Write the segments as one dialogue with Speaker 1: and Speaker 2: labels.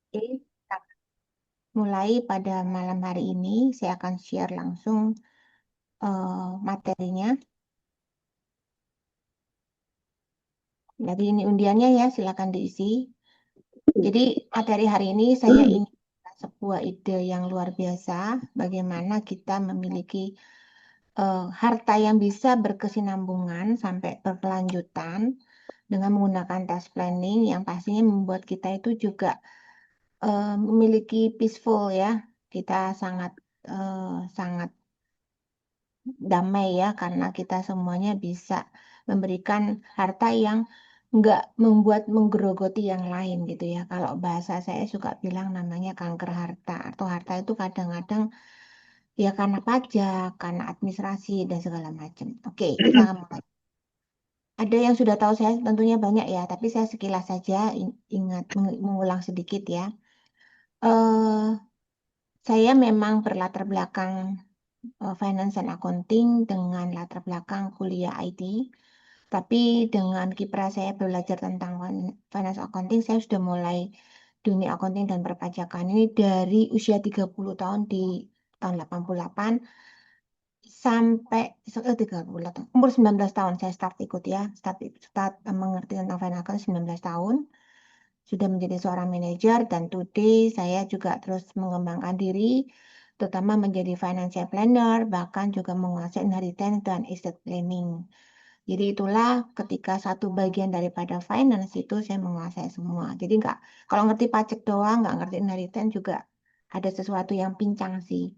Speaker 1: Oke, kita mulai pada malam hari ini. Saya akan share langsung materinya. Jadi ini undiannya ya, silakan diisi. Jadi materi hari ini saya ingin sebuah ide yang luar biasa, bagaimana kita memiliki harta yang bisa berkesinambungan sampai berkelanjutan dengan menggunakan task planning yang pastinya membuat kita itu juga memiliki peaceful ya. Kita sangat sangat damai ya karena kita semuanya bisa memberikan harta yang nggak membuat menggerogoti yang lain gitu ya. Kalau bahasa saya suka bilang namanya kanker harta atau harta itu kadang-kadang ya karena pajak, karena administrasi dan segala macam. Oke, kita akan mulai. Ada yang sudah tahu saya tentunya banyak ya, tapi saya sekilas saja ingat mengulang sedikit ya. eh saya memang berlatar belakang finance and accounting dengan latar belakang kuliah IT. Tapi dengan kiprah saya belajar tentang finance accounting, saya sudah mulai dunia accounting dan perpajakan ini dari usia 30 tahun di tahun 88 sampai 30 tahun. Umur 19 tahun saya start ikut ya, start mengerti tentang finance accounting 19 tahun. Sudah menjadi seorang manajer dan today saya juga terus mengembangkan diri, terutama menjadi financial planner, bahkan juga menguasai inheritance dan estate planning. Jadi itulah ketika satu bagian daripada finance itu saya menguasai semua. Jadi nggak, kalau ngerti pajak doang, nggak ngerti inheritance juga ada sesuatu yang pincang sih.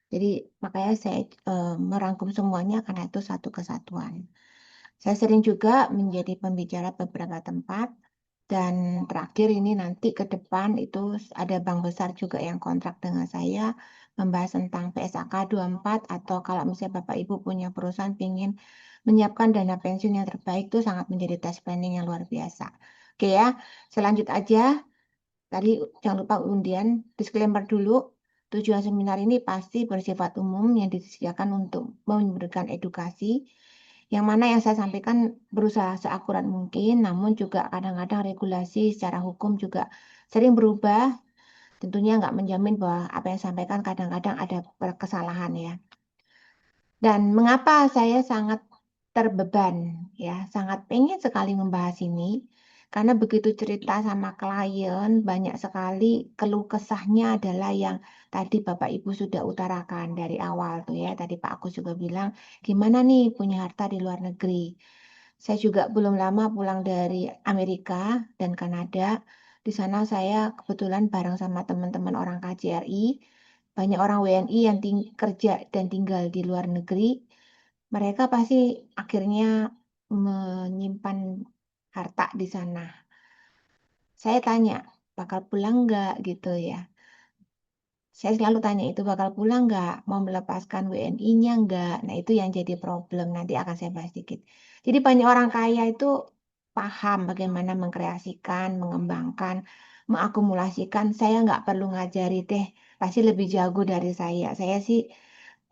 Speaker 1: Jadi makanya saya merangkum semuanya karena itu satu kesatuan. Saya sering juga menjadi pembicara beberapa tempat dan terakhir ini nanti ke depan itu ada bank besar juga yang kontrak dengan saya membahas tentang PSAK 24 atau kalau misalnya Bapak Ibu punya perusahaan ingin menyiapkan dana pensiun yang terbaik itu sangat menjadi task planning yang luar biasa. Oke ya, selanjut aja. Tadi jangan lupa undian, disclaimer dulu. Tujuan seminar ini pasti bersifat umum yang disediakan untuk memberikan edukasi yang mana yang saya sampaikan berusaha seakurat mungkin, namun juga kadang-kadang regulasi secara hukum juga sering berubah. Tentunya nggak menjamin bahwa apa yang saya sampaikan kadang-kadang ada kesalahan ya. Dan mengapa saya sangat terbeban ya, sangat pengen sekali membahas ini. Karena begitu cerita sama klien, banyak sekali keluh kesahnya adalah yang tadi Bapak Ibu sudah utarakan dari awal tuh ya. Tadi Pak Agus juga bilang, gimana nih punya harta di luar negeri. Saya juga belum lama pulang dari Amerika dan Kanada. Di sana saya kebetulan bareng sama teman-teman orang KJRI, banyak orang WNI yang kerja dan tinggal di luar negeri. Mereka pasti akhirnya menyimpan harta di sana. Saya tanya, bakal pulang nggak gitu ya? Saya selalu tanya itu bakal pulang nggak? Mau melepaskan WNI-nya nggak? Nah itu yang jadi problem. Nanti akan saya bahas sedikit. Jadi banyak orang kaya itu paham bagaimana mengkreasikan, mengembangkan, mengakumulasikan. Saya nggak perlu ngajari deh. Pasti lebih jago dari saya. Saya sih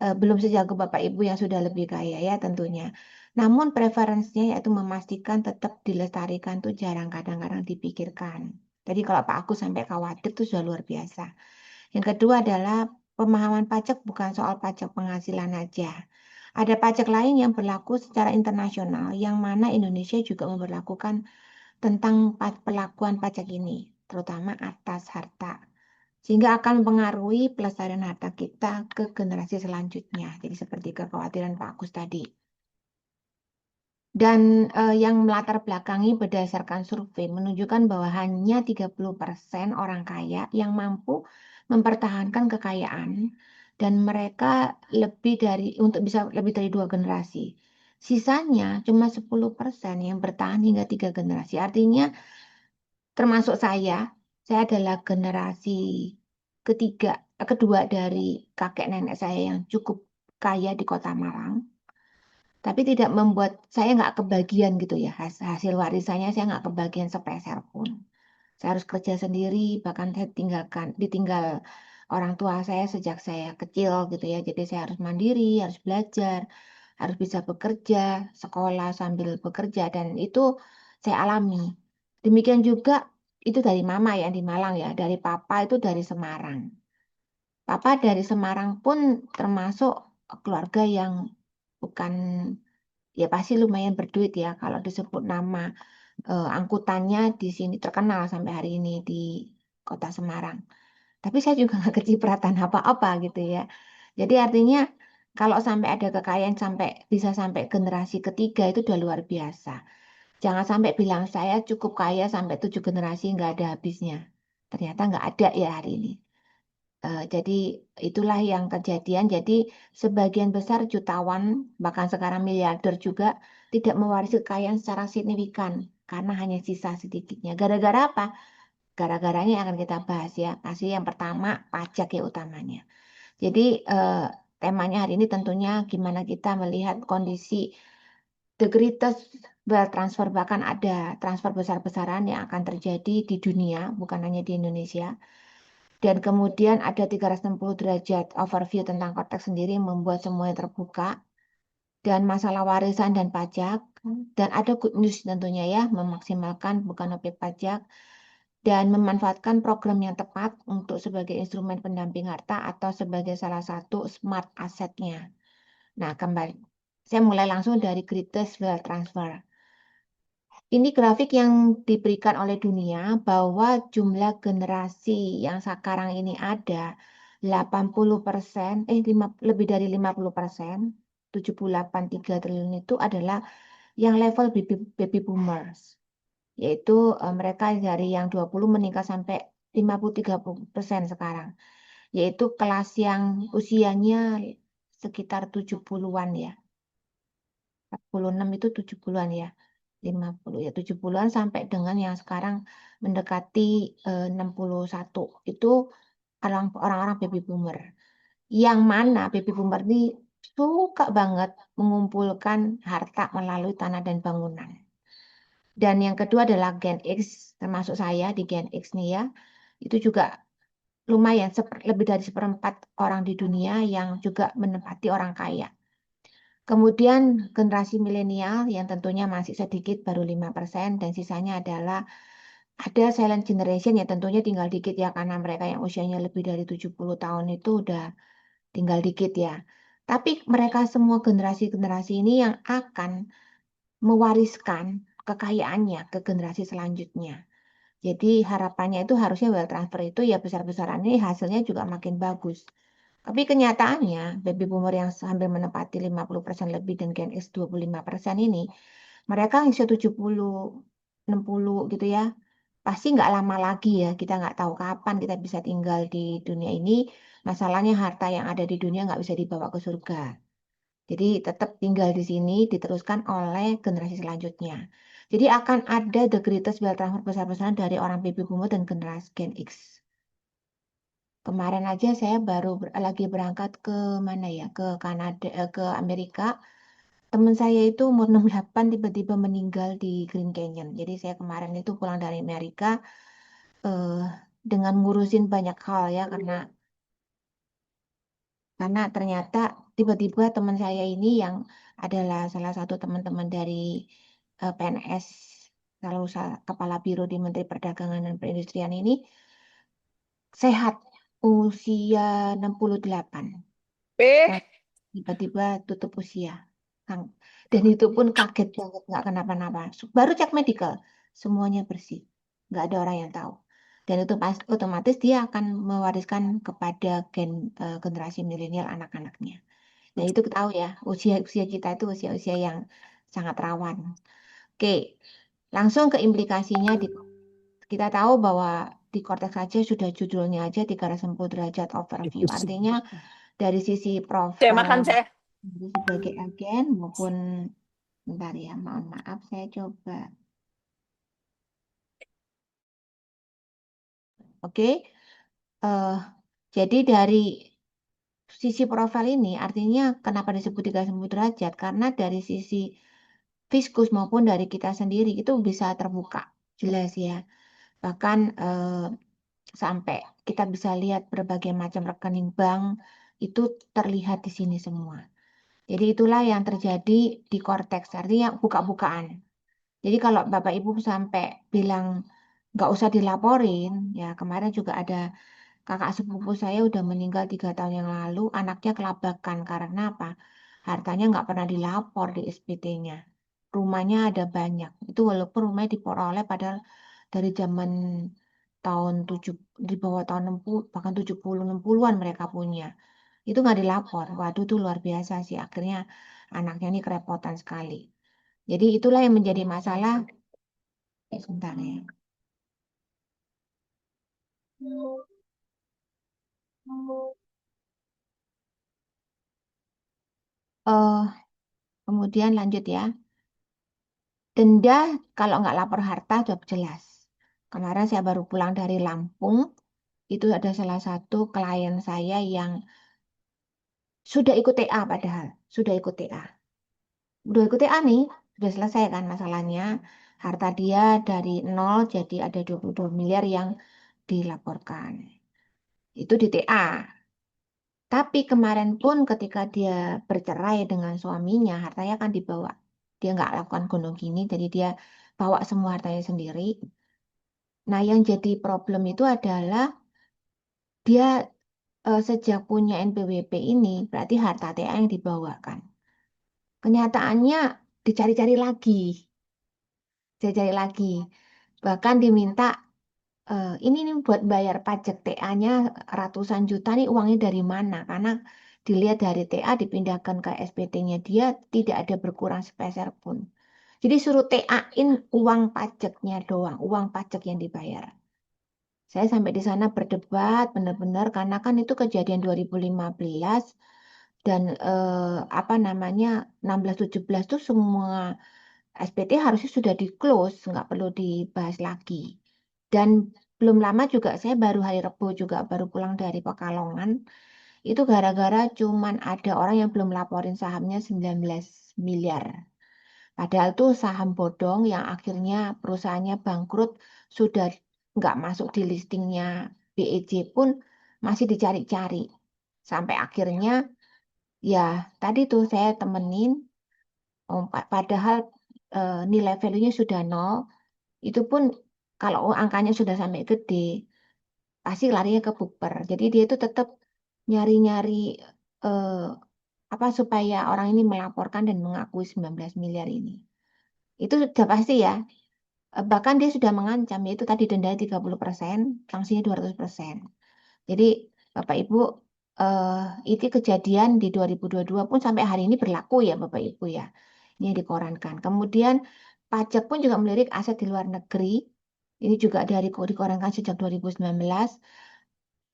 Speaker 1: belum sejago Bapak Ibu yang sudah lebih kaya ya tentunya. Namun preferensinya yaitu memastikan tetap dilestarikan tuh jarang kadang-kadang dipikirkan. Jadi kalau Pak Agus sampai khawatir tuh sudah luar biasa. Yang kedua adalah pemahaman pajak bukan soal pajak penghasilan aja. Ada pajak lain yang berlaku secara internasional yang mana Indonesia juga memberlakukan tentang perlakuan pajak ini, terutama atas harta. Sehingga akan mempengaruhi pelestarian harta kita ke generasi selanjutnya. Jadi seperti kekhawatiran Pak Agus tadi. Dan yang melatar belakangi berdasarkan survei menunjukkan bahwa hanya 30% orang kaya yang mampu mempertahankan kekayaan dan mereka lebih dari untuk bisa lebih dari dua generasi. Sisanya cuma 10% yang bertahan hingga tiga generasi. Artinya termasuk saya adalah generasi kedua dari kakek nenek saya yang cukup kaya di Kota Malang. Tapi tidak membuat saya nggak kebagian gitu ya hasil warisannya saya nggak kebagian sepeser pun. Saya harus kerja sendiri bahkan saya ditinggal orang tua saya sejak saya kecil gitu ya. Jadi saya harus mandiri, harus belajar, harus bisa bekerja, sekolah sambil bekerja dan itu saya alami. Demikian juga itu dari mama yang di Malang ya, dari papa itu dari Semarang. Papa dari Semarang pun termasuk keluarga yang bukan, ya pasti lumayan berduit ya kalau disebut nama angkutannya di sini terkenal sampai hari ini di kota Semarang. Tapi saya juga nggak kecipratan apa-apa gitu ya. Jadi artinya kalau sampai ada kekayaan sampai bisa sampai generasi ketiga itu udah luar biasa. Jangan sampai bilang saya cukup kaya sampai 7 generasi nggak ada habisnya. Ternyata nggak ada ya hari ini. Jadi itulah yang kejadian. Jadi sebagian besar jutawan, bahkan sekarang miliarder juga tidak mewarisi kekayaan secara signifikan karena hanya sisa sedikitnya. Gara-gara apa? Gara-garanya yang akan kita bahas ya. Pasti yang pertama pajak ya utamanya. Jadi temanya hari ini tentunya gimana kita melihat kondisi the greatest wealth transfer, bahkan ada transfer besar-besaran yang akan terjadi di dunia, bukan hanya di Indonesia. Dan kemudian ada 360 derajat overview tentang konteks sendiri membuat semuanya terbuka. Dan masalah warisan dan pajak. Dan ada good news tentunya ya, memaksimalkan bukan objek pajak. Dan memanfaatkan program yang tepat untuk sebagai instrumen pendamping harta atau sebagai salah satu smart assetnya. Nah, kembali. Saya mulai langsung dari greatest wealth transfer. Ini grafik yang diberikan oleh dunia bahwa jumlah generasi yang sekarang ini ada 80%, lebih dari 50%, 78,3 triliun itu adalah yang level baby boomers, yaitu mereka dari yang 20 meningkat sampai 50-30% sekarang, yaitu kelas yang usianya sekitar 70-an ya. 46 itu 70-an ya. 50 ya 70-an sampai dengan yang sekarang mendekati 61 itu orang-orang baby boomer. Yang mana baby boomer ini suka banget mengumpulkan harta melalui tanah dan bangunan. Dan yang kedua adalah Gen X, termasuk saya di Gen X nih ya. Itu juga lumayan lebih dari seperempat orang di dunia yang juga menempati orang kaya. Kemudian generasi milenial yang tentunya masih sedikit, baru 5%, dan sisanya adalah ada silent generation yang tentunya tinggal dikit ya, karena mereka yang usianya lebih dari 70 tahun itu udah tinggal dikit ya. Tapi mereka semua generasi-generasi ini yang akan mewariskan kekayaannya ke generasi selanjutnya. Jadi harapannya itu harusnya wealth transfer itu ya besar-besaran ini hasilnya juga makin bagus. Tapi kenyataannya baby boomer yang sambil menempati 50% lebih dan Gen X 25% ini, mereka yang usia 70, 60 gitu ya, pasti nggak lama lagi ya, kita nggak tahu kapan kita bisa tinggal di dunia ini. Masalahnya harta yang ada di dunia nggak bisa dibawa ke surga. Jadi tetap tinggal di sini diteruskan oleh generasi selanjutnya. Jadi akan ada the greatest wealth transfer besar-besaran dari orang baby boomer dan generasi Gen X. Kemarin aja saya baru lagi berangkat ke mana ya, ke Kanada, ke Amerika. Teman saya itu umur 68 tiba-tiba meninggal di Grand Canyon. Jadi saya kemarin itu pulang dari Amerika eh, dengan ngurusin banyak hal ya, karena ternyata tiba-tiba teman saya ini yang adalah salah satu teman-teman dari PNS, selalu kepala biro di Menteri Perdagangan dan Perindustrian ini sehat usia 68.
Speaker 2: Eh,
Speaker 1: Dan tiba-tiba tutup usia. Kang. Dan itu pun kaget banget, nggak kenapa-napa. Baru cek medical, semuanya bersih. Nggak ada orang yang tahu. Dan itu otomatis dia akan mewariskan kepada generasi milenial anak-anaknya. Nah itu tahu ya, usia-usia kita itu usia-usia yang sangat rawan. Oke, langsung ke implikasinya. Kita tahu bahwa di korteks saja sudah judulnya aja 360 derajat overview. Artinya dari sisi
Speaker 2: saya
Speaker 1: profil
Speaker 2: makan saya.
Speaker 1: sebagai agen maupun, bentar ya, mohon maaf saya coba. Oke, eh, jadi dari sisi profil ini artinya kenapa disebut 360 derajat? Karena dari sisi fiskus maupun dari kita sendiri itu bisa terbuka, jelas ya. Bahkan sampai kita bisa lihat berbagai macam rekening bank itu terlihat di sini semua. Jadi itulah yang terjadi di korteks, artinya buka-bukaan. Jadi kalau Bapak Ibu sampai bilang nggak usah dilaporin. Ya kemarin juga ada kakak sepupu saya udah meninggal 3 tahun yang lalu, anaknya kelabakan karena apa? Hartanya nggak pernah dilapor di SPT-nya. Rumahnya ada banyak. Itu walaupun rumahnya diperoleh padahal dari zaman tahun 7, di bawah tahun 60, bahkan 70, 60-an mereka punya. Itu nggak dilapor. Waduh, itu luar biasa sih. Akhirnya anaknya ini kerepotan sekali. Jadi itulah yang menjadi masalah. Sebentar ya. Eh, kemudian lanjut ya. Denda kalau nggak lapor harta sudah jelas. Kemarin saya baru pulang dari Lampung, itu ada salah satu klien saya yang sudah ikut TA padahal, sudah ikut TA. Udah ikut TA nih, sudah selesai kan masalahnya. Harta dia dari nol jadi ada 22 miliar yang dilaporkan. Itu di TA. Tapi kemarin pun ketika dia bercerai dengan suaminya, hartanya kan dibawa. Dia nggak lakukan gunung gini, jadi dia bawa semua hartanya sendiri. Nah, yang jadi problem itu adalah dia sejak punya NPWP ini, berarti harta TA yang dibawakan. Kenyataannya dicari-cari lagi, dicari lagi. Bahkan diminta, ini nih buat bayar pajak TA-nya ratusan juta nih uangnya dari mana? Karena dilihat dari TA dipindahkan ke SPT-nya dia tidak ada berkurang sepeser pun. Jadi suruh TA-in uang pajaknya doang, uang pajak yang dibayar. Saya sampai di sana berdebat benar-benar karena kan itu kejadian 2015 dan apa namanya 16-17 tuh semua SPT harusnya sudah di close, nggak perlu dibahas lagi. Dan belum lama juga saya baru hari Rebo juga baru pulang dari Pekalongan. Itu gara-gara cuman ada orang yang belum laporin sahamnya 19 miliar. Padahal tuh saham bodong yang akhirnya perusahaannya bangkrut sudah nggak masuk di listingnya BEJ pun masih dicari-cari. Sampai akhirnya ya tadi tuh saya temenin, padahal nilai value-nya sudah nol, itu pun kalau angkanya sudah sampai gede, pasti larinya ke bukber. Jadi dia itu tetap nyari-nyari eh, apa supaya orang ini melaporkan dan mengakui 19 miliar ini. Itu sudah pasti ya. Bahkan dia sudah mengancam, yaitu tadi denda 30%, sanksinya 200%. Jadi, Bapak Ibu, eh, itu kejadian di 2022 pun sampai hari ini berlaku ya, Bapak Ibu ya. Ini yang dikorankan. Kemudian, pajak pun juga melirik aset di luar negeri. Ini juga dari dikorankan sejak 2019.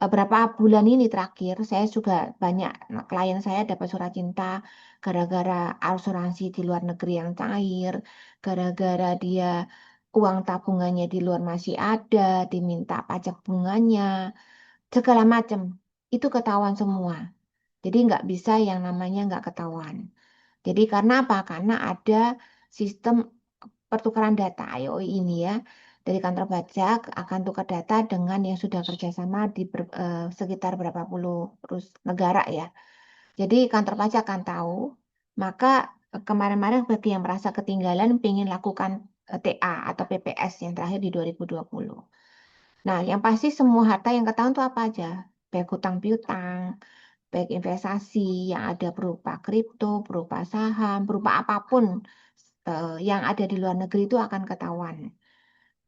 Speaker 1: Beberapa bulan ini terakhir, saya juga banyak klien saya dapat surat cinta gara-gara asuransi di luar negeri yang cair, gara-gara dia uang tabungannya di luar masih ada, diminta pajak bunganya, segala macam. Itu ketahuan semua. Jadi nggak bisa yang namanya nggak ketahuan. Jadi karena apa? Karena ada sistem pertukaran data IOI ini ya. Dari kantor pajak akan tukar data dengan yang sudah kerjasama di sekitar berapa puluh negara ya. Jadi kantor pajak akan tahu. Maka kemarin-kemarin bagi yang merasa ketinggalan ingin lakukan TA atau PPS yang terakhir di 2020. Nah, yang pasti semua harta yang ketahuan itu apa aja? Baik hutang piutang, baik investasi yang ada berupa kripto, berupa saham, berupa apapun yang ada di luar negeri itu akan ketahuan.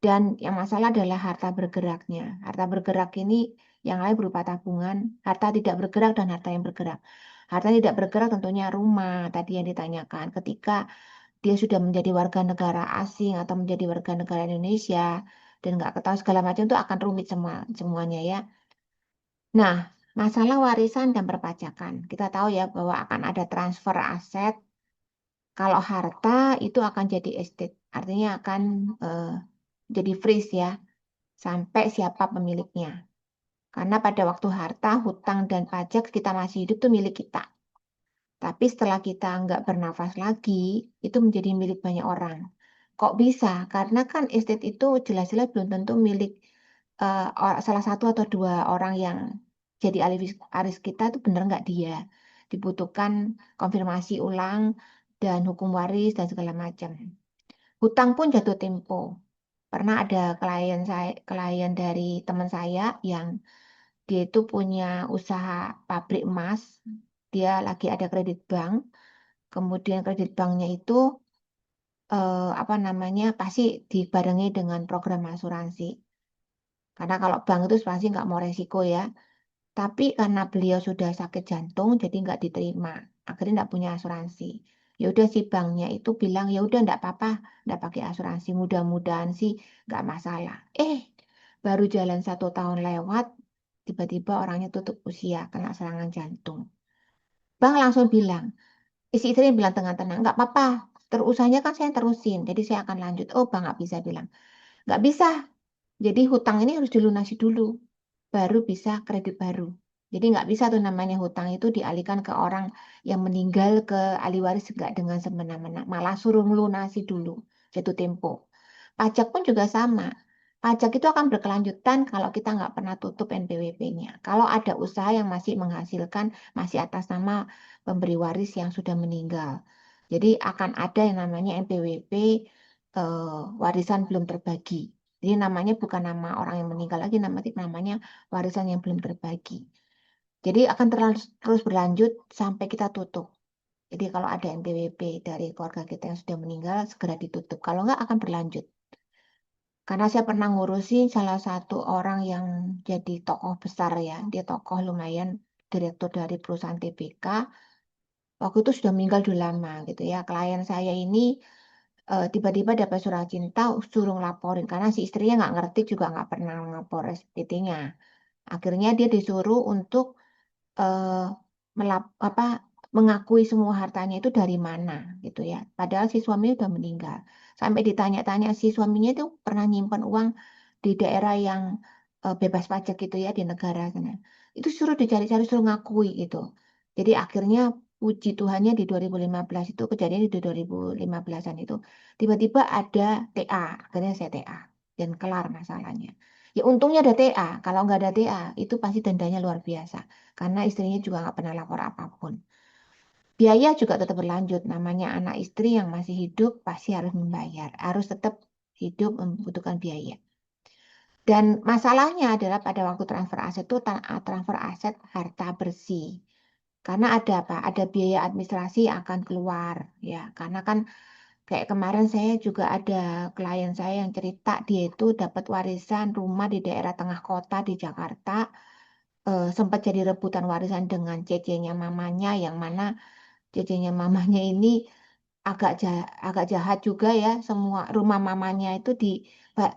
Speaker 1: Dan yang masalah adalah harta bergeraknya. Harta bergerak ini yang lain berupa tabungan, harta tidak bergerak dan harta yang bergerak. Harta tidak bergerak tentunya rumah, tadi yang ditanyakan. Ketika dia sudah menjadi warga negara asing atau menjadi warga negara Indonesia dan nggak ketahui segala macam itu akan rumit semuanya ya. Nah, masalah warisan dan perpajakan. Kita tahu ya bahwa akan ada transfer aset. Kalau harta itu akan jadi estate, artinya akan jadi freeze ya, sampai siapa pemiliknya. Karena pada waktu harta, hutang, dan pajak kita masih hidup itu milik kita. Tapi setelah kita nggak bernafas lagi, itu menjadi milik banyak orang. Kok bisa? Karena kan estate itu jelas-jelas belum tentu milik salah satu atau dua orang yang jadi ahli waris kita itu benar nggak dia. Dibutuhkan konfirmasi ulang dan hukum waris dan segala macam. Hutang pun jatuh tempo. Pernah ada klien dari teman saya yang dia itu punya usaha pabrik emas. Dia lagi ada kredit bank. Kemudian kredit banknya itu apa namanya pasti dibarengi dengan program asuransi. Karena kalau bank itu pasti nggak mau resiko ya. Tapi karena beliau sudah sakit jantung, jadi nggak diterima. Akhirnya nggak punya asuransi. Ya udah si banknya itu bilang ya udah nggak apa-apa, nggak pakai asuransi. Mudah-mudahan sih nggak masalah. Baru jalan 1 tahun lewat, tiba-tiba orangnya tutup usia kena serangan jantung. Bank langsung bilang, isi istrinya bilang dengan tenang, nggak apa-apa. Terusahanya kan saya terusin, jadi saya akan lanjut. Oh, bang nggak bisa bilang, nggak bisa. Jadi hutang ini harus dilunasi dulu, baru bisa kredit baru. Jadi nggak bisa tuh namanya hutang itu dialihkan ke orang yang meninggal ke ahli waris nggak dengan semena-mena. Malah suruh melunasi dulu, jatuh tempo. Pajak pun juga sama. Pajak itu akan berkelanjutan kalau kita nggak pernah tutup NPWP-nya. Kalau ada usaha yang masih menghasilkan, masih atas nama pemberi waris yang sudah meninggal. Jadi akan ada yang namanya NPWP warisan belum terbagi. Jadi namanya bukan nama orang yang meninggal lagi, namanya warisan yang belum terbagi. Jadi akan terus berlanjut sampai kita tutup. Jadi kalau ada NPWP dari keluarga kita yang sudah meninggal, segera ditutup. Kalau nggak akan berlanjut. Karena saya pernah ngurusin salah satu orang yang jadi tokoh besar ya. Dia tokoh lumayan, direktur dari perusahaan TBK. Waktu itu sudah meninggal udah lama gitu ya. Klien saya ini tiba-tiba dapat surat cinta, suruh ngelaporin. Karena si istrinya nggak ngerti juga nggak pernah ngapor SPT-nya. Akhirnya dia disuruh untuk eh, apa mengakui semua hartanya itu dari mana gitu ya. Padahal si suaminya udah meninggal. Sampai ditanya-tanya si suaminya itu pernah nyimpan uang di daerah yang bebas pajak gitu ya di negara sana. Itu suruh dicari-cari suruh ngakui gitu. Jadi akhirnya puji Tuhannya di 2015 itu kejadian di 2015-an itu tiba-tiba ada TA, akhirnya saya TA dan kelar masalahnya. Ya untungnya ada TA, kalau nggak ada TA itu pasti dendanya luar biasa karena istrinya juga nggak pernah lapor apapun. Biaya juga tetap berlanjut, namanya anak istri yang masih hidup pasti harus membayar, harus tetap hidup membutuhkan biaya. Dan masalahnya adalah pada waktu transfer aset itu transfer aset harta bersih. Karena ada apa? Ada biaya administrasi yang akan keluar ya. Karena kan kayak kemarin saya juga ada klien saya yang cerita dia itu dapat warisan rumah di daerah tengah kota di Jakarta, sempat jadi rebutan warisan dengan cecenya mamanya yang mana cecenya mamanya ini agak jahat juga ya. Semua rumah mamanya itu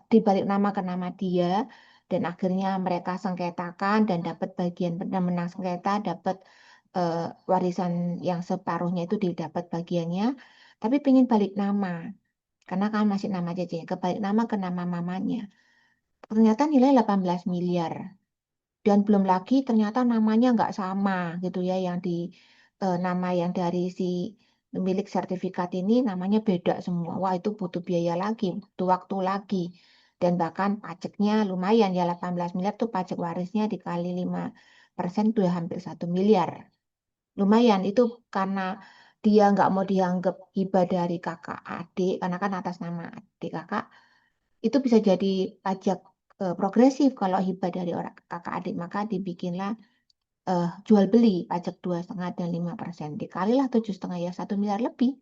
Speaker 1: dibalik nama ke nama dia dan akhirnya mereka sengketakan dan dapat bagian dan menang sengketa dapat eh, warisan yang separuhnya itu didapat bagiannya tapi pengen balik nama karena kan masih nama cecenya kebalik nama ke nama mamanya. Ternyata nilai 18 miliar. Dan belum lagi ternyata namanya nggak sama gitu ya, yang di nama yang dari si pemilik sertifikat ini namanya beda semua. Wah itu butuh biaya lagi, butuh waktu lagi. Dan bahkan pajaknya lumayan ya 18 miliar tuh pajak warisnya dikali 5% udah hampir 1 miliar. Lumayan itu karena dia nggak mau dianggap hibah dari kakak adik, karena kan atas nama adik kakak itu bisa jadi pajak progresif kalau hibah dari orang kakak adik maka dibikinlah jual beli pajak 2,5 dan 5% dikalilah 7,5 ya 1 miliar lebih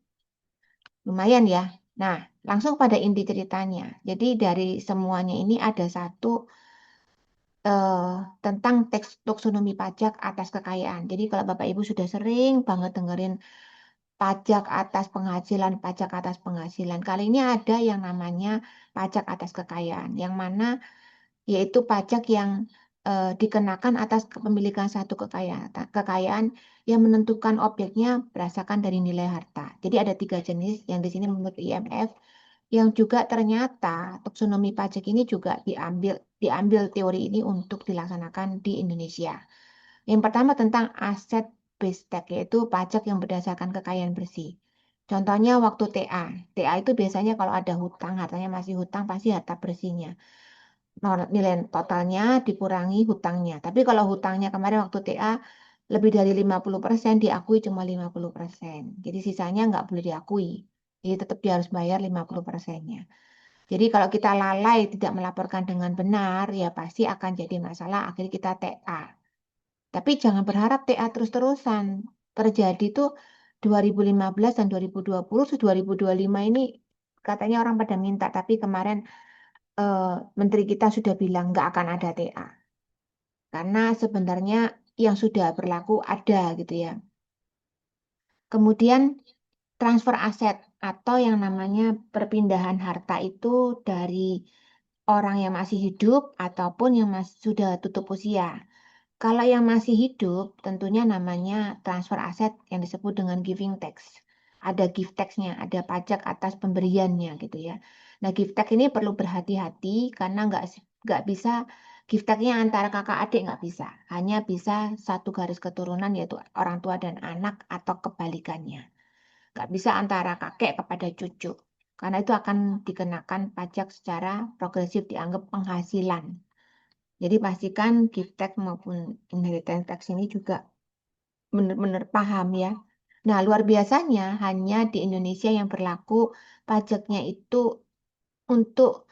Speaker 1: lumayan ya. Nah langsung pada inti ceritanya. Jadi dari semuanya ini ada satu eh, tentang teks taksonomi pajak atas kekayaan. Jadi kalau Bapak Ibu sudah sering banget dengerin pajak atas penghasilan. Kali ini ada yang namanya pajak atas kekayaan, yang mana yaitu pajak yang dikenakan atas kepemilikan satu kekayaan yang menentukan objeknya berdasarkan dari nilai harta. Jadi ada 3 jenis yang di sini menurut IMF yang juga ternyata taksonomi pajak ini juga diambil teori ini untuk dilaksanakan di Indonesia. Yang pertama tentang aset based tax yaitu pajak yang berdasarkan kekayaan bersih. Contohnya waktu TA. TA itu biasanya kalau ada hutang, hartanya masih hutang pasti harta bersihnya nilai totalnya dikurangi hutangnya. Tapi kalau hutangnya kemarin waktu TA lebih dari 50% diakui cuma 50%. Jadi sisanya nggak boleh diakui. Jadi tetap dia harus bayar 50%-nya. Jadi kalau kita lalai tidak melaporkan dengan benar, ya pasti akan jadi masalah, akhirnya kita TA. Tapi jangan berharap TA terus-terusan. Terjadi tuh 2015 dan 2020, 2025 ini katanya orang pada minta, tapi kemarin Menteri kita sudah bilang nggak akan ada TA. Karena sebenarnya yang sudah berlaku ada gitu ya. Kemudian transfer aset atau yang namanya perpindahan harta itu dari orang yang masih hidup ataupun yang masih sudah tutup usia. Kalau yang masih hidup, tentunya namanya transfer aset yang disebut dengan giving tax. Ada gift tax-nya, ada pajak atas pemberiannya gitu ya. Nah, gift tax ini perlu berhati-hati karena nggak bisa gift tax-nya antara kakak adik nggak bisa. Hanya bisa satu garis keturunan yaitu orang tua dan anak atau kebalikannya. Nggak bisa antara kakek kepada cucu. Karena itu akan dikenakan pajak secara progresif dianggap penghasilan. Jadi pastikan gift tax maupun inheritance tax ini juga benar-benar paham ya. Nah, luar biasanya hanya di Indonesia yang berlaku pajaknya itu untuk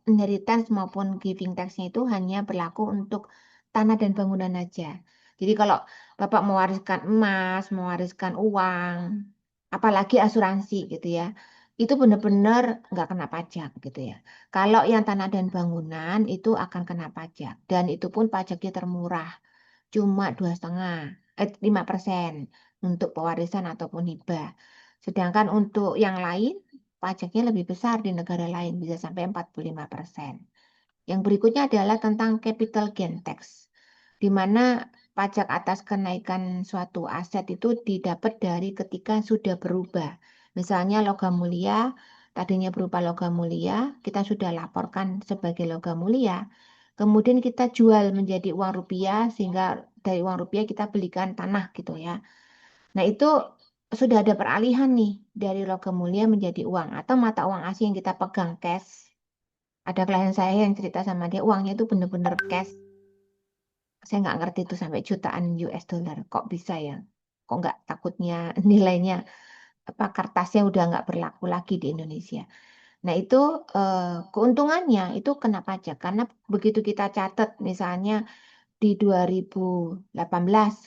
Speaker 1: inheritance maupun giving tax-nya itu hanya berlaku untuk tanah dan bangunan aja. Jadi kalau Bapak mewariskan emas, mewariskan uang, apalagi asuransi gitu ya, itu benar-benar nggak kena pajak gitu ya. Kalau yang tanah dan bangunan itu akan kena pajak dan itu pun pajaknya termurah, cuma 5% untuk pewarisan ataupun hibah. Sedangkan untuk yang lain pajaknya lebih besar di negara lain, bisa sampai 45%. Yang berikutnya adalah tentang capital gain tax, di mana pajak atas kenaikan suatu aset itu didapat dari ketika sudah berubah. Misalnya logam mulia, tadinya berupa logam mulia, kita sudah laporkan sebagai logam mulia. Kemudian kita jual menjadi uang rupiah, sehingga dari uang rupiah kita belikan tanah gitu ya. Nah, itu sudah ada peralihan nih dari logam mulia menjadi uang atau mata uang asing yang kita pegang cash. Ada klien saya yang cerita sama dia uangnya itu bener-bener cash. Saya nggak ngerti itu sampai jutaan US dollar. Kok bisa ya? Kok nggak takutnya nilainya apa kertasnya udah nggak berlaku lagi di Indonesia. Nah, itu keuntungannya itu kena pajak karena begitu kita catat misalnya di 2018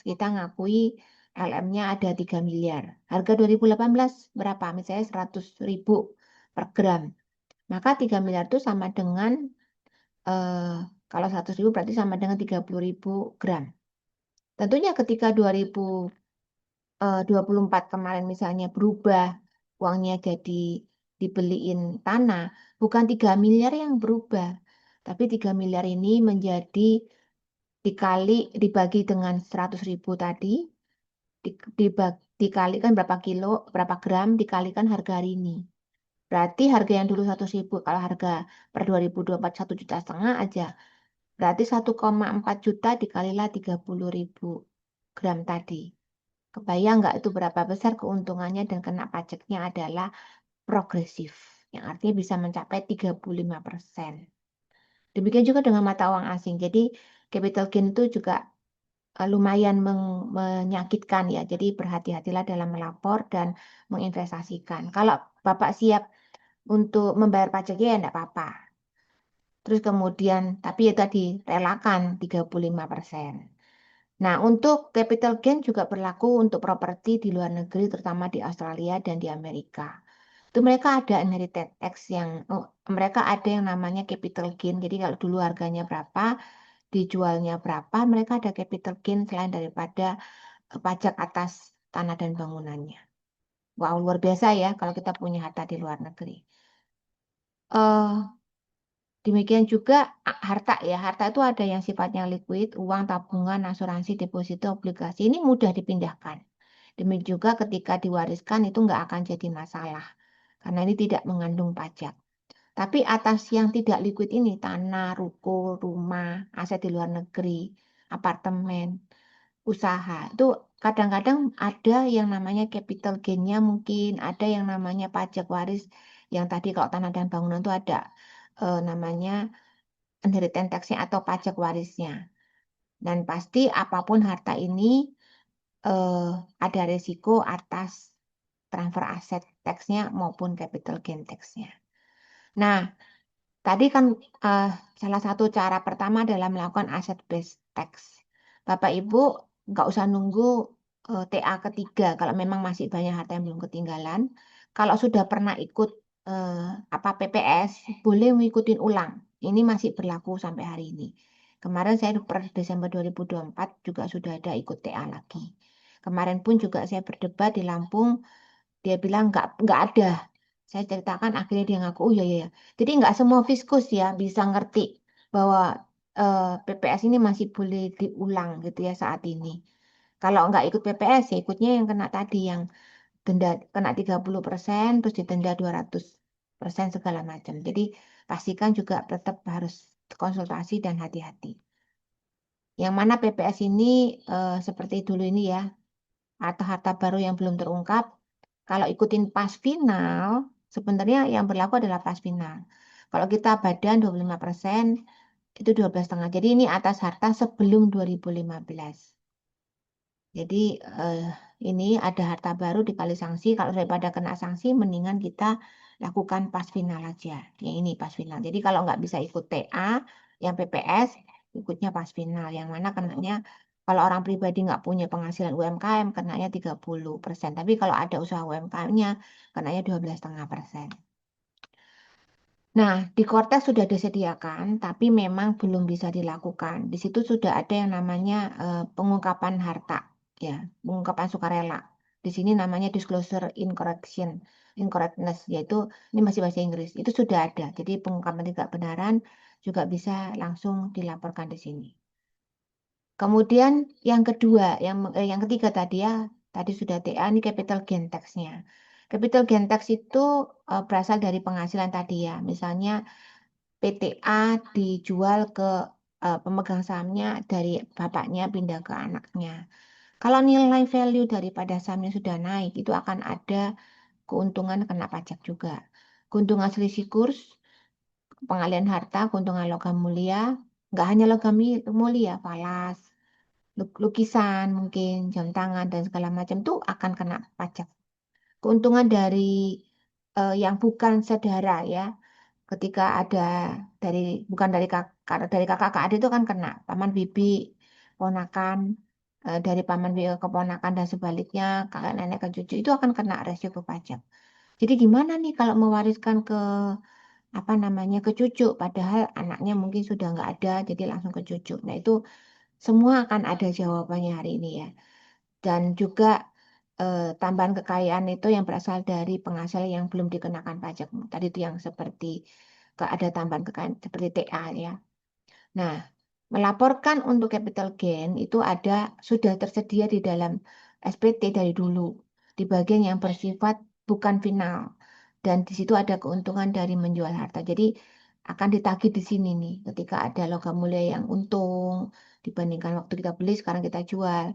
Speaker 1: kita ngakui LM-nya ada 3 miliar. Harga 2018 berapa? Misalnya 100.000 per gram. Maka 3 miliar itu sama dengan eh, kalau 100.000 berarti sama dengan 30.000 gram. Tentunya ketika 2024 kemarin misalnya berubah uangnya jadi dibeliin tanah, bukan 3 miliar yang berubah, tapi 3 miliar ini menjadi dibagi dengan 100.000 tadi, dikalikan berapa kilo, berapa gram, dikalikan harga hari ini. Berarti harga yang dulu 100.000, kalau harga per 2024 1,5 juta aja, berarti 1,4 juta dikalilah 30.000 gram tadi. Kebayang nggak itu berapa besar keuntungannya dan kena pajaknya adalah progresif, yang artinya bisa mencapai 35%. Demikian juga dengan mata uang asing. Jadi capital gain itu juga lumayan menyakitkan ya. Jadi berhati-hatilah dalam melapor dan menginvestasikan. Kalau Bapak siap untuk membayar pajaknya ya enggak apa-apa. Terus kemudian, tapi ya tadi relakan 35%. Nah, untuk capital gain juga berlaku untuk properti di luar negeri, terutama di Australia dan di Amerika. Itu mereka ada inheritance tax mereka ada yang namanya capital gain. Jadi kalau dulu harganya berapa, dijualnya berapa, mereka ada capital gain selain daripada pajak atas tanah dan bangunannya. Wow, luar biasa ya kalau kita punya harta di luar negeri. Eh, Demikian juga harta ya. Harta itu ada yang sifatnya liquid, uang, tabungan, asuransi, deposito, obligasi. Ini mudah dipindahkan. Demikian juga ketika diwariskan itu nggak akan jadi masalah. Karena ini tidak mengandung pajak. Tapi atas yang tidak liquid ini, tanah, ruko, rumah, aset di luar negeri, apartemen, usaha, itu kadang-kadang ada yang namanya capital gain-nya mungkin, ada yang namanya pajak waris, yang tadi kalau tanah dan bangunan itu ada namanya inheritance tax-nya atau pajak warisnya. Dan pasti apapun harta ini eh, ada resiko atas transfer aset tax-nya maupun capital gain tax-nya. Nah, tadi kan eh, salah satu cara pertama adalah melakukan asset based tax. Bapak Ibu nggak usah nunggu TA ketiga kalau memang masih banyak harta yang belum ketinggalan. Kalau sudah pernah ikut eh, apa PPS, boleh mengikutin ulang. Ini masih berlaku sampai hari ini. Kemarin saya per Desember 2024 juga sudah ada ikut TA lagi. Kemarin pun juga saya berdebat di Lampung, dia bilang nggak ada. Saya ceritakan akhirnya dia ngaku, oh iya iya. Iya." Jadi nggak semua fiskus ya bisa ngerti bahwa PPS ini masih boleh diulang gitu ya saat ini. Kalau nggak ikut PPS ya ikutnya yang kena tadi yang denda kena 30% terus didenda 200% segala macam. Jadi pastikan juga tetap harus konsultasi dan hati-hati. Yang mana PPS ini seperti dulu ini ya atau harta baru yang belum terungkap, kalau ikutin pas final, sebenarnya yang berlaku adalah pas final. Kalau kita badan 25%, itu 12,5. Jadi ini atas harta sebelum 2015. Jadi eh, ini ada harta baru dikali sanksi. Kalau daripada kena sanksi, mendingan kita lakukan pas final aja. Yang ini pas final. Jadi kalau nggak bisa ikut TA, yang PPS, ikutnya pas final. Yang mana kenanya kalau orang pribadi nggak punya penghasilan UMKM, kenanya 30%. Tapi kalau ada usaha UMKM-nya, kenanya 12,5%. Nah, di Cortex sudah disediakan, tapi memang belum bisa dilakukan. Di situ sudah ada yang namanya pengungkapan harta, ya, pengungkapan sukarela. Di sini namanya disclosure incorrectness, yaitu ini masih bahasa Inggris. Itu sudah ada. Jadi pengungkapan tidak benaran juga bisa langsung dilaporkan di sini. Kemudian yang kedua, yang ketiga tadi ya, tadi sudah TA, ini capital gain tax-nya. Capital gain tax itu berasal dari penghasilan tadi ya. Misalnya PTA dijual ke pemegang sahamnya dari bapaknya pindah ke anaknya. Kalau nilai value daripada sahamnya sudah naik, itu akan ada keuntungan kena pajak juga. Keuntungan selisih kurs, pengalian harta, keuntungan logam mulia, nggak hanya logam mulia, falas, lukisan mungkin, jam tangan dan segala macam itu akan kena pajak. Keuntungan dari yang bukan saudara ya, ketika ada dari bukan dari kakak ke adik itu kan kena paman bibi ponakan dari paman bibi ke keponakan dan sebaliknya kakak nenek ke cucu itu akan kena resiko pajak. Jadi gimana nih kalau mewariskan ke apa namanya ke cucu padahal anaknya mungkin sudah nggak ada jadi langsung ke cucu. Nah itu semua akan ada jawabannya hari ini ya. Dan juga tambahan kekayaan itu yang berasal dari penghasilan yang belum dikenakan pajak. Tadi itu yang seperti ada tambahan kekayaan seperti TA ya. Nah, melaporkan untuk capital gain itu sudah tersedia di dalam SPT dari dulu di bagian yang bersifat bukan final dan di situ ada keuntungan dari menjual harta. Jadi akan ditagih di sini nih ketika ada logam mulia yang untung dibandingkan waktu kita beli sekarang kita jual.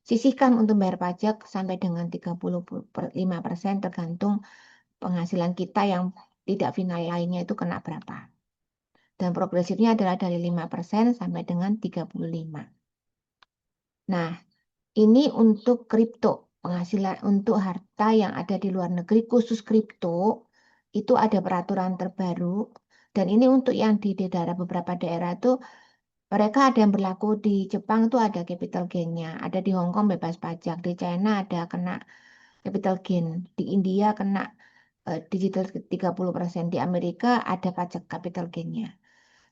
Speaker 1: Sisihkan untuk bayar pajak sampai dengan 35% tergantung penghasilan kita yang tidak final lainnya itu kena berapa. Dan progresifnya adalah dari 5% sampai dengan 35. Nah, ini untuk kripto. Penghasilan untuk harta yang ada di luar negeri khusus kripto itu ada peraturan terbaru. Dan ini untuk yang di daerah beberapa daerah itu mereka ada yang berlaku di Jepang itu ada capital gain-nya, ada di Hong Kong bebas pajak, di China ada kena capital gain, di India kena digital 30%, di Amerika ada pajak capital gain-nya.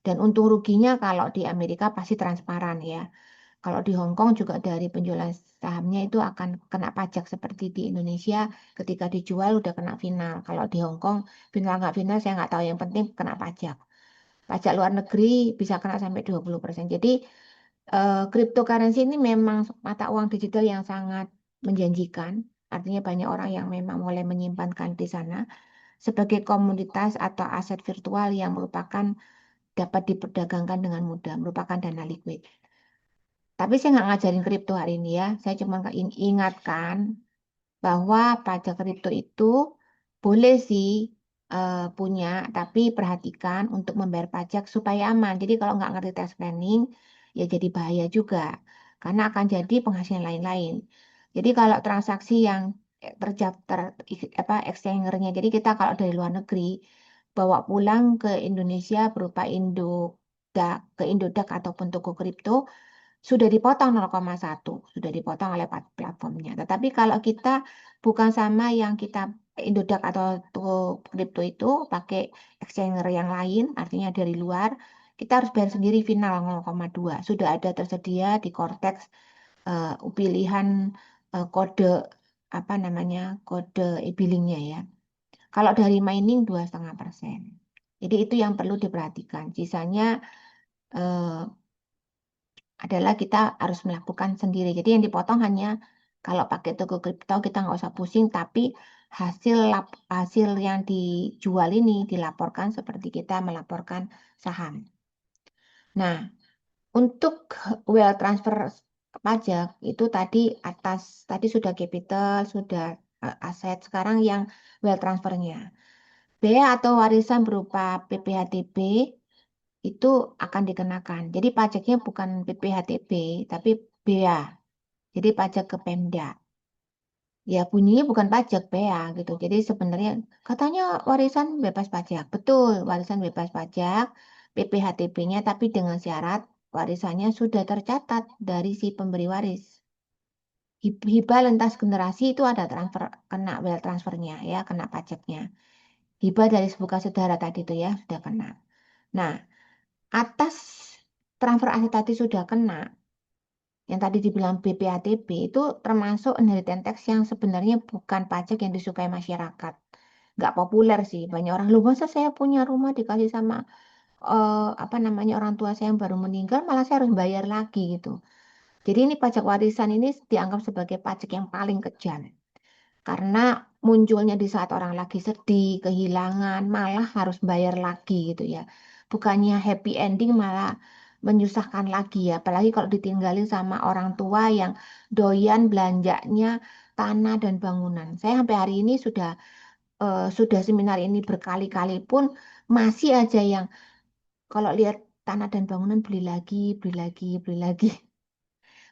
Speaker 1: Dan untung ruginya kalau di Amerika pasti transparan ya. Kalau di Hong Kong juga dari penjualan sahamnya itu akan kena pajak seperti di Indonesia ketika dijual udah kena final. Kalau di Hong Kong final nggak final saya nggak tahu. Yang penting kena pajak. Pajak luar negeri bisa kena sampai 20%. Jadi cryptocurrency ini memang mata uang digital yang sangat menjanjikan. Artinya banyak orang yang memang mulai menyimpankan di sana sebagai komoditas atau aset virtual yang merupakan dapat diperdagangkan dengan mudah, merupakan dana likuid. Tapi saya nggak ngajarin kripto hari ini ya. Saya cuma ingatkan bahwa pajak kripto itu boleh sih punya, tapi perhatikan untuk membayar pajak supaya aman. Jadi kalau nggak ngerti tax planning, ya jadi bahaya juga. Karena akan jadi penghasilan lain-lain. Jadi kalau transaksi yang terjap ter, apa exchange-nya, jadi kita kalau dari luar negeri bawa pulang ke Indonesia berupa ke Indodax ataupun toko kripto, sudah dipotong 0,1, sudah dipotong oleh platformnya. Tetapi kalau kita bukan sama yang kita Indodax atau toko kripto itu pakai exchanger yang lain, artinya dari luar, kita harus bayar sendiri final 0,2. Sudah ada tersedia di Cortex pilihan kode apa namanya kode e-billingnya ya. Kalau dari mining 2,5%. Jadi itu yang perlu diperhatikan. Sisanya eh, adalah kita harus melakukan sendiri. Jadi yang dipotong hanya kalau pakai toko kripto kita nggak usah pusing, tapi hasil yang dijual ini dilaporkan seperti kita melaporkan saham. Nah, untuk wealth transfer pajak itu tadi sudah capital, sudah aset. Sekarang yang wealth transfernya. Bea atau warisan berupa PPHTB itu akan dikenakan. Jadi pajaknya bukan PPHTB, tapi bea. Jadi pajak ke Pemda. Ya bunyinya bukan pajak bea gitu. Jadi sebenarnya katanya warisan bebas pajak. Betul, warisan bebas pajak, PPHTB-nya tapi dengan syarat warisannya sudah tercatat dari si pemberi waris. Hibah lintas generasi itu ada kena wealth transfernya ya, kena pajaknya. Hibah dari sebuah saudara tadi itu ya sudah kena. Nah, atas transfer aset tadi sudah kena, yang tadi dibilang BPATB itu termasuk inheritance tax yang sebenarnya bukan pajak yang disukai masyarakat. Nggak populer sih. Banyak orang, lu masa saya punya rumah dikasih sama apa namanya orang tua saya yang baru meninggal, malah saya harus bayar lagi gitu. Jadi ini pajak warisan ini dianggap sebagai pajak yang paling kejam. Karena munculnya di saat orang lagi sedih, kehilangan, malah harus bayar lagi gitu ya. Bukannya happy ending malah menyusahkan lagi ya. Apalagi kalau ditinggalin sama orang tua yang doyan belanjanya tanah dan bangunan. Saya sampai hari ini sudah seminar ini berkali-kali pun masih aja yang kalau lihat tanah dan bangunan beli lagi, beli lagi, beli lagi.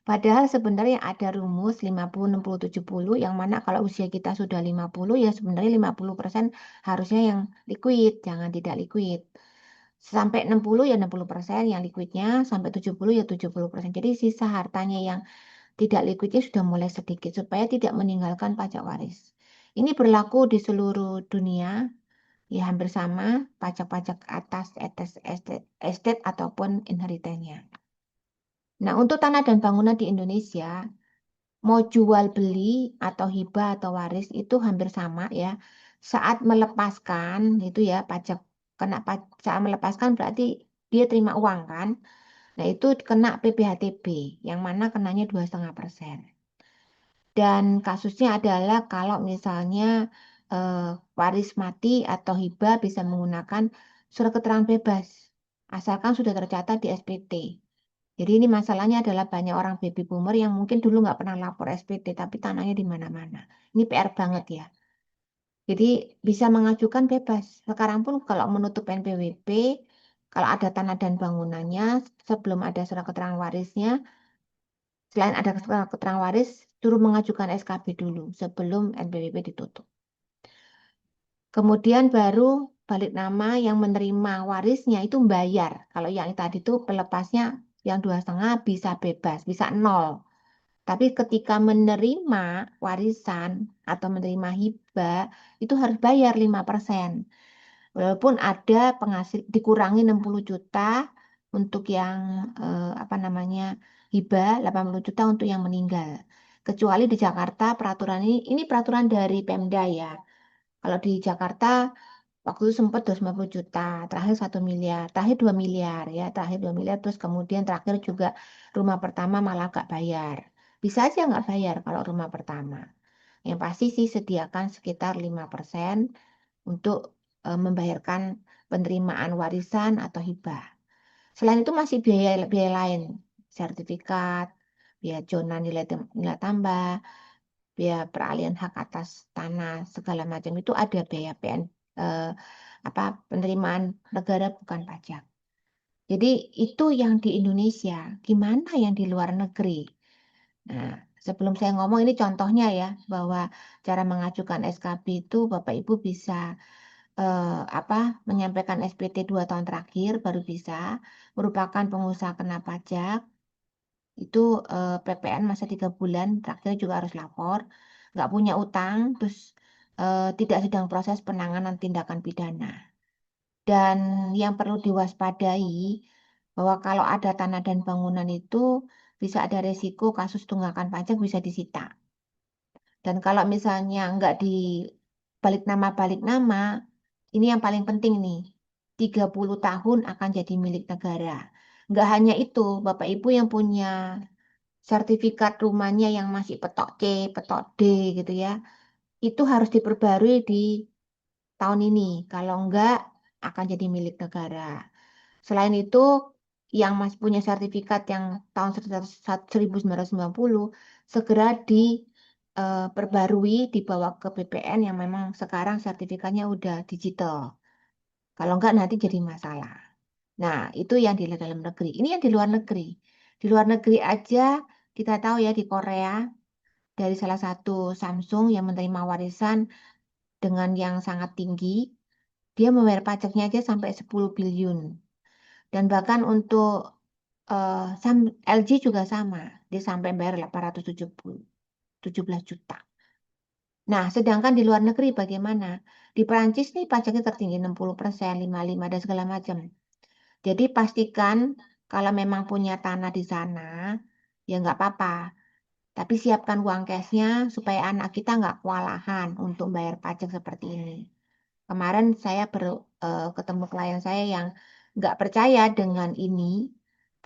Speaker 1: Padahal sebenarnya ada rumus 50, 60, 70 yang mana kalau usia kita sudah 50 ya sebenarnya 50% harusnya yang liquid, jangan tidak liquid. Sampai 60 ya 60% yang liquidnya, sampai 70 ya 70%. Jadi sisa hartanya yang tidak liquidnya sudah mulai sedikit supaya tidak meninggalkan pajak waris. Ini berlaku di seluruh dunia, ya hampir sama pajak-pajak atas estate ataupun inheritance-nya. Nah, untuk tanah dan bangunan di Indonesia, mau jual beli atau hibah atau waris itu hampir sama ya. Saat melepaskan itu ya pajak saat melepaskan berarti dia terima uang kan. Nah itu kena PPHTB yang mana kenanya 2,5%. Dan kasusnya adalah kalau misalnya eh, waris mati atau hibah bisa menggunakan surat keterangan bebas asalkan sudah tercatat di SPT. Jadi ini masalahnya adalah banyak orang baby boomer yang mungkin dulu nggak pernah lapor SPT, tapi tanahnya di mana-mana. Ini PR banget ya. Jadi bisa mengajukan bebas. Sekarang pun kalau menutup NPWP, kalau ada tanah dan bangunannya, sebelum ada surat keterangan warisnya, selain ada surat keterangan waris, suruh mengajukan SKB dulu sebelum NPWP ditutup. Kemudian baru balik nama yang menerima warisnya itu membayar. Kalau yang tadi itu pelepasnya yang 2,5 bisa bebas, bisa nol. Tapi ketika menerima warisan atau menerima hibah itu harus bayar 5%. Walaupun ada penghasil dikurangi 60 juta untuk yang apa namanya hibah, 80 juta untuk yang meninggal. Kecuali di Jakarta peraturan ini peraturan dari Pemda ya. Kalau di Jakarta waktu itu sempat 250 juta, terakhir 1 miliar, terakhir 2 miliar ya, terakhir 2 miliar, terus kemudian terakhir juga rumah pertama malah nggak bayar. Bisa aja nggak bayar kalau rumah pertama. Yang pasti sih sediakan sekitar 5% untuk membayarkan penerimaan warisan atau hibah. Selain itu masih biaya lain, sertifikat, biaya zona nilai tambah, biaya peralihan hak atas tanah segala macam itu ada biaya eh, apa penerimaan negara bukan pajak. Jadi itu yang di Indonesia, gimana yang di luar negeri? Nah, sebelum saya ngomong ini contohnya ya bahwa cara mengajukan SKB itu Bapak Ibu bisa apa menyampaikan SPT 2 tahun terakhir baru bisa merupakan pengusaha kena pajak itu PPN masa 3 bulan terakhir juga harus lapor, nggak punya utang, terus tidak sedang proses penanganan tindakan pidana. Dan yang perlu diwaspadai bahwa kalau ada tanah dan bangunan itu bisa ada resiko kasus tunggakan pajak bisa disita. Dan kalau misalnya nggak di balik nama, ini yang paling penting nih, 30 tahun akan jadi milik negara. Nggak hanya itu, Bapak Ibu yang punya sertifikat rumahnya yang masih petok C, petok D gitu ya, itu harus diperbarui di tahun ini. Kalau enggak, akan jadi milik negara. Selain itu, yang masih punya sertifikat yang tahun 1990 segera diperbarui, dibawa ke BPN yang memang sekarang sertifikatnya udah digital. Kalau enggak nanti jadi masalah. Nah, itu yang di dalam negeri. Ini yang di luar negeri. Di luar negeri aja kita tahu ya di Korea dari salah satu Samsung yang menerima warisan dengan yang sangat tinggi, dia membayar pajaknya aja sampai 10 billion. Dan bahkan untuk LG juga sama, dia sampai bayar 817 juta. Nah, sedangkan di luar negeri bagaimana? Di Perancis nih pajaknya tertinggi 60%, 55 dan segala macam. Jadi pastikan kalau memang punya tanah di sana, ya nggak apa-apa. Tapi siapkan uang cashnya supaya anak kita nggak kewalahan untuk bayar pajak seperti ini. Kemarin saya ketemu klien saya yang nggak percaya dengan ini.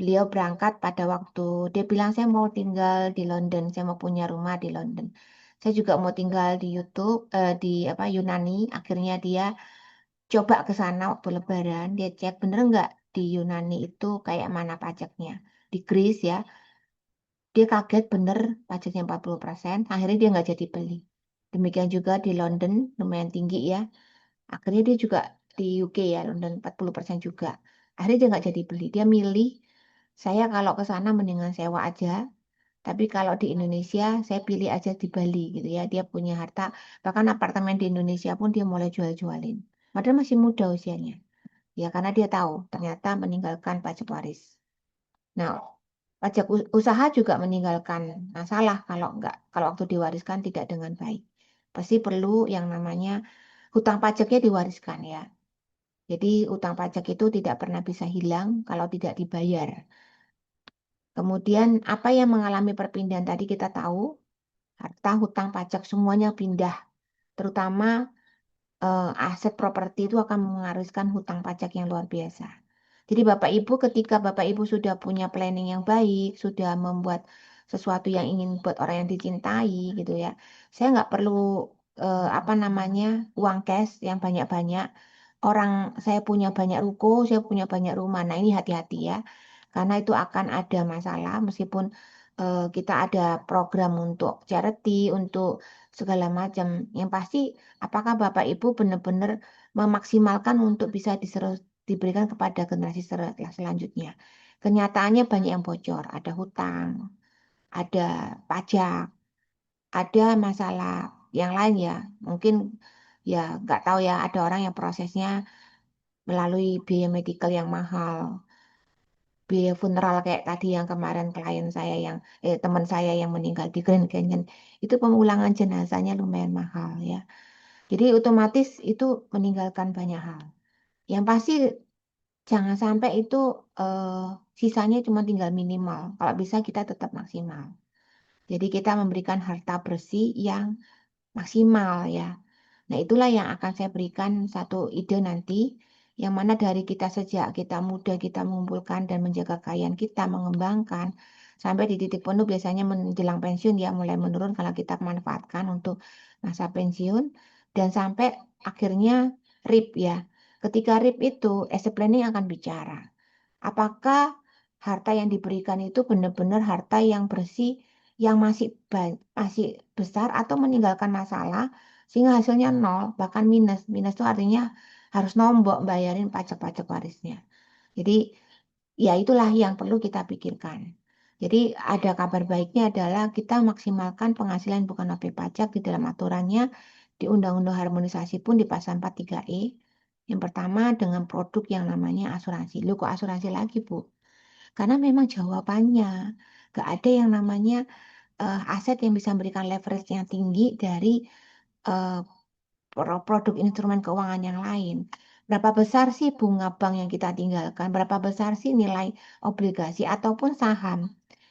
Speaker 1: Beliau berangkat pada waktu dia bilang saya mau tinggal di London, saya mau punya rumah di London. Saya juga mau tinggal di YouTube di apa Yunani. Akhirnya dia coba ke sana waktu Lebaran. Dia cek bener nggak di Yunani itu kayak mana pajaknya. Di Greece ya, dia kaget bener pajaknya 40%. Akhirnya dia nggak jadi beli. Demikian juga di London lumayan tinggi ya. Akhirnya dia juga di UK ya, London 40% juga. Akhirnya dia nggak jadi beli. Dia milih, saya kalau ke sana mendingan sewa aja. Tapi kalau di Indonesia, saya pilih aja di Bali gitu ya. Dia punya harta, bahkan apartemen di Indonesia pun dia mulai jual-jualin. Padahal masih muda usianya. Ya, karena dia tahu ternyata meninggalkan pajak waris. Nah, pajak usaha juga meninggalkan masalah kalau enggak, kalau waktu diwariskan tidak dengan baik. Pasti perlu yang namanya hutang pajaknya diwariskan ya. Jadi utang pajak itu tidak pernah bisa hilang kalau tidak dibayar. Kemudian apa yang mengalami perpindahan tadi kita tahu, harta, hutang, pajak semuanya pindah. Terutama aset properti itu akan mengharuskan hutang pajak yang luar biasa. Jadi Bapak Ibu ketika Bapak Ibu sudah punya planning yang baik, sudah membuat sesuatu yang ingin buat orang yang dicintai gitu ya. Saya nggak perlu apa namanya uang cash yang banyak-banyak. Orang saya punya banyak ruko, saya punya banyak rumah. Nah ini hati-hati ya, karena itu akan ada masalah meskipun kita ada program untuk charity, untuk segala macam. Yang pasti apakah Bapak Ibu benar-benar memaksimalkan untuk bisa diberikan kepada generasi selanjutnya. Kenyataannya banyak yang bocor, ada hutang, ada pajak, ada masalah yang lain ya. Mungkin ya nggak tahu ya, ada orang yang prosesnya melalui biaya medikal yang mahal, biaya funeral kayak tadi yang kemarin klien saya yang teman saya yang meninggal di Grand Canyon, itu pemulangan jenazahnya lumayan mahal ya. Jadi otomatis itu meninggalkan banyak hal. Yang pasti jangan sampai itu eh, sisanya cuma tinggal minimal. Kalau bisa kita tetap maksimal. Jadi kita memberikan harta bersih yang maksimal ya. Nah, itulah yang akan saya berikan satu ide nanti, yang mana dari kita sejak kita muda kita mengumpulkan dan menjaga kekayaan kita, mengembangkan, sampai di titik penuh biasanya menjelang pensiun ya mulai menurun kalau kita manfaatkan untuk masa pensiun, dan sampai akhirnya RIP ya. Ketika RIP itu, estate planning akan bicara. Apakah harta yang diberikan itu benar-benar harta yang bersih, yang masih besar atau meninggalkan masalah sehingga hasilnya nol, bahkan minus. Minus itu artinya harus nombok bayarin pajak-pajak warisnya. Jadi ya itulah yang perlu kita pikirkan. Jadi ada kabar baiknya adalah kita maksimalkan penghasilan bukan objek pajak di dalam aturannya di Undang-Undang Harmonisasi pun di pasal 43E. Yang pertama dengan produk yang namanya asuransi. Lu kok asuransi lagi, Bu? Karena memang jawabannya gak ada yang namanya aset yang bisa memberikan leverage yang tinggi dari eh, produk instrumen keuangan yang lain. Berapa besar sih bunga bank yang kita tinggalkan? Berapa besar sih nilai obligasi ataupun saham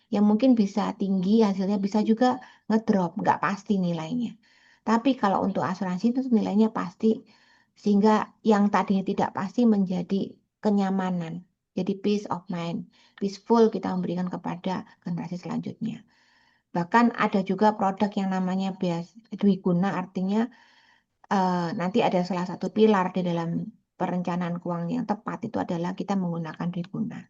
Speaker 1: yang mungkin bisa tinggi, hasilnya bisa juga ngedrop, nggak pasti nilainya. Tapi kalau untuk asuransi itu nilainya pasti, sehingga yang tadinya tidak pasti menjadi kenyamanan. Jadi peace of mind, peaceful kita memberikan kepada generasi selanjutnya. Bahkan ada juga produk yang namanya dwiguna, artinya nanti ada salah satu pilar di dalam perencanaan keuangan yang tepat itu adalah kita menggunakan dwiguna.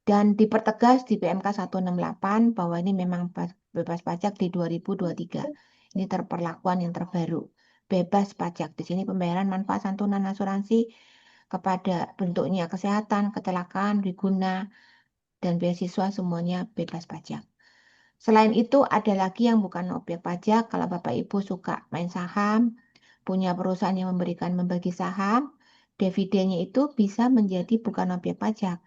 Speaker 1: Dan dipertegas di PMK 168 bahwa ini memang bebas pajak di 2023. Ini perlakuan yang terbaru. Bebas pajak. Di sini pembayaran manfaat santunan asuransi kepada bentuknya kesehatan, kecelakaan, dwiguna, dan beasiswa semuanya bebas pajak. Selain itu ada lagi yang bukan objek pajak. Kalau Bapak Ibu suka main saham, punya perusahaan yang membagi saham, dividennya itu bisa menjadi bukan objek pajak.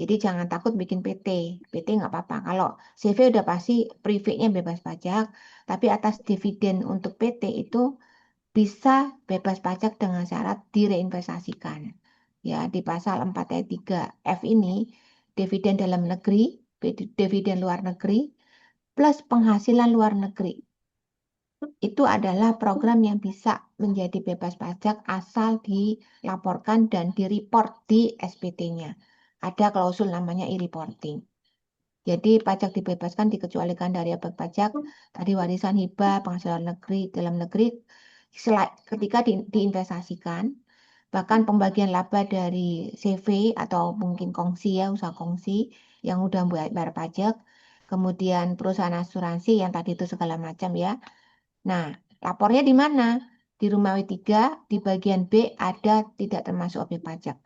Speaker 1: Jadi jangan takut bikin PT. PT nggak apa-apa. Kalau CV udah pasti private-nya bebas pajak, tapi atas dividen untuk PT itu bisa bebas pajak dengan syarat direinvestasikan. Ya, di pasal 4 ayat 3 F ini, dividen dalam negeri, dividen luar negeri, plus penghasilan luar negeri. Itu adalah program yang bisa menjadi bebas pajak asal dilaporkan dan direport di SPT-nya. Ada klausul namanya e-reporting. Jadi pajak dibebaskan dikecualikan dari objek pajak tadi warisan hibah, penghasilan negeri, dalam negeri ketika diinvestasikan, bahkan pembagian laba dari CV atau mungkin kongsi ya, usaha kongsi yang udah bayar pajak, kemudian perusahaan asuransi yang tadi itu segala macam ya. Nah, lapornya di mana? Di rumah W3, di bagian B ada tidak termasuk objek pajak.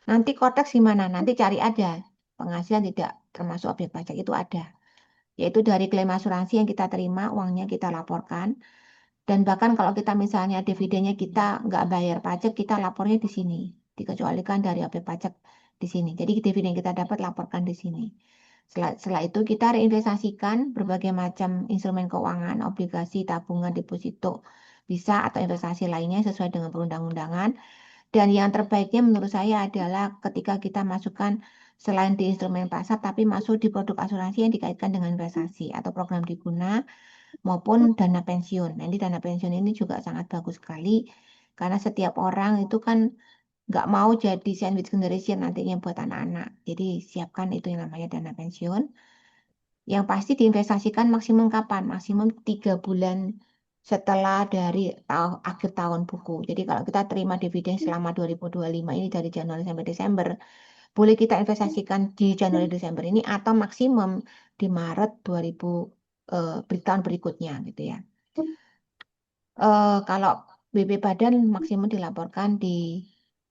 Speaker 1: Nanti konteks di mana? Nanti cari ada. Penghasilan tidak termasuk objek pajak itu ada. Yaitu dari klaim asuransi yang kita terima, uangnya kita laporkan. Dan bahkan kalau kita misalnya dividennya kita nggak bayar pajak, kita lapornya di sini. Dikecualikan dari objek pajak di sini. Jadi dividen kita dapat laporkan di sini. Setelah itu kita reinvestasikan berbagai macam instrumen keuangan, obligasi, tabungan, deposito, bisa atau investasi lainnya sesuai dengan perundang-undangan. Dan yang terbaiknya menurut saya adalah ketika kita masukkan selain di instrumen pasar, tapi masuk di produk asuransi yang dikaitkan dengan investasi atau program diguna maupun dana pensiun. Nanti dana pensiun ini juga sangat bagus sekali karena setiap orang itu kan nggak mau jadi sandwich generation nantinya buat anak-anak. Jadi siapkan itu yang namanya dana pensiun. Yang pasti diinvestasikan maksimum kapan? Maksimum 3 bulan setelah dari akhir tahun buku. Jadi kalau kita terima dividen selama 2025 ini dari Januari sampai Desember, boleh kita investasikan di Januari Desember ini atau maksimum di Maret 2000 tahun berikutnya gitu ya. Kalau BP Badan maksimum dilaporkan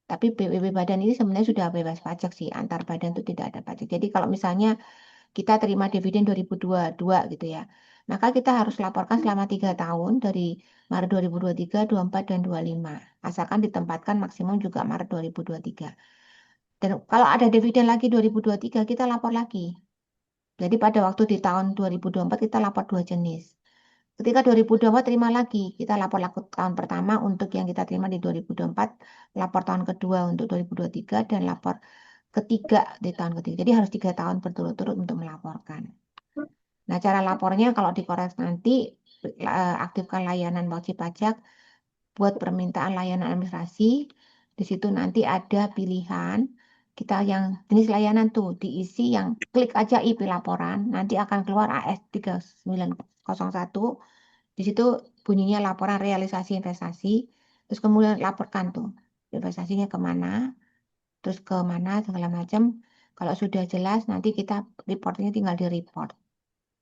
Speaker 1: tapi BP Badan ini sebenarnya sudah bebas pajak sih, antar badan itu tidak ada pajak. Jadi kalau misalnya kita terima dividen 2022 gitu ya. Maka kita harus laporkan selama 3 tahun dari Maret 2023, 24, dan 25. Asalkan ditempatkan maksimum juga Maret 2023. Dan kalau ada dividen lagi 2023, kita lapor lagi. Jadi pada waktu di tahun 2024 kita lapor 2 jenis. Ketika 2024 terima lagi, kita lapor tahun pertama untuk yang kita terima di 2024, lapor tahun kedua untuk 2023, dan lapor ketiga di tahun ketiga. Jadi harus 3 tahun berturut-turut untuk melaporkan. Nah, cara lapornya kalau dikoreksi nanti aktifkan layanan wajib pajak buat permintaan layanan administrasi. Di situ nanti ada pilihan kita yang jenis layanan tuh diisi yang klik aja IP laporan, nanti akan keluar AS 3901. Di situ bunyinya laporan realisasi investasi, terus kemudian laporkan tuh investasinya kemana, terus ke mana segala macam. Kalau sudah jelas nanti kita reportnya tinggal di report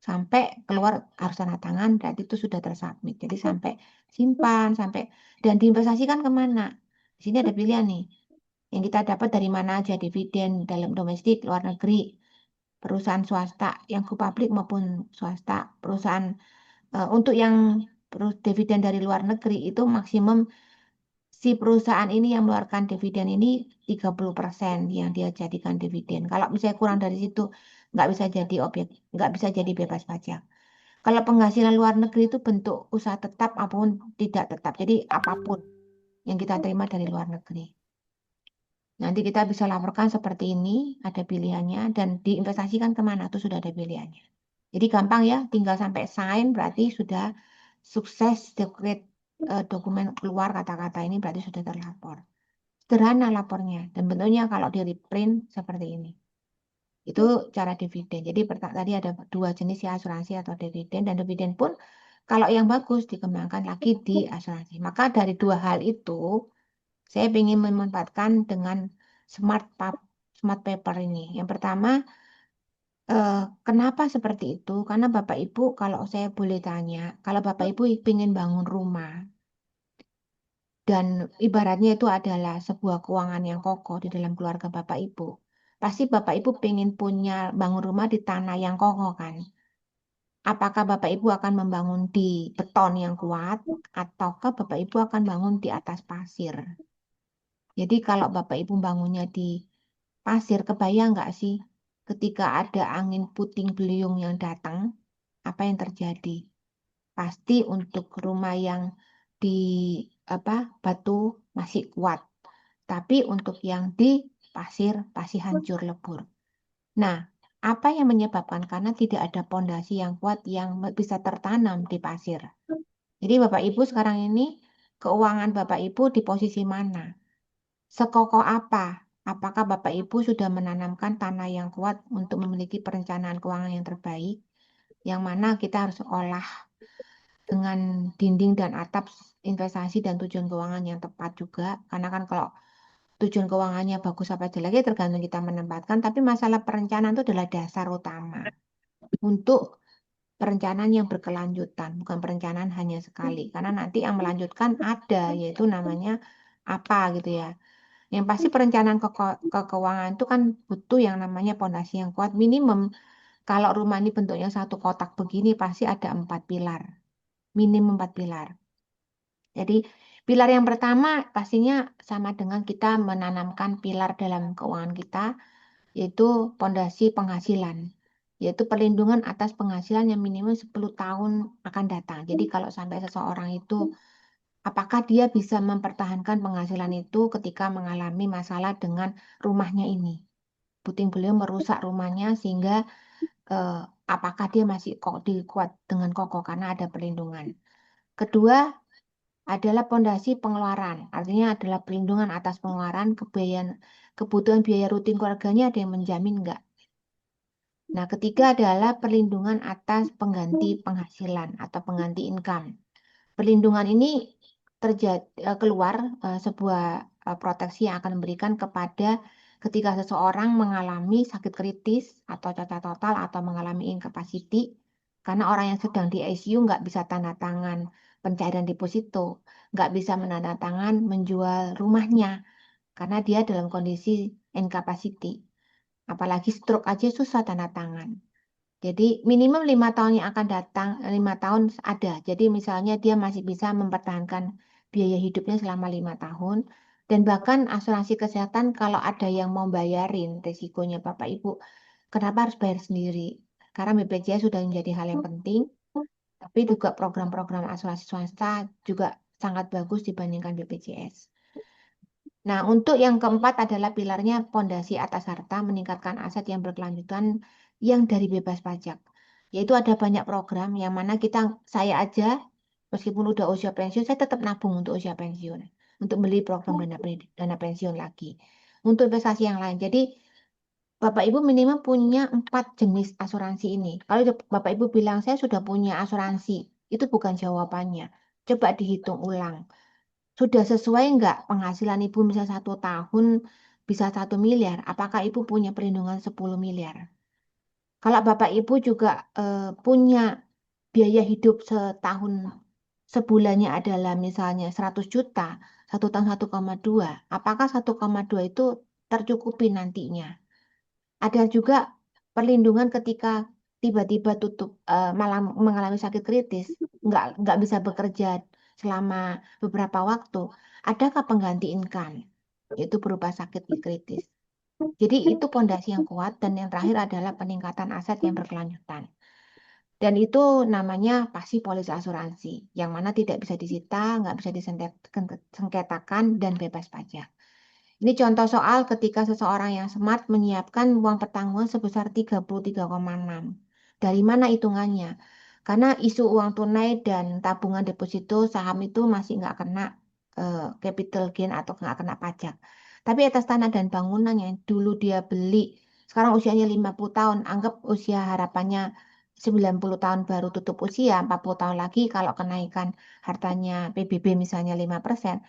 Speaker 1: sampai keluar harus tanda tangan berarti itu sudah tersubmit. Jadi sampai simpan sampai dan diinvestasikan kemana. Di sini ada pilihan nih yang kita dapat dari mana aja dividen dalam domestik luar negeri perusahaan swasta yang go public maupun swasta perusahaan untuk yang dividen dari luar negeri itu maksimum si perusahaan ini yang mengeluarkan dividen ini 30% yang dia jadikan dividen. Kalau misalnya kurang dari situ nggak bisa jadi objek, nggak bisa jadi bebas pajak. Kalau penghasilan luar negeri itu bentuk usaha tetap apapun tidak tetap. Jadi apapun yang kita terima dari luar negeri. Nanti kita bisa laporkan seperti ini, ada pilihannya, dan diinvestasikan kemana tuh sudah ada pilihannya. Jadi gampang ya, tinggal sampai sign berarti sudah sukses secret dokumen keluar kata-kata ini berarti sudah terlapor. Sederhana lapornya dan bentuknya kalau di reprint seperti ini. Itu cara dividen. Jadi tadi ada dua jenis ya asuransi atau dividen dan dividen pun kalau yang bagus dikembangkan lagi di asuransi. Maka dari dua hal itu saya ingin memanfaatkan dengan smart paper ini. Yang pertama, kenapa seperti itu? Karena Bapak Ibu, kalau saya boleh tanya, kalau Bapak Ibu ingin bangun rumah, dan ibaratnya itu adalah sebuah keuangan yang kokoh di dalam keluarga Bapak Ibu. Pasti Bapak Ibu pengen punya bangun rumah di tanah yang kokoh kan? Apakah Bapak Ibu akan membangun di beton yang kuat, ataukah Bapak Ibu akan bangun di atas pasir? Jadi kalau Bapak Ibu bangunnya di pasir, kebayang nggak sih ketika ada angin puting beliung yang datang, apa yang terjadi? Pasti untuk rumah yang di apa batu masih kuat, tapi untuk yang di pasir pasti hancur lebur. Nah, apa yang menyebabkan? Karena tidak ada pondasi yang kuat yang bisa tertanam di pasir. Jadi Bapak Ibu sekarang ini keuangan Bapak Ibu di posisi mana? Sekokoh apa? Apakah Bapak Ibu sudah menanamkan tanah yang kuat untuk memiliki perencanaan keuangan yang terbaik? Yang mana kita harus olah dengan dinding dan atap investasi dan tujuan keuangan yang tepat juga. Karena kan kalau tujuan keuangannya bagus apa jelek ya tergantung kita menempatkan. Tapi masalah perencanaan itu adalah dasar utama untuk perencanaan yang berkelanjutan, bukan perencanaan hanya sekali. Karena nanti yang melanjutkan ada, yaitu namanya apa gitu ya. Yang pasti perencanaan keuangan itu kan butuh yang namanya pondasi yang kuat. Minimum kalau rumah ini bentuknya satu kotak begini pasti ada 4 pilar. Minimum 4 pilar. Jadi pilar yang pertama pastinya sama dengan kita menanamkan pilar dalam keuangan kita, yaitu pondasi penghasilan, yaitu perlindungan atas penghasilan yang minimum 10 tahun akan datang. Jadi kalau sampai seseorang itu, apakah dia bisa mempertahankan penghasilan itu ketika mengalami masalah dengan rumahnya ini? Puting beliung merusak rumahnya sehingga eh, apakah dia masih kok dikuat dengan kokoh karena ada perlindungan. Kedua, adalah pondasi pengeluaran. Artinya adalah perlindungan atas pengeluaran, kebutuhan biaya rutin keluarganya ada yang menjamin enggak. Nah, ketiga adalah perlindungan atas pengganti penghasilan atau pengganti income. Perlindungan ini keluar sebuah proteksi yang akan diberikan kepada ketika seseorang mengalami sakit kritis atau cacat total atau mengalami incapacity karena orang yang sedang di ICU nggak bisa tanda tangan pencairan deposito, nggak bisa menandatangan menjual rumahnya karena dia dalam kondisi incapacity. Apalagi stroke aja susah tanda tangan. Jadi minimum 5 tahun yang akan datang, 5 tahun ada. Jadi misalnya dia masih bisa mempertahankan biaya hidupnya selama 5 tahun. Dan bahkan asuransi kesehatan kalau ada yang mau bayarin resikonya Bapak Ibu, kenapa harus bayar sendiri? Karena BPJS sudah menjadi hal yang penting, tapi juga program-program asuransi swasta juga sangat bagus dibandingkan BPJS. Nah, untuk yang keempat adalah pilarnya pondasi atas harta meningkatkan aset yang berkelanjutan yang dari bebas pajak. Yaitu ada banyak program yang mana saya aja, meskipun udah usia pensiun, saya tetap nabung untuk usia pensiun. Untuk beli program dana pensiun lagi. Untuk investasi yang lain. Jadi, Bapak Ibu minimal punya 4 jenis asuransi ini. Kalau Bapak Ibu bilang, saya sudah punya asuransi, itu bukan jawabannya. Coba dihitung ulang. Sudah sesuai nggak penghasilan ibu bisa 1 tahun bisa 1 miliar? Apakah ibu punya perlindungan 10 miliar? Kalau bapak ibu juga punya biaya hidup setahun sebulannya adalah misalnya 100 juta, 1 tahun 1,2, apakah 1,2 itu tercukupi nantinya? Ada juga perlindungan ketika tiba-tiba tutup malah mengalami sakit kritis, nggak bisa bekerja selama beberapa waktu, adakah pengganti income? Itu berupa sakit kritis. Jadi itu pondasi yang kuat dan yang terakhir adalah peningkatan aset yang berkelanjutan. Dan itu namanya pasti polis asuransi, yang mana tidak bisa disita, nggak bisa disengketakan, dan bebas pajak. Ini contoh soal ketika seseorang yang smart menyiapkan uang pertanggungan sebesar 33,6. Dari mana hitungannya? Karena isu uang tunai dan tabungan deposito saham itu masih nggak kena capital gain atau nggak kena pajak. Tapi atas tanah dan bangunan yang dulu dia beli, sekarang usianya 50 tahun, anggap usia harapannya 90 tahun baru tutup usia, 40 tahun lagi kalau kenaikan hartanya PBB misalnya 5%,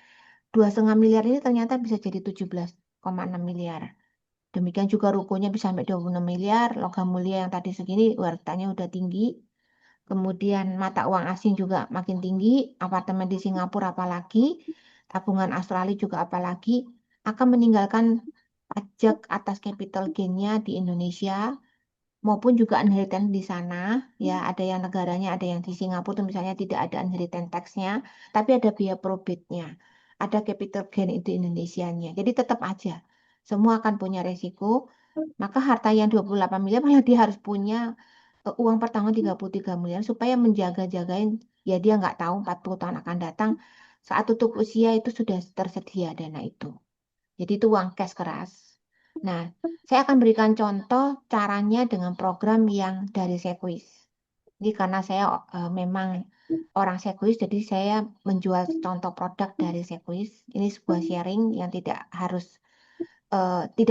Speaker 1: 2,5 miliar ini ternyata bisa jadi 17,6 miliar. Demikian juga rukonya bisa sampai 26 miliar, logam mulia yang tadi segini hartanya udah tinggi. Kemudian mata uang asing juga makin tinggi, apartemen di Singapura apalagi, tabungan Australia juga apalagi, akan meninggalkan pajak atas capital gain-nya di Indonesia maupun juga inheritance di sana. Ya, ada yang negaranya, ada yang di Singapura tuh misalnya tidak ada inheritance tax-nya, tapi ada biaya probate-nya, ada capital gain itu Indonesianya. Jadi tetap aja semua akan punya resiko. Maka harta yang 28 miliar malah dia harus punya uang pertanggungan 33 miliar supaya menjaga-jagain, ya dia nggak tahu 40 tahun akan datang saat tutup usia itu sudah tersedia dana itu. Jadi itu uang cash keras. Nah, saya akan berikan contoh caranya dengan program yang dari Sekuis. Jadi karena saya memang orang Sekuis, jadi saya menjual contoh produk dari Sekuis. Ini sebuah sharing yang tidak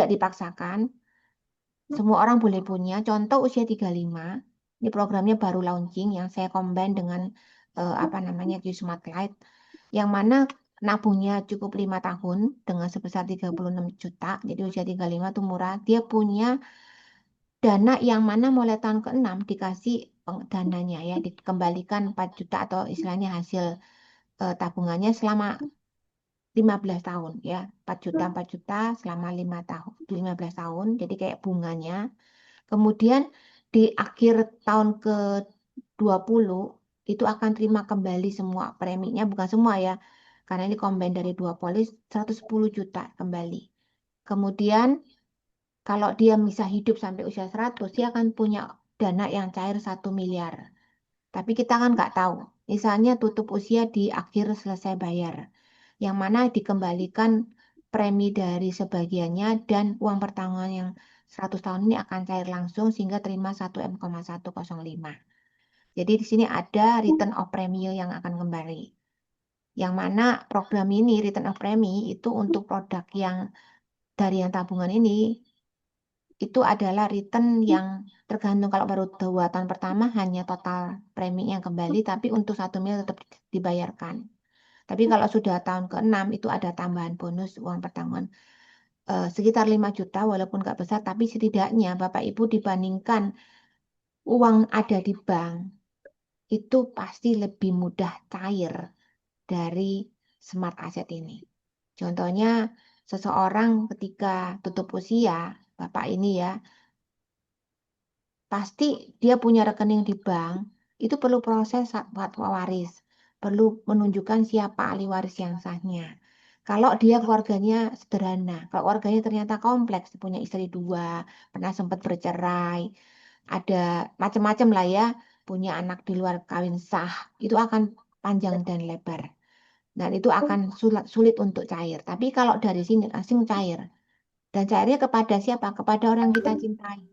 Speaker 1: dipaksakan. Semua orang boleh punya. Contoh usia 35. Ini programnya baru launching yang saya combine dengan apa namanya Q-Smart Lite. Yang mana nabungnya cukup 5 tahun dengan sebesar 36 juta. Jadi usia 35 itu murah. Dia punya dana yang mana mulai tahun ke-6 dikasih dananya ya, dikembalikan 4 juta atau istilahnya hasil tabungannya selama 15 tahun ya. 4 juta selama 5 tahun, 15 tahun. Jadi kayak bunganya. Kemudian di akhir tahun ke-20 itu akan terima kembali semua preminya, bukan semua ya. Karena ini combine dari dua polis 110 juta kembali. Kemudian kalau dia bisa hidup sampai usia 100, dia akan punya dana yang cair 1 miliar. Tapi kita kan nggak tahu. Misalnya tutup usia di akhir selesai bayar. Yang mana dikembalikan premi dari sebagiannya dan uang pertanggungan yang 100 tahun ini akan cair langsung sehingga terima 1,105. Jadi di sini ada return of premium yang akan kembali. Yang mana program ini return of premi itu untuk produk yang dari yang tabungan ini itu adalah return yang tergantung kalau baru 2 tahun pertama hanya total premi yang kembali tapi untuk 1 miliar tetap dibayarkan. Tapi kalau sudah tahun ke-6 itu ada tambahan bonus uang pertanggungan sekitar 5 juta walaupun nggak besar tapi setidaknya Bapak Ibu dibandingkan uang ada di bank itu pasti lebih mudah cair dari smart asset ini. Contohnya seseorang ketika tutup usia, Bapak ini ya, pasti dia punya rekening di bank, itu perlu proses fatwa waris, perlu menunjukkan siapa ahli waris yang sahnya. Kalau dia keluarganya sederhana, kalau keluarganya ternyata kompleks, punya istri dua, pernah sempat bercerai, ada macam-macam lah ya, punya anak di luar kawin sah, itu akan panjang dan lebar. Dan itu akan sulit untuk cair. Tapi kalau dari sini langsung cair. Dan cairnya kepada siapa? Kepada orang yang kita cintai.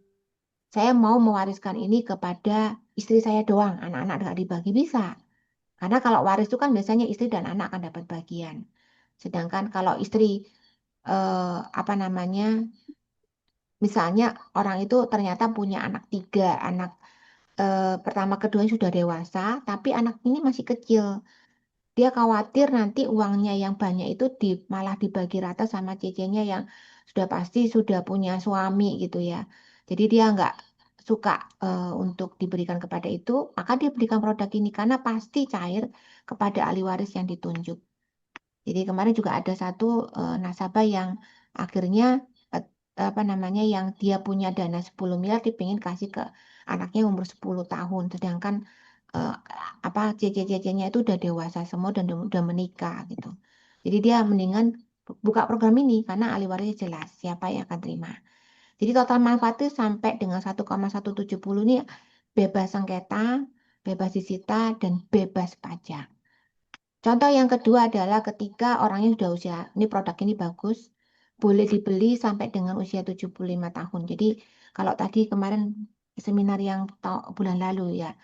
Speaker 1: Saya mau mewariskan ini kepada istri saya doang, anak-anak nggak dibagi bisa. Karena kalau waris itu kan biasanya istri dan anak akan dapat bagian. Sedangkan kalau istri apa namanya, misalnya orang itu ternyata punya anak tiga, anak pertama kedua sudah dewasa, tapi anak ini masih kecil. Dia khawatir nanti uangnya yang banyak itu malah dibagi rata sama cecenya yang sudah pasti sudah punya suami gitu ya. Jadi dia nggak suka untuk diberikan kepada itu, maka dia berikan produk ini karena pasti cair kepada ahli waris yang ditunjuk. Jadi kemarin juga ada satu nasabah yang akhirnya apa namanya yang dia punya dana 10 miliar dipingin kasih ke anaknya yang umur 10 tahun sedangkan eh, apa cece-cecenya itu udah dewasa semua dan udah menikah gitu. Jadi dia mendingan buka program ini karena ahli warisnya jelas siapa yang akan terima. Jadi total manfaatnya sampai dengan 1,170 ini bebas sengketa, bebas disita, dan bebas pajak. Contoh yang kedua adalah ketika orangnya sudah usia, ini produk ini bagus, boleh dibeli sampai dengan usia 75 tahun. Jadi kalau tadi kemarin seminar yang bulan lalu ya,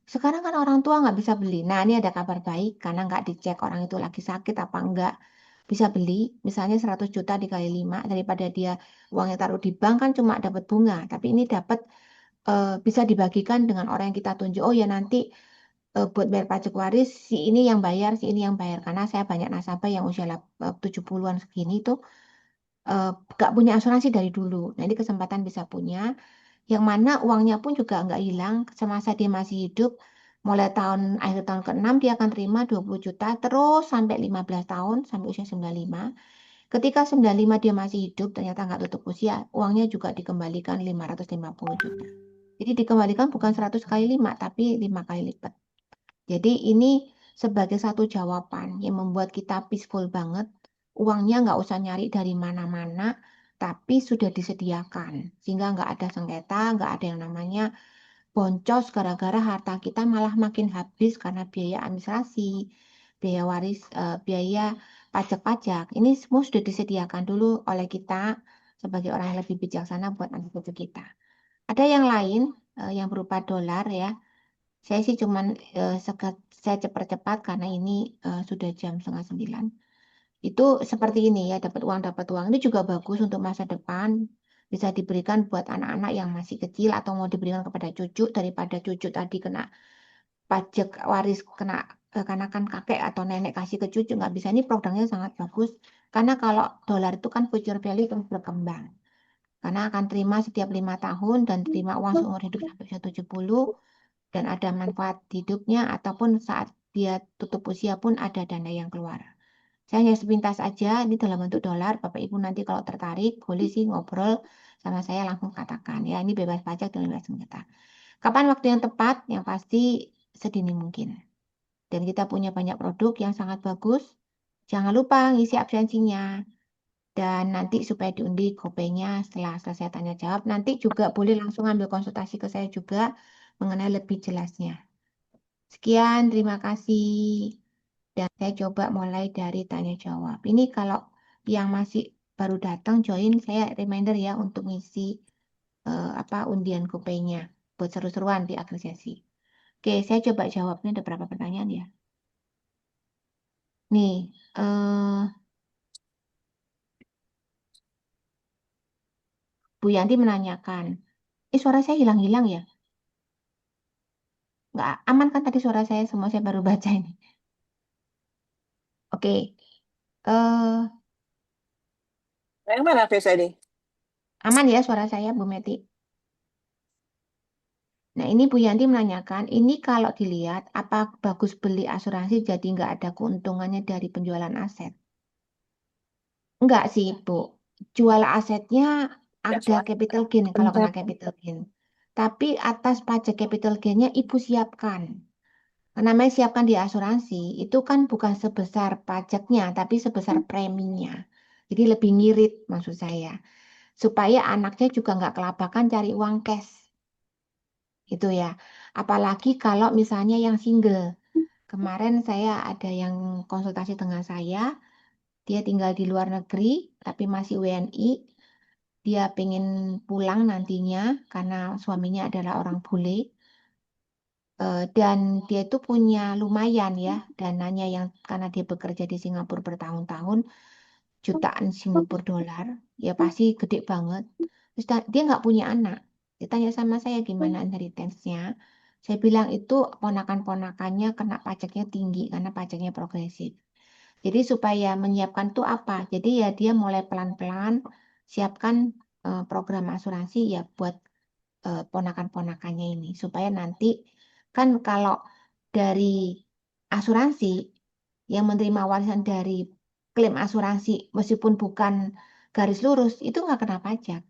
Speaker 1: sekarang kan orang tua nggak bisa beli. Nah ini ada kabar baik karena nggak dicek orang itu lagi sakit apa enggak. Bisa beli, misalnya 100 juta dikali 5 daripada dia uangnya taruh di bank kan cuma dapat bunga. Tapi ini dapat bisa dibagikan dengan orang yang kita tunjuk. Oh ya nanti buat bayar pajak waris si ini yang bayar, si ini yang bayar. Karena saya banyak nasabah yang usia 70-an segini tuh nggak punya asuransi dari dulu. Nah ini kesempatan bisa punya. Yang mana uangnya pun juga nggak hilang semasa dia masih hidup. Mulai akhir tahun ke-6 dia akan terima 20 juta terus sampai 15 tahun sampai usia 95. Ketika 95 dia masih hidup ternyata nggak tutup usia, uangnya juga dikembalikan 550 juta. Jadi dikembalikan bukan 100 kali 5 tapi 5 kali lipat. Jadi ini sebagai satu jawaban yang membuat kita peaceful banget. Uangnya nggak usah nyari dari mana-mana, tapi sudah disediakan. Sehingga nggak ada sengketa, nggak ada yang namanya boncos gara-gara harta kita malah makin habis karena biaya administrasi, biaya waris, biaya pajak-pajak. Ini semua sudah disediakan dulu oleh kita sebagai orang yang lebih bijaksana buat anak cucu kita. Ada yang lain yang berupa dolar ya. Saya sih cuman saya cepat-cepat karena ini sudah jam setengah 9. Itu seperti ini ya, dapat uang dapat uang. Ini juga bagus untuk masa depan. Bisa diberikan buat anak-anak yang masih kecil atau mau diberikan kepada cucu daripada cucu tadi kena pajak waris kena karena kan kakek atau nenek kasih ke cucu nggak bisa. Ini programnya sangat bagus karena kalau dolar itu kan future value terus berkembang. Karena akan terima setiap 5 tahun dan terima uang seumur hidup sampai usia 70 dan ada manfaat hidupnya ataupun saat dia tutup usia pun ada dana yang keluar. Saya hanya sepintas aja, ini dalam bentuk dolar. Bapak Ibu nanti kalau tertarik, boleh sih ngobrol sama saya langsung katakan. Ya, ini bebas pajak dan bebas sengketa. Kapan waktu yang tepat? Yang pasti sedini mungkin. Dan kita punya banyak produk yang sangat bagus. Jangan lupa ngisi absensinya. Dan nanti supaya diundi kopenya setelah selesai tanya jawab. Nanti juga boleh langsung ambil konsultasi ke saya juga mengenai lebih jelasnya. Sekian, terima kasih. Dan saya coba mulai dari tanya jawab. Ini kalau yang masih baru datang join, saya reminder ya untuk ngisi apa undian kupenya buat seru-seruan di akhir sesi. Oke, saya coba jawabnya ada berapa pertanyaan ya. Nih, Bu Yanti menanyakan, suara saya hilang-hilang ya? Nggak aman kan tadi suara saya semua saya baru baca ini. Oke,
Speaker 2: Yang mana Face ID?
Speaker 1: aman ya suara saya Bu Meti. Nah, ini Bu Yanti menanyakan, ini kalau dilihat, apa bagus beli asuransi jadi nggak ada keuntungannya dari penjualan aset? Enggak sih, Bu. Jual asetnya
Speaker 2: Ya,
Speaker 1: ada capital gain kalau kena
Speaker 2: bentar.
Speaker 1: capital gain. Tapi atas pajak capital gainnya Ibu siapkan. Namanya siapkan di asuransi, itu kan bukan sebesar pajaknya, tapi sebesar preminya. Jadi lebih ngirit maksud saya. Supaya anaknya juga nggak kelabakan cari uang cash. Itu ya. Apalagi kalau misalnya yang single. Kemarin saya ada yang konsultasi dengan saya, dia tinggal di luar negeri, tapi masih WNI. Dia pengen pulang nantinya karena suaminya adalah orang bule. Dan dia itu punya lumayan ya dananya yang karena dia bekerja di Singapura bertahun-tahun, jutaan Singapura dolar, ya pasti gede banget. Terus dia nggak punya anak. Ditanya sama saya gimana inheritance-nya. Saya bilang itu ponakan-ponakannya kena pajaknya tinggi karena pajaknya progresif. Jadi supaya menyiapkan itu apa? Jadi ya dia mulai pelan-pelan siapkan program asuransi ya buat ponakan-ponakannya ini supaya nanti kan kalau dari asuransi yang menerima warisan dari klaim asuransi meskipun bukan garis lurus itu nggak kena pajak.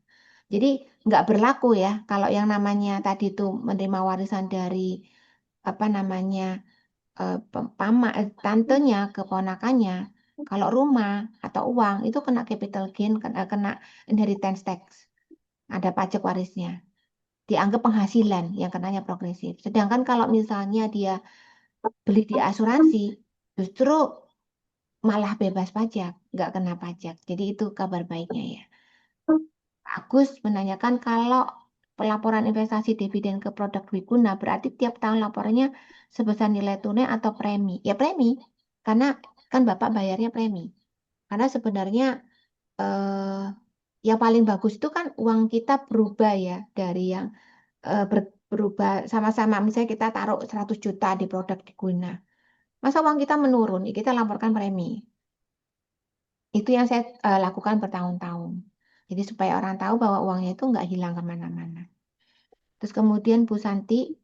Speaker 1: Jadi nggak berlaku ya kalau yang namanya tadi tuh menerima warisan dari apa namanya tantenya ke ponakannya. Kalau rumah atau uang itu kena capital gain, kena inheritance tax, ada pajak warisnya. Dianggap penghasilan yang kenanya progresif. Sedangkan kalau misalnya dia beli di asuransi, justru malah bebas pajak, nggak kena pajak. Jadi itu kabar baiknya ya. Agus menanyakan kalau pelaporan investasi dividen ke produk Wiguna berarti tiap tahun laporannya sebesar nilai tunai atau premi. Ya premi, karena kan Bapak bayarnya premi. Karena sebenarnya eh, yang paling bagus itu kan uang kita berubah ya dari yang berubah sama-sama. Misalnya kita taruh 100 juta di produk Wiguna. Masa uang kita menurun, ya kita laporkan premi. Itu yang saya lakukan bertahun-tahun. Jadi supaya orang tahu bahwa uangnya itu nggak hilang kemana-mana. Terus kemudian Bu Santi,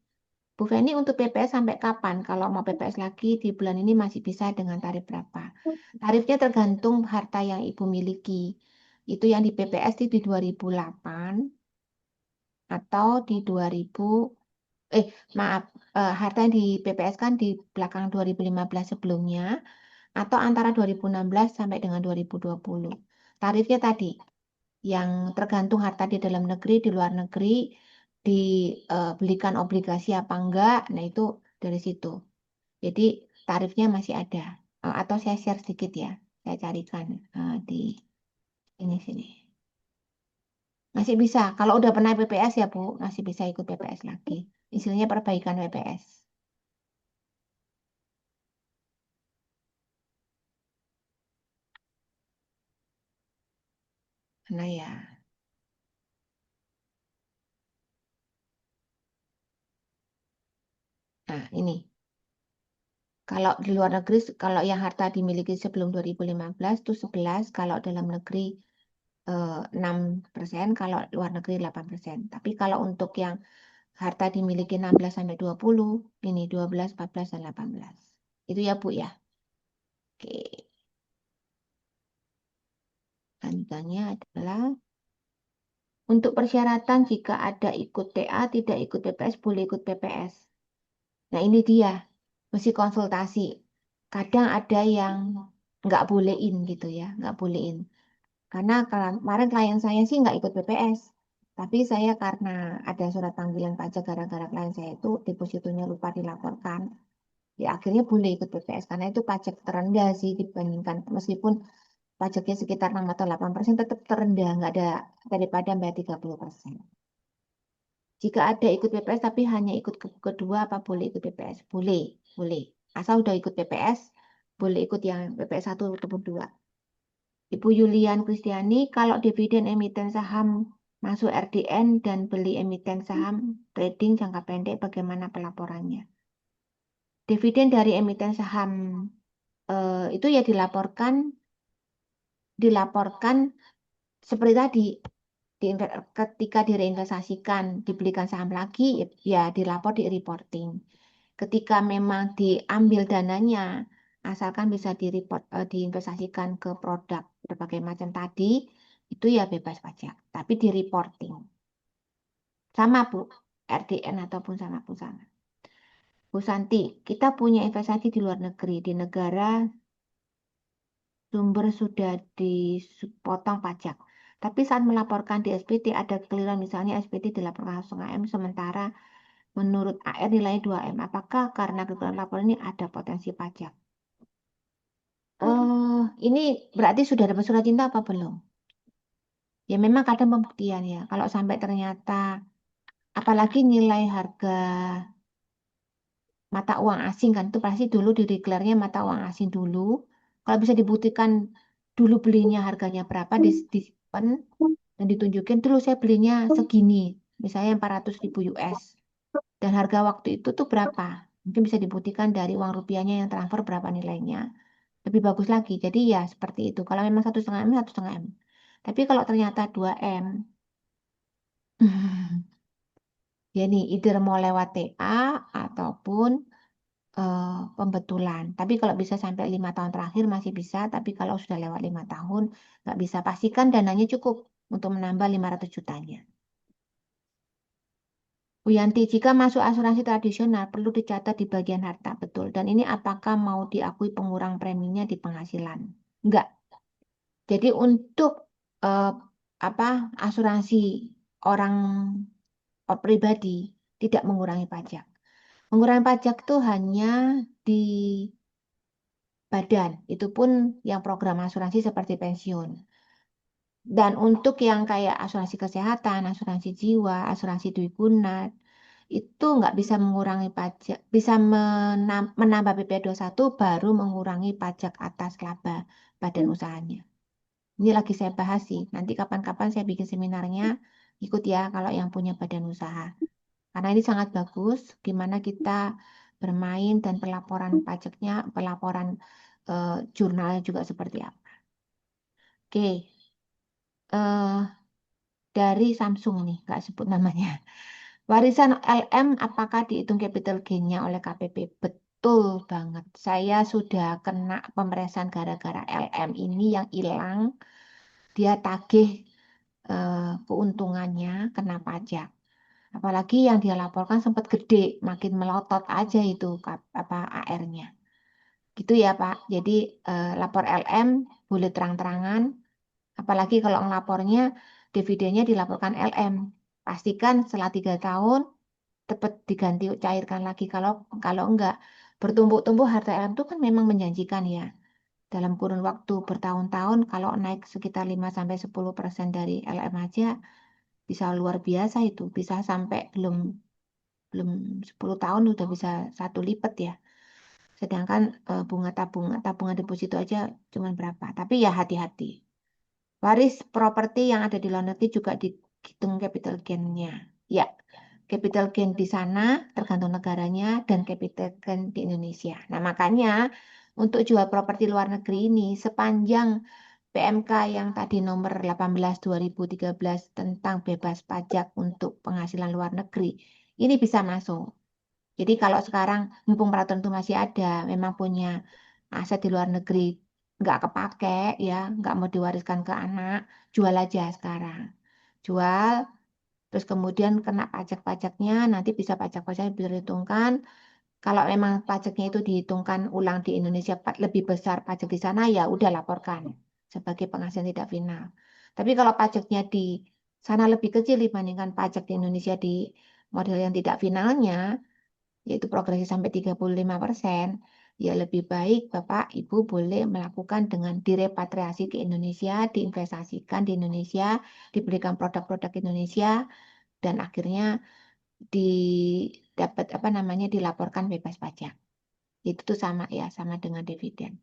Speaker 1: Bu Feni untuk PPS sampai kapan? Kalau mau PPS lagi di bulan ini masih bisa dengan tarif berapa? Tarifnya tergantung harta yang Ibu miliki. Itu yang di PPS itu di 2008 atau di 2000, eh maaf, harta yang di PPS kan di belakang 2015 sebelumnya atau antara 2016 sampai dengan 2020. Tarifnya tadi yang tergantung harta di dalam negeri, di luar negeri, dibelikan obligasi apa enggak, nah itu dari situ. Jadi tarifnya masih ada. Atau saya share sedikit ya, saya carikan di ini sini. Masih bisa, kalau udah pernah PPS ya Bu, masih bisa ikut PPS lagi. Istilahnya perbaikan PPS. Nah ya, nah ini. Kalau di luar negeri, kalau yang harta dimiliki sebelum 2015 itu 11, kalau dalam negeri 6%, kalau luar negeri 8%. Tapi kalau untuk yang harta dimiliki 16 sampai 20, ini 12, 14, dan 18. Itu ya Bu ya. Oke. Lanjutannya adalah untuk persyaratan jika ada ikut TA, tidak ikut PPS, boleh ikut PPS. Nah ini dia, mesti konsultasi. Kadang ada yang nggak bolehin gitu ya, nggak bolehin. Karena kemarin klien saya sih nggak ikut BPS. Tapi saya karena ada surat panggilan pajak gara-gara klien saya itu depositonya lupa dilaporkan. Ya akhirnya boleh ikut BPS karena itu pajak terendah sih dibandingkan meskipun pajaknya sekitar 6 atau 8% tetap terendah, nggak ada daripada bayar 30%. Jika ada ikut BPS tapi hanya ikut kedua apa boleh ikut BPS? Boleh, boleh. Asal udah ikut BPS, boleh ikut yang BPS 1 ataupun 2. Ibu Yulian Kristiani, kalau dividen emiten saham masuk RDN dan beli emiten saham trading jangka pendek, bagaimana pelaporannya? Dividen dari emiten saham itu ya dilaporkan seperti tadi, ketika direinvestasikan, dibelikan saham lagi, ya dilapor di reporting. Ketika memang diambil dananya, asalkan bisa diinvestasikan ke produk berbagai macam tadi, itu ya bebas pajak. Tapi di reporting. Sama Bu, RDN ataupun sama pun sama. Bu Santi, kita punya investasi di luar negeri, di negara sumber sudah dipotong pajak. Tapi saat melaporkan di SPT ada kekeliruan, misalnya SPT dilaporkan 1,5 M, sementara menurut AR nilainya 2 M. Apakah karena kekeliruan laporan ini ada potensi pajak? Ini berarti sudah dapat surat cinta apa belum? Ya memang kadang pembuktian ya. Kalau sampai ternyata, apalagi nilai harga mata uang asing kan, itu pasti dulu dideklarnya mata uang asing dulu. Kalau bisa dibuktikan dulu belinya harganya berapa, disimpan dan ditunjukin dulu saya belinya segini, misalnya 400.000 US. Dan harga waktu itu tuh berapa? Mungkin bisa dibuktikan dari uang rupiahnya yang transfer berapa nilainya. Lebih bagus lagi. Jadi ya seperti itu. Kalau memang 1,5 M, 1,5 M. Tapi kalau ternyata 2 M, ya nih, either mau lewat TA ataupun pembetulan. Tapi kalau bisa sampai 5 tahun terakhir masih bisa, tapi kalau sudah lewat 5 tahun nggak bisa. Pastikan dananya cukup untuk menambah 500 jutanya. Bu Yanti, jika masuk asuransi tradisional perlu dicatat di bagian harta, betul. Dan ini apakah mau diakui pengurang preminya di penghasilan? Enggak. Jadi untuk eh, apa asuransi orang pribadi tidak mengurangi pajak. Mengurangi pajak itu hanya di badan, itu pun yang program asuransi seperti pensiun. Dan untuk yang kayak asuransi kesehatan, asuransi jiwa, asuransi dwi guna, itu nggak bisa mengurangi pajak, bisa menambah PP 21 baru mengurangi pajak atas laba badan usahanya. Ini lagi saya bahas sih. Nanti kapan-kapan saya bikin seminarnya, ikut ya kalau yang punya badan usaha. Karena ini sangat bagus, gimana kita bermain dan pelaporan pajaknya, pelaporan jurnalnya juga seperti apa. Oke, eh, dari Samsung nih, nggak sebut namanya. Warisan LM apakah dihitung capital gain-nya oleh KPP? Betul banget. Saya sudah kena pemeriksaan gara-gara LM ini yang hilang. Dia tagih keuntungannya kena pajak. Apalagi yang dia laporkan sempat gede, makin melotot aja itu apa AR-nya. Gitu ya Pak. Jadi lapor LM boleh terang-terangan. Apalagi kalau ngelapornya dividennya dilaporkan LM. Pastikan setelah 3 tahun tepat diganti cairkan lagi. Kalau kalau enggak bertumbuk-tumbuh harta LM itu kan memang menjanjikan ya. Dalam kurun waktu bertahun-tahun kalau naik sekitar 5-10% dari LM aja bisa luar biasa itu. Bisa sampai belum belum 10 tahun udah bisa 1 lipat ya. Sedangkan bunga tabungan deposito aja cuman berapa. Tapi ya hati-hati. Waris properti yang ada di luar negeri juga dihitung capital gain-nya. Ya, capital gain di sana tergantung negaranya dan capital gain di Indonesia. Nah, makanya untuk jual properti luar negeri ini sepanjang PMK yang tadi nomor 18/2013 tentang bebas pajak untuk penghasilan luar negeri, ini bisa masuk. Jadi kalau sekarang mumpung peraturan itu masih ada, memang punya aset di luar negeri, nggak kepake ya, nggak mau diwariskan ke anak, jual aja sekarang. Jual, terus kemudian kena pajak-pajaknya, nanti bisa pajak-pajak diperhitungkan. Kalau memang pajaknya itu dihitungkan ulang di Indonesia lebih besar pajak di sana, ya udah laporkan sebagai penghasilan tidak final. Tapi kalau pajaknya di sana lebih kecil dibandingkan pajak di Indonesia di model yang tidak finalnya, yaitu progresif sampai 35%, ya lebih baik Bapak Ibu boleh melakukan dengan direpatriasi ke Indonesia, diinvestasikan di Indonesia, diberikan produk-produk Indonesia, dan akhirnya didapat apa namanya dilaporkan bebas pajak. Itu tuh sama ya, sama dengan dividen.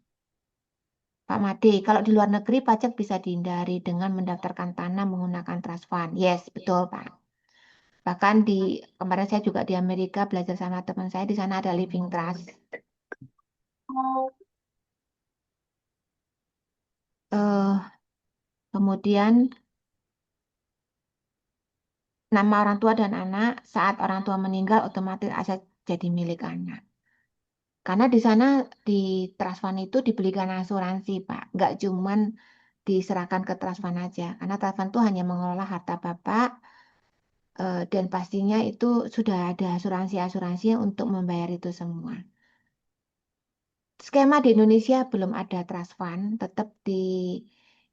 Speaker 1: Pak Made, kalau di luar negeri pajak bisa dihindari dengan mendaftarkan tanah menggunakan trust fund. Yes, betul Pak. Bahkan di kemarin saya juga di Amerika belajar sama teman saya di sana ada living trust. eh Kemudian nama orang tua dan anak saat orang tua meninggal otomatis aset jadi milik anak. Karena di sana di trust fund itu dibelikan asuransi, Pak. Nggak cuman diserahkan ke trust fund aja. Karena trust fund itu hanya mengelola harta Bapak dan pastinya itu sudah ada asuransi-asuransi untuk membayar itu semua. Skema di Indonesia belum ada trust fund, tetap di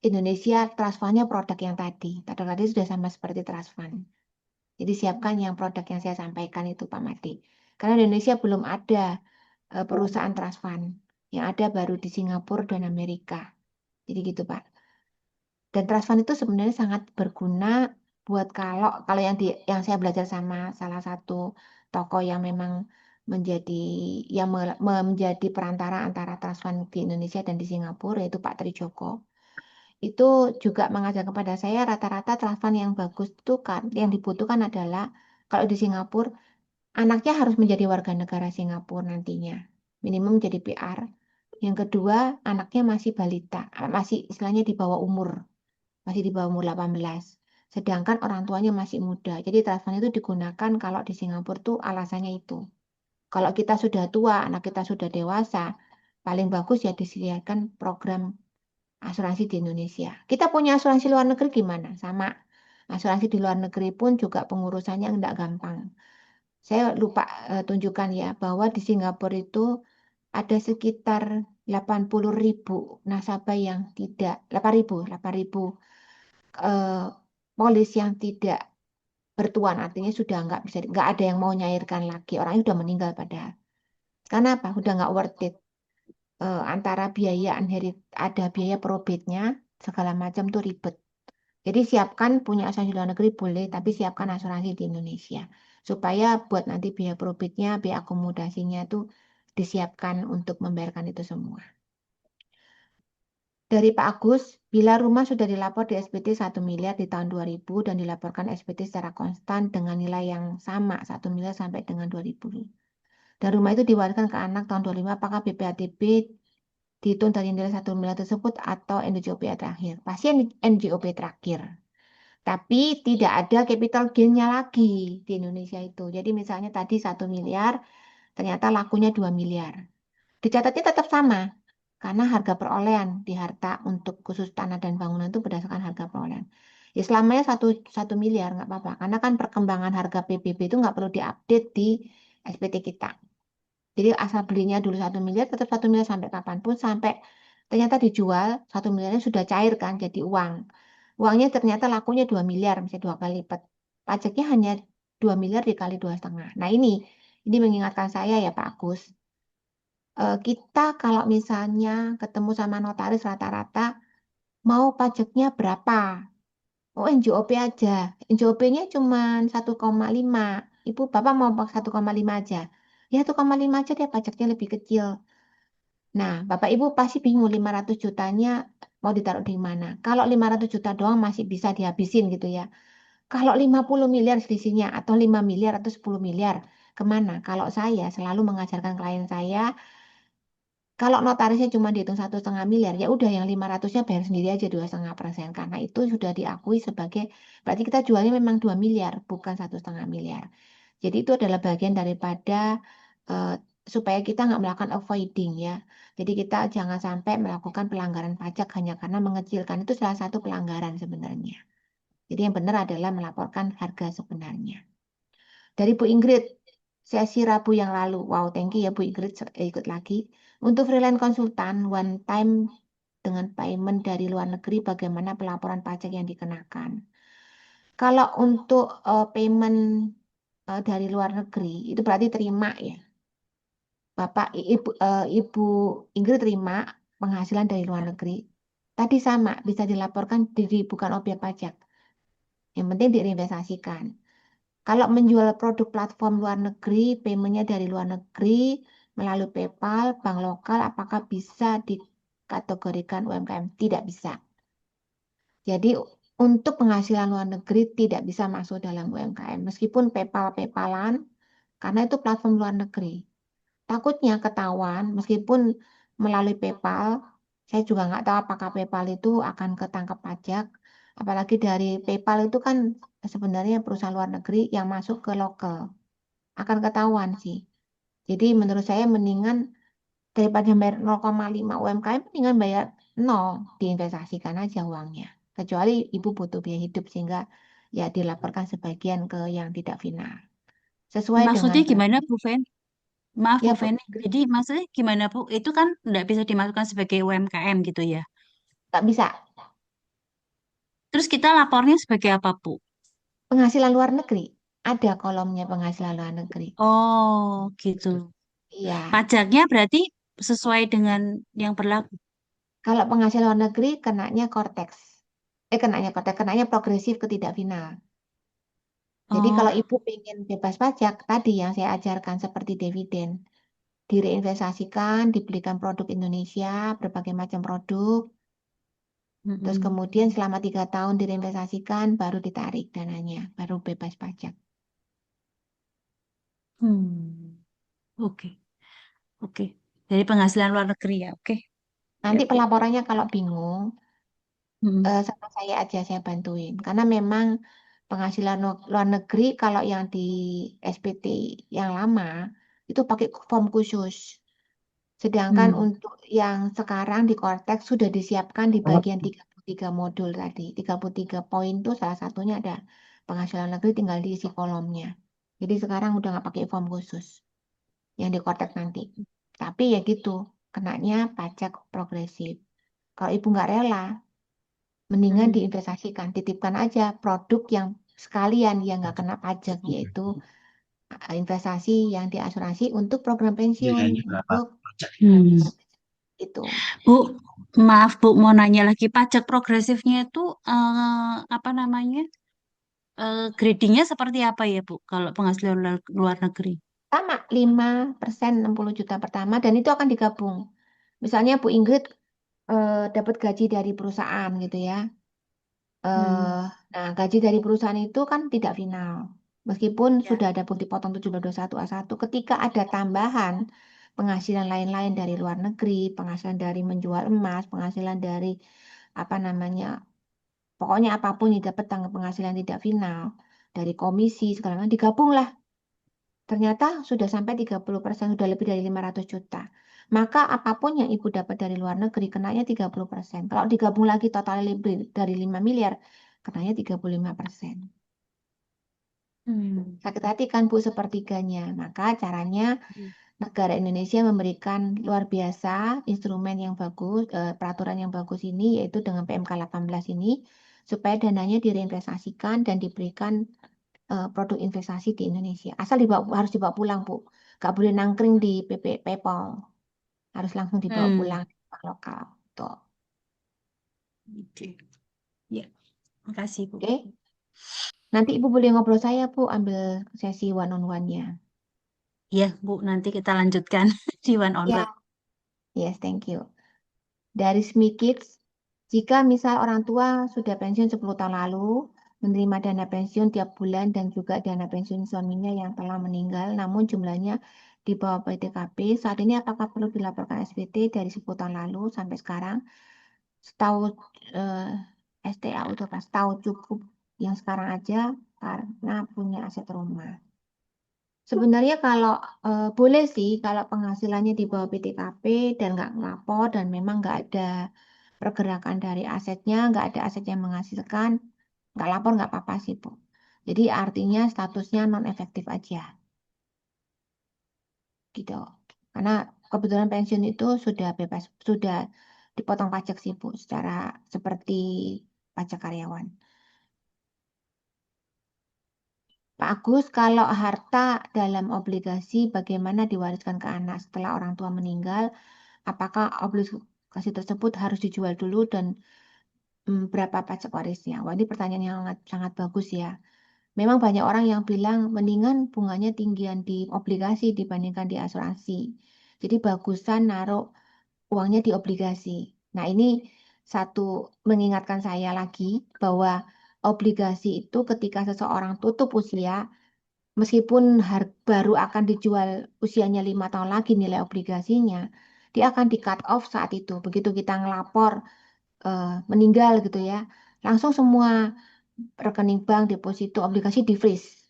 Speaker 1: Indonesia trust fund-nya produk yang tadi. Tadi sudah sama seperti trust fund. Jadi siapkan yang produk yang saya sampaikan itu Pak Made. Karena di Indonesia belum ada perusahaan trust fund. Yang ada baru di Singapura dan Amerika. Jadi gitu Pak. Dan trust fund itu sebenarnya sangat berguna buat kalau yang saya belajar sama salah satu tokoh yang memang menjadi menjadi perantara antara trust fund di Indonesia dan di Singapura yaitu Pak Trijoko. Itu juga mengajar kepada saya rata-rata trust fund yang bagus itu kan yang dibutuhkan adalah kalau di Singapura anaknya harus menjadi warga negara Singapura nantinya, minimum jadi PR. Yang kedua, anaknya masih balita, masih istilahnya di bawah umur, masih di bawah umur 18. Sedangkan orang tuanya masih muda. Jadi transfer itu digunakan kalau di Singapura tuh alasannya itu. Kalau kita sudah tua, anak kita sudah dewasa, paling bagus ya disediakan program asuransi di Indonesia. Kita punya asuransi luar negeri gimana? Sama. Asuransi di luar negeri pun juga pengurusannya enggak gampang. Saya lupa tunjukkan ya bahwa di Singapura itu ada sekitar 80.000 nasabah yang tidak, 8.000 eh, polis yang tidak bertuan, artinya sudah nggak ada yang mau nyairkan lagi. Orangnya sudah meninggal padahal. Karena apa? Udah nggak worth it. Antara biaya ada biaya probate-nya, segala macam tuh ribet. Jadi siapkan punya asuransi luar negeri boleh, tapi siapkan asuransi di Indonesia. Supaya buat nanti biaya probate-nya, biaya akomodasinya tuh disiapkan untuk membayarkan itu semua. Dari Pak Agus, bila rumah sudah dilapor di SPT 1 miliar di tahun 2000 dan dilaporkan SPT secara konstan dengan nilai yang sama 1 miliar sampai dengan 2000. Dan rumah itu diwariskan ke anak tahun 25, apakah BPADB dihitung dari nilai 1 miliar tersebut atau NJOP terakhir? Pasti NJOP terakhir. Tapi tidak ada capital gain-nya lagi di Indonesia itu. Jadi misalnya tadi 1 miliar, ternyata lakunya 2 miliar. Dicatatnya tetap sama, karena harga perolehan di harta untuk khusus tanah dan bangunan itu berdasarkan harga perolehan. Ya selamanya satu miliar nggak apa-apa, karena kan perkembangan harga PBB itu nggak perlu diupdate di SPT kita. Jadi asal belinya dulu 1 miliar, tetap 1 miliar sampai kapanpun, sampai ternyata dijual 1 miliarnya sudah cair kan, jadi uang. Uangnya ternyata lakunya 2 miliar, misalnya 2 kali lipat. Pajaknya hanya 2 miliar dikali 2,5. Nah ini mengingatkan saya ya Pak Agus. Kita kalau misalnya ketemu sama notaris rata-rata, mau pajaknya berapa? Oh NJOP aja. NJOP-nya cuma 1,5. Ibu Bapak mau 1,5 aja. Ya 1,5 aja deh pajaknya lebih kecil. Nah, Bapak Ibu pasti bingung 500 jutanya mau ditaruh di mana. Kalau 500 juta doang masih bisa dihabisin gitu ya. Kalau 50 miliar selisihnya atau 5 miliar atau 10 miliar, kemana? Kalau saya selalu mengajarkan klien saya, kalau notarisnya cuma dihitung 1,5 miliar, ya udah yang 500-nya bayar sendiri aja 2,5%. Karena itu sudah diakui sebagai, berarti kita jualnya memang 2 miliar, bukan 1,5 miliar. Jadi itu adalah bagian daripada eh, supaya kita nggak melakukan avoiding ya. Jadi kita jangan sampai melakukan pelanggaran pajak hanya karena mengecilkan. Itu salah satu pelanggaran sebenarnya. Jadi yang benar adalah melaporkan harga sebenarnya. Dari Bu Ingrid, sesi Rabu yang lalu. Wow, thank you ya Bu Ingrid, ikut lagi. Untuk freelance konsultan, one time dengan payment dari luar negeri, bagaimana pelaporan pajak yang dikenakan? Kalau untuk payment dari luar negeri, itu berarti terima ya. Ibu Ingrid terima penghasilan dari luar negeri. Tadi sama, bisa dilaporkan jadi bukan objek pajak. Yang penting diinvestasikan. Kalau menjual produk platform luar negeri, paymentnya dari luar negeri melalui PayPal, bank lokal, apakah bisa dikategorikan UMKM? Tidak bisa. Jadi untuk penghasilan luar negeri tidak bisa masuk dalam UMKM. Meskipun PayPal-PayPalan, karena itu platform luar negeri. Takutnya ketahuan, meskipun melalui PayPal, saya juga nggak tahu apakah PayPal itu akan ketangkep pajak. Apalagi dari PayPal itu kan sebenarnya perusahaan luar negeri yang masuk ke lokal. Akan ketahuan sih. Jadi menurut saya mendingan daripada bayar 0,5 UMKM, mendingan bayar 0, diinvestasikan aja uangnya. Kecuali ibu butuh biaya hidup sehingga ya dilaporkan sebagian ke yang tidak final. Sesuai dengan
Speaker 3: Maksudnya gimana, Bu Fen? Maaf,
Speaker 1: ya
Speaker 3: Bu
Speaker 1: Bu,
Speaker 3: Fen. Jadi maksudnya gimana, Bu? Itu kan nggak bisa dimasukkan sebagai UMKM gitu ya.
Speaker 1: tak bisa.
Speaker 3: Terus kita lapornya sebagai apa, Bu?
Speaker 1: Penghasilan luar negeri. Ada kolomnya penghasilan luar negeri.
Speaker 3: Oh, gitu.
Speaker 1: Iya.
Speaker 3: Pajaknya berarti sesuai dengan yang berlaku.
Speaker 1: Kalau penghasilan luar negeri kenanya Cortex. Kenanya progresif ke tidak final. Jadi
Speaker 3: Oh,
Speaker 1: kalau ibu ingin bebas pajak, tadi yang saya ajarkan seperti dividen, direinvestasikan, dibelikan produk Indonesia, berbagai macam produk, terus
Speaker 3: mm-mm.
Speaker 1: kemudian selama 3 tahun direinvestasikan, baru ditarik dananya, baru bebas pajak.
Speaker 3: Hmm, oke, oke. Dari penghasilan luar negeri ya, oke. Ya,
Speaker 1: Nanti
Speaker 3: Bu.
Speaker 1: pelaporannya kalau bingung,
Speaker 3: Mm-mm.
Speaker 1: sama saya aja saya bantuin. Karena memang penghasilan luar negeri kalau yang di SPT yang lama itu pakai form khusus. Sedangkan
Speaker 3: Hmm.
Speaker 1: untuk yang sekarang di Cortex sudah disiapkan di bagian 33 modul tadi. 33 poin itu salah satunya ada penghasilan negeri, tinggal diisi kolomnya. Jadi sekarang udah nggak pakai form khusus yang di Cortex nanti. Tapi ya gitu, kenanya pajak progresif. Kalau ibu nggak rela, mendingan
Speaker 3: Hmm.
Speaker 1: diinvestasikan, titipkan aja produk yang sekalian yang nggak kena pajak, yaitu investasi yang diasuransi untuk program pensiun, untuk
Speaker 3: Hmm.
Speaker 1: itu.
Speaker 3: Bu, maaf Bu, mau nanya lagi pajak progresifnya itu apa namanya? Gradingnya seperti apa ya Bu? Kalau penghasilan luar negeri?
Speaker 1: Sama 5% 60 juta pertama dan itu akan digabung. Misalnya Bu Ingrid dapat gaji dari perusahaan gitu ya.
Speaker 3: Hmm.
Speaker 1: Eh, nah, gaji dari perusahaan itu kan tidak final. Meskipun
Speaker 3: Ya.
Speaker 1: sudah ada bukti potong 1721A1, ketika ada tambahan penghasilan lain-lain dari luar negeri, penghasilan dari menjual emas, penghasilan dari apa namanya, pokoknya apapun yang dapat tanggal penghasilan tidak final, dari komisi, segala macam, digabunglah. Ternyata sudah sampai 30%, sudah lebih dari 500 juta. Maka apapun yang ibu dapat dari luar negeri, kenanya 30%. Kalau digabung lagi totalnya lebih dari 5 miliar, kenanya 35%.
Speaker 3: Hmm.
Speaker 1: Sakit hati kan Bu sepertiganya. Maka caranya negara Indonesia memberikan luar biasa instrumen yang bagus, peraturan yang bagus ini, yaitu dengan PMK 18 ini, supaya dananya direinvestasikan dan diberikan produk investasi di Indonesia. Asal harus dibawa pulang, Bu. Gak boleh nangkring di PayPal. Harus langsung dibawa
Speaker 3: Hmm.
Speaker 1: pulang di bank lokal. Tuh.
Speaker 3: Oke. Ya, makasih Bu.
Speaker 1: Oke. Nanti Ibu boleh ngobrol saya, Bu, ambil sesi one on one-nya.
Speaker 3: Ya, Bu, nanti kita lanjutkan di one on one.
Speaker 1: Ya, yes, thank you. Dari SME Kids, jika misal orang tua sudah pensiun 10 tahun lalu, menerima dana pensiun tiap bulan dan juga dana pensiun suaminya yang telah meninggal, namun jumlahnya di bawah PTKP, saat ini apakah perlu dilaporkan SPT dari 10 tahun lalu sampai sekarang? Setahu STAU itu pas tahu cukup yang sekarang aja karena punya aset rumah. Sebenarnya kalau boleh sih kalau penghasilannya di bawah PTKP dan nggak ngelapor dan memang nggak ada pergerakan dari asetnya, nggak ada aset yang menghasilkan, nggak lapor nggak apa-apa sih Bu. Jadi artinya statusnya non efektif aja gitu. Karena kebetulan pensiun itu sudah bebas, sudah dipotong pajak sih Bu, secara seperti pajak karyawan. Pak Agus, kalau harta dalam obligasi bagaimana diwariskan ke anak setelah orang tua meninggal? Apakah obligasi tersebut harus dijual dulu dan berapa pajak warisnya? Wah, ini pertanyaan yang sangat, sangat bagus ya. Memang banyak orang yang bilang mendingan bunganya tinggian di obligasi dibandingkan di asuransi. Jadi bagusan naruh uangnya di obligasi. Nah, ini satu mengingatkan saya lagi bahwa obligasi itu ketika seseorang tutup usia, meskipun baru akan dijual usianya 5 tahun lagi nilai obligasinya, dia akan di cut off saat itu. Begitu kita ngelapor meninggal gitu ya, langsung semua rekening bank, deposito, obligasi di freeze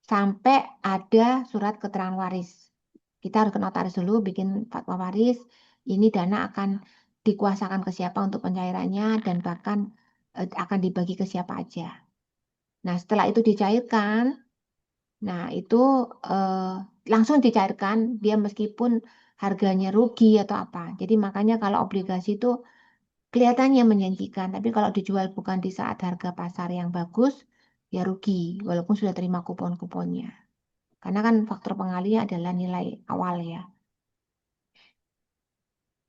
Speaker 1: sampai ada surat keterangan waris. Kita harus ke notaris dulu, bikin fatwa waris. Ini dana akan dikuasakan ke siapa untuk pencairannya dan bahkan akan dibagi ke siapa aja. Nah, setelah itu dicairkan, nah itu eh, langsung dicairkan dia meskipun harganya rugi atau apa. Jadi makanya kalau obligasi itu kelihatannya menjanjikan, tapi kalau dijual bukan di saat harga pasar yang bagus, ya rugi, walaupun sudah terima kupon-kuponnya. Karena kan faktor pengalinya adalah nilai awal ya.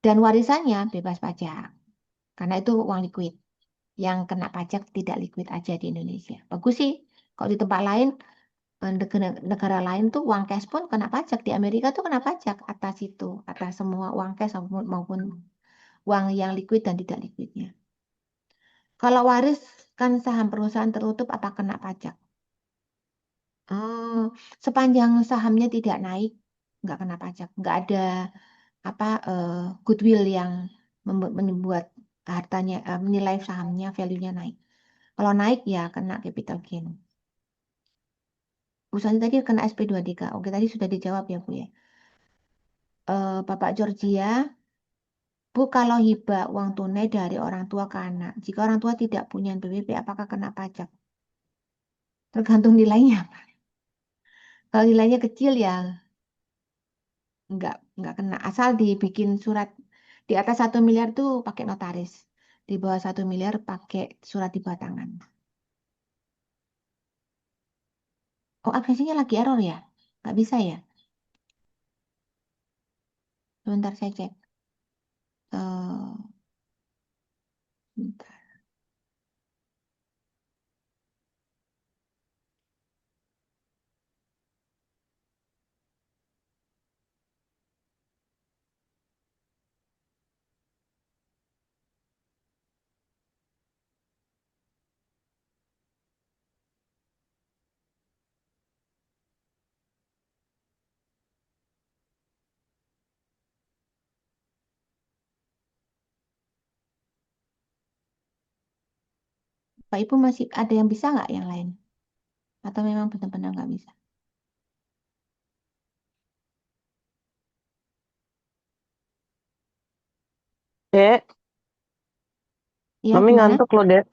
Speaker 1: Dan warisannya bebas pajak, karena itu uang liquid. Yang kena pajak tidak liquid aja di Indonesia. Bagus sih, kalau di tempat lain, negara lain tuh uang cash pun kena pajak. Di Amerika tuh kena pajak atas itu, atas semua uang cash maupun uang yang liquid dan tidak liquidnya. Kalau waris kan saham perusahaan tertutup apa kena pajak? Hmm, sepanjang sahamnya tidak naik, nggak kena pajak. Nggak ada apa goodwill yang membuat hartanya, nilai sahamnya, value-nya naik. Kalau naik ya kena capital gain. Bu Santi tadi kena SP23. Oke, tadi sudah dijawab ya, Bu ya. Bapak Georgia, Bu, kalau hibah uang tunai dari orang tua ke anak, jika orang tua tidak punya NPWP, apakah kena pajak? Tergantung nilainya. Kalau nilainya kecil ya nggak kena. Asal dibikin surat di atas 1 miliar tuh pakai notaris. Di bawah 1 miliar pakai surat di bawah tangan. Oh, aplikasinya lagi error ya? Nggak bisa ya? Sebentar saya cek. Eh, bentar. Pak Ibu masih ada yang bisa nggak yang lain? Atau memang benar-benar nggak bisa?
Speaker 2: Dek,
Speaker 1: Ya,
Speaker 2: Mami
Speaker 1: gimana?
Speaker 2: ngantuk loh, Dek.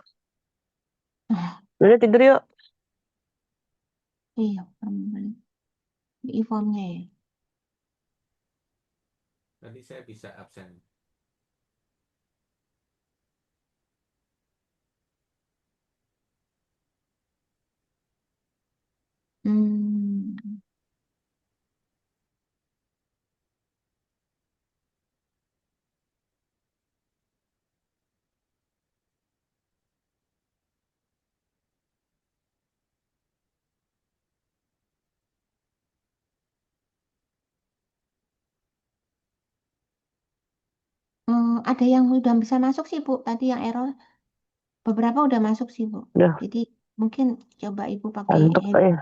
Speaker 1: Ah,
Speaker 2: Udah tidur yuk.
Speaker 1: iya, di formnya ya.
Speaker 4: Tadi saya bisa absen.
Speaker 1: Hmm. Ada yang udah bisa masuk sih, Bu. Tadi yang error, beberapa udah masuk sih, Bu.
Speaker 2: Udah
Speaker 1: Jadi mungkin coba Ibu pakai
Speaker 2: ngantuk
Speaker 1: hand
Speaker 2: saya.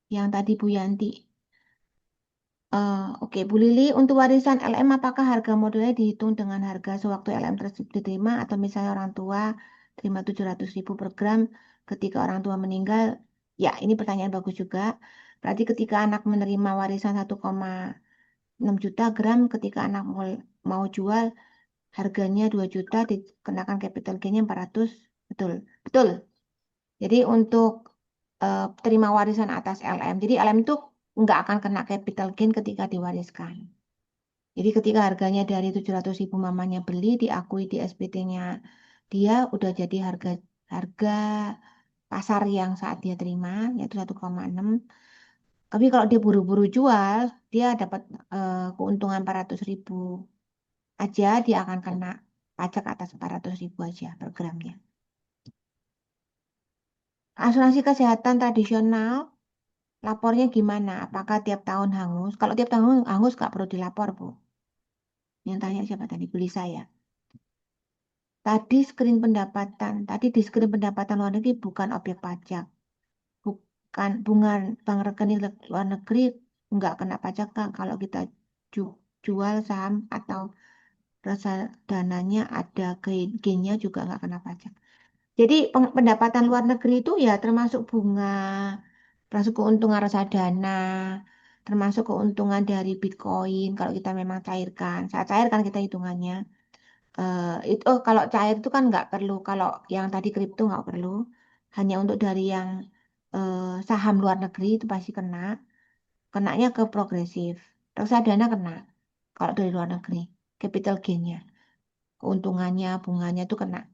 Speaker 1: yang tadi Bu Yanti. Oke, Bu Lili, untuk warisan LM, apakah harga modulnya dihitung dengan harga sewaktu LM tersebut diterima atau misalnya orang tua terima 700.000 per gram ketika orang tua meninggal? Ya, ini pertanyaan bagus juga. Berarti ketika anak menerima warisan 1,6 juta gram, ketika anak mau jual, harganya 2 juta, dikenakan capital gain-nya 400. Betul, betul. Jadi untuk terima warisan atas LM. Jadi LM itu nggak akan kena capital gain ketika diwariskan. Jadi ketika harganya dari 700.000 mamanya beli, diakui di SPT-nya dia udah jadi harga harga pasar yang saat dia terima, yaitu 1,6. Tapi kalau dia buru-buru jual, dia dapat keuntungan 400.000 aja, dia akan kena pajak atas 400.000 aja per gramnya. Asuransi kesehatan tradisional, lapornya gimana? Apakah tiap tahun hangus? Kalau tiap tahun hangus nggak perlu dilapor, Bu. Yang tanya siapa tadi? Beli saya. Tadi di screen pendapatan luar negeri bukan objek pajak. Bukan bunga bank rekening luar negeri nggak kena pajak, Kak. Kalau kita jual saham atau reksadanya ada gainnya juga nggak kena pajak. Jadi pendapatan luar negeri itu ya termasuk bunga, termasuk keuntungan reksadana, termasuk keuntungan dari Bitcoin kalau kita memang cairkan. Saat cairkan kita hitungannya. Itu kalau cair itu kan nggak perlu. Kalau yang tadi kripto nggak perlu. Hanya untuk dari yang saham luar negeri itu pasti kena. Kenanya ke progresif. Reksadana kena. Kalau dari luar negeri, capital gain-nya, keuntungannya, bunganya itu kena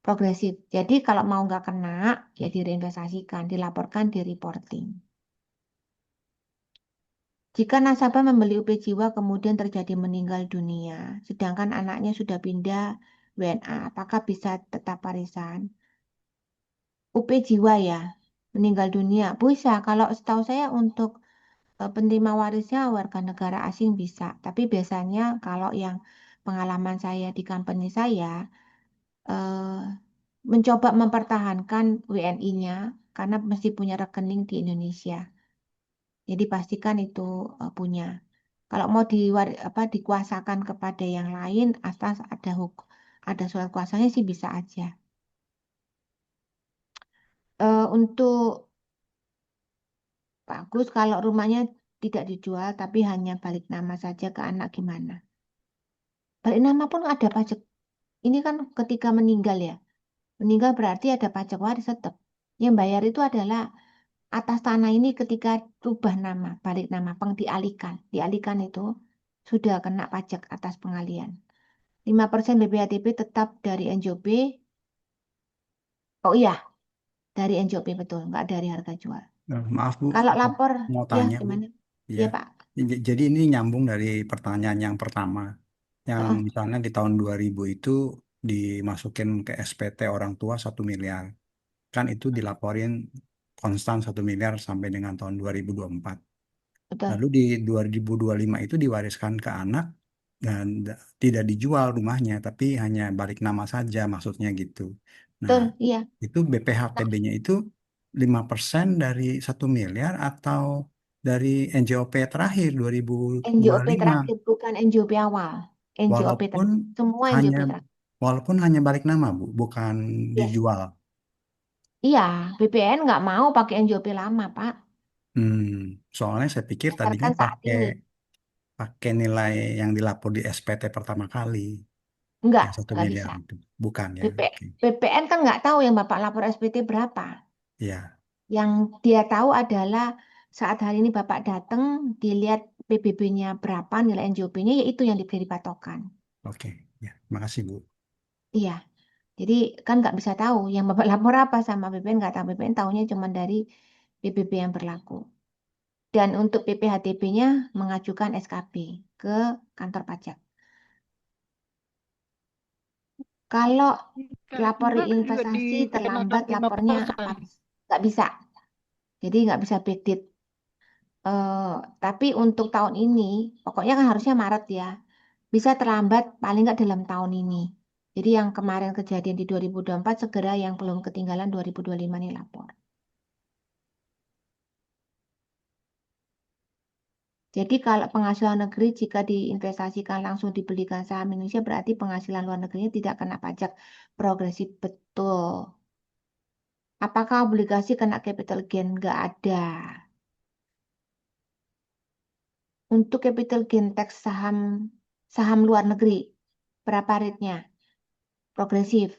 Speaker 1: progresif. Jadi kalau mau nggak kena, ya direinvestasikan, dilaporkan di reporting. Jika nasabah membeli UP Jiwa kemudian terjadi meninggal dunia, sedangkan anaknya sudah pindah WNA, apakah bisa tetap warisan? UP Jiwa ya, meninggal dunia. Bisa, kalau setahu saya untuk penerima warisnya warga negara asing bisa. Tapi biasanya kalau yang pengalaman saya di company saya, eh, mencoba mempertahankan WNI-nya karena mesti punya rekening di Indonesia. Jadi pastikan itu punya. Kalau mau dikuasakan kepada yang lain, asal ada surat kuasanya sih bisa aja. Untuk bagus kalau rumahnya tidak dijual tapi hanya balik nama saja ke anak gimana? Balik nama pun ada pajak. Ini kan ketika meninggal ya. Meninggal berarti ada pajak waris tetap. Yang bayar itu adalah atas tanah ini ketika rubah nama, balik nama, dialihkan. Dialihkan itu sudah kena pajak atas pengalian. 5% BPHTB tetap dari NJOP. Oh iya, dari NJOP betul, nggak dari harga jual.
Speaker 5: Maaf Bu,
Speaker 1: Kalau lapor,
Speaker 5: mau
Speaker 1: ya
Speaker 5: tanya Bu.
Speaker 1: gimana?
Speaker 5: Ya,
Speaker 1: Ya Pak.
Speaker 5: jadi ini nyambung dari pertanyaan yang pertama. Yang
Speaker 1: Heeh,
Speaker 5: misalnya di tahun 2000 itu dimasukin ke SPT orang tua 1 miliar. Kan itu dilaporin konstan 1 miliar sampai dengan tahun 2024.
Speaker 1: betul,
Speaker 5: Lalu di 2025 itu diwariskan ke anak dan tidak dijual rumahnya, tapi hanya balik nama saja maksudnya gitu. Nah,
Speaker 1: betul, iya.
Speaker 5: itu
Speaker 1: Nah,
Speaker 5: BPHTB-nya itu 5% dari 1 miliar atau dari NJOP terakhir
Speaker 1: NJOP
Speaker 5: 2025.
Speaker 1: terakhir bukan NJOP awal. NJOP
Speaker 5: Walaupun
Speaker 1: terakhir. Semua
Speaker 5: hanya
Speaker 1: NJOP terakhir.
Speaker 5: walaupun hanya balik nama, Bu, bukan
Speaker 1: Yes.
Speaker 5: dijual.
Speaker 1: Iya, BPN nggak mau pakai NJOP lama, Pak.
Speaker 5: Hmm, soalnya saya pikir tadinya
Speaker 1: Berdasarkan saat
Speaker 5: pakai
Speaker 1: ini.
Speaker 5: pakai nilai yang dilapor di SPT pertama kali, yang satu
Speaker 1: Nggak
Speaker 5: miliar
Speaker 1: bisa.
Speaker 5: itu. Bukan ya,
Speaker 1: BP,
Speaker 5: oke.
Speaker 1: BPN kan nggak tahu yang Bapak lapor SPT berapa.
Speaker 5: Ya,
Speaker 1: Yang dia tahu adalah saat hari ini Bapak datang, dilihat PBB-nya berapa, nilai NJOP-nya, yaitu yang diberi patokan.
Speaker 5: oke. Ya, makasih Bu.
Speaker 1: Iya, jadi kan nggak bisa tahu yang Bapak lapor apa sama BPN, nggak tahu. BPN tahunya cuma dari PBB yang berlaku. Dan untuk PPHTB-nya mengajukan SKB ke kantor pajak. Kalau lapor
Speaker 2: Karena juga
Speaker 1: investasi
Speaker 2: dikenakan
Speaker 1: terlambat lapornya
Speaker 2: 5%.
Speaker 1: apa? Nggak bisa. Jadi nggak bisa backdate. Tapi untuk tahun ini, pokoknya kan harusnya Maret ya. Bisa terlambat paling nggak dalam tahun ini. Jadi yang kemarin kejadian di 2024 segera yang belum ketinggalan 2025 nih lapor. Jadi kalau penghasilan negeri jika diinvestasikan langsung dibelikan saham Indonesia berarti penghasilan luar negerinya tidak kena pajak progresif betul. Apakah obligasi kena capital gain? Nggak ada. Untuk capital gain tax saham saham luar negeri, berapa rate-nya? Progresif.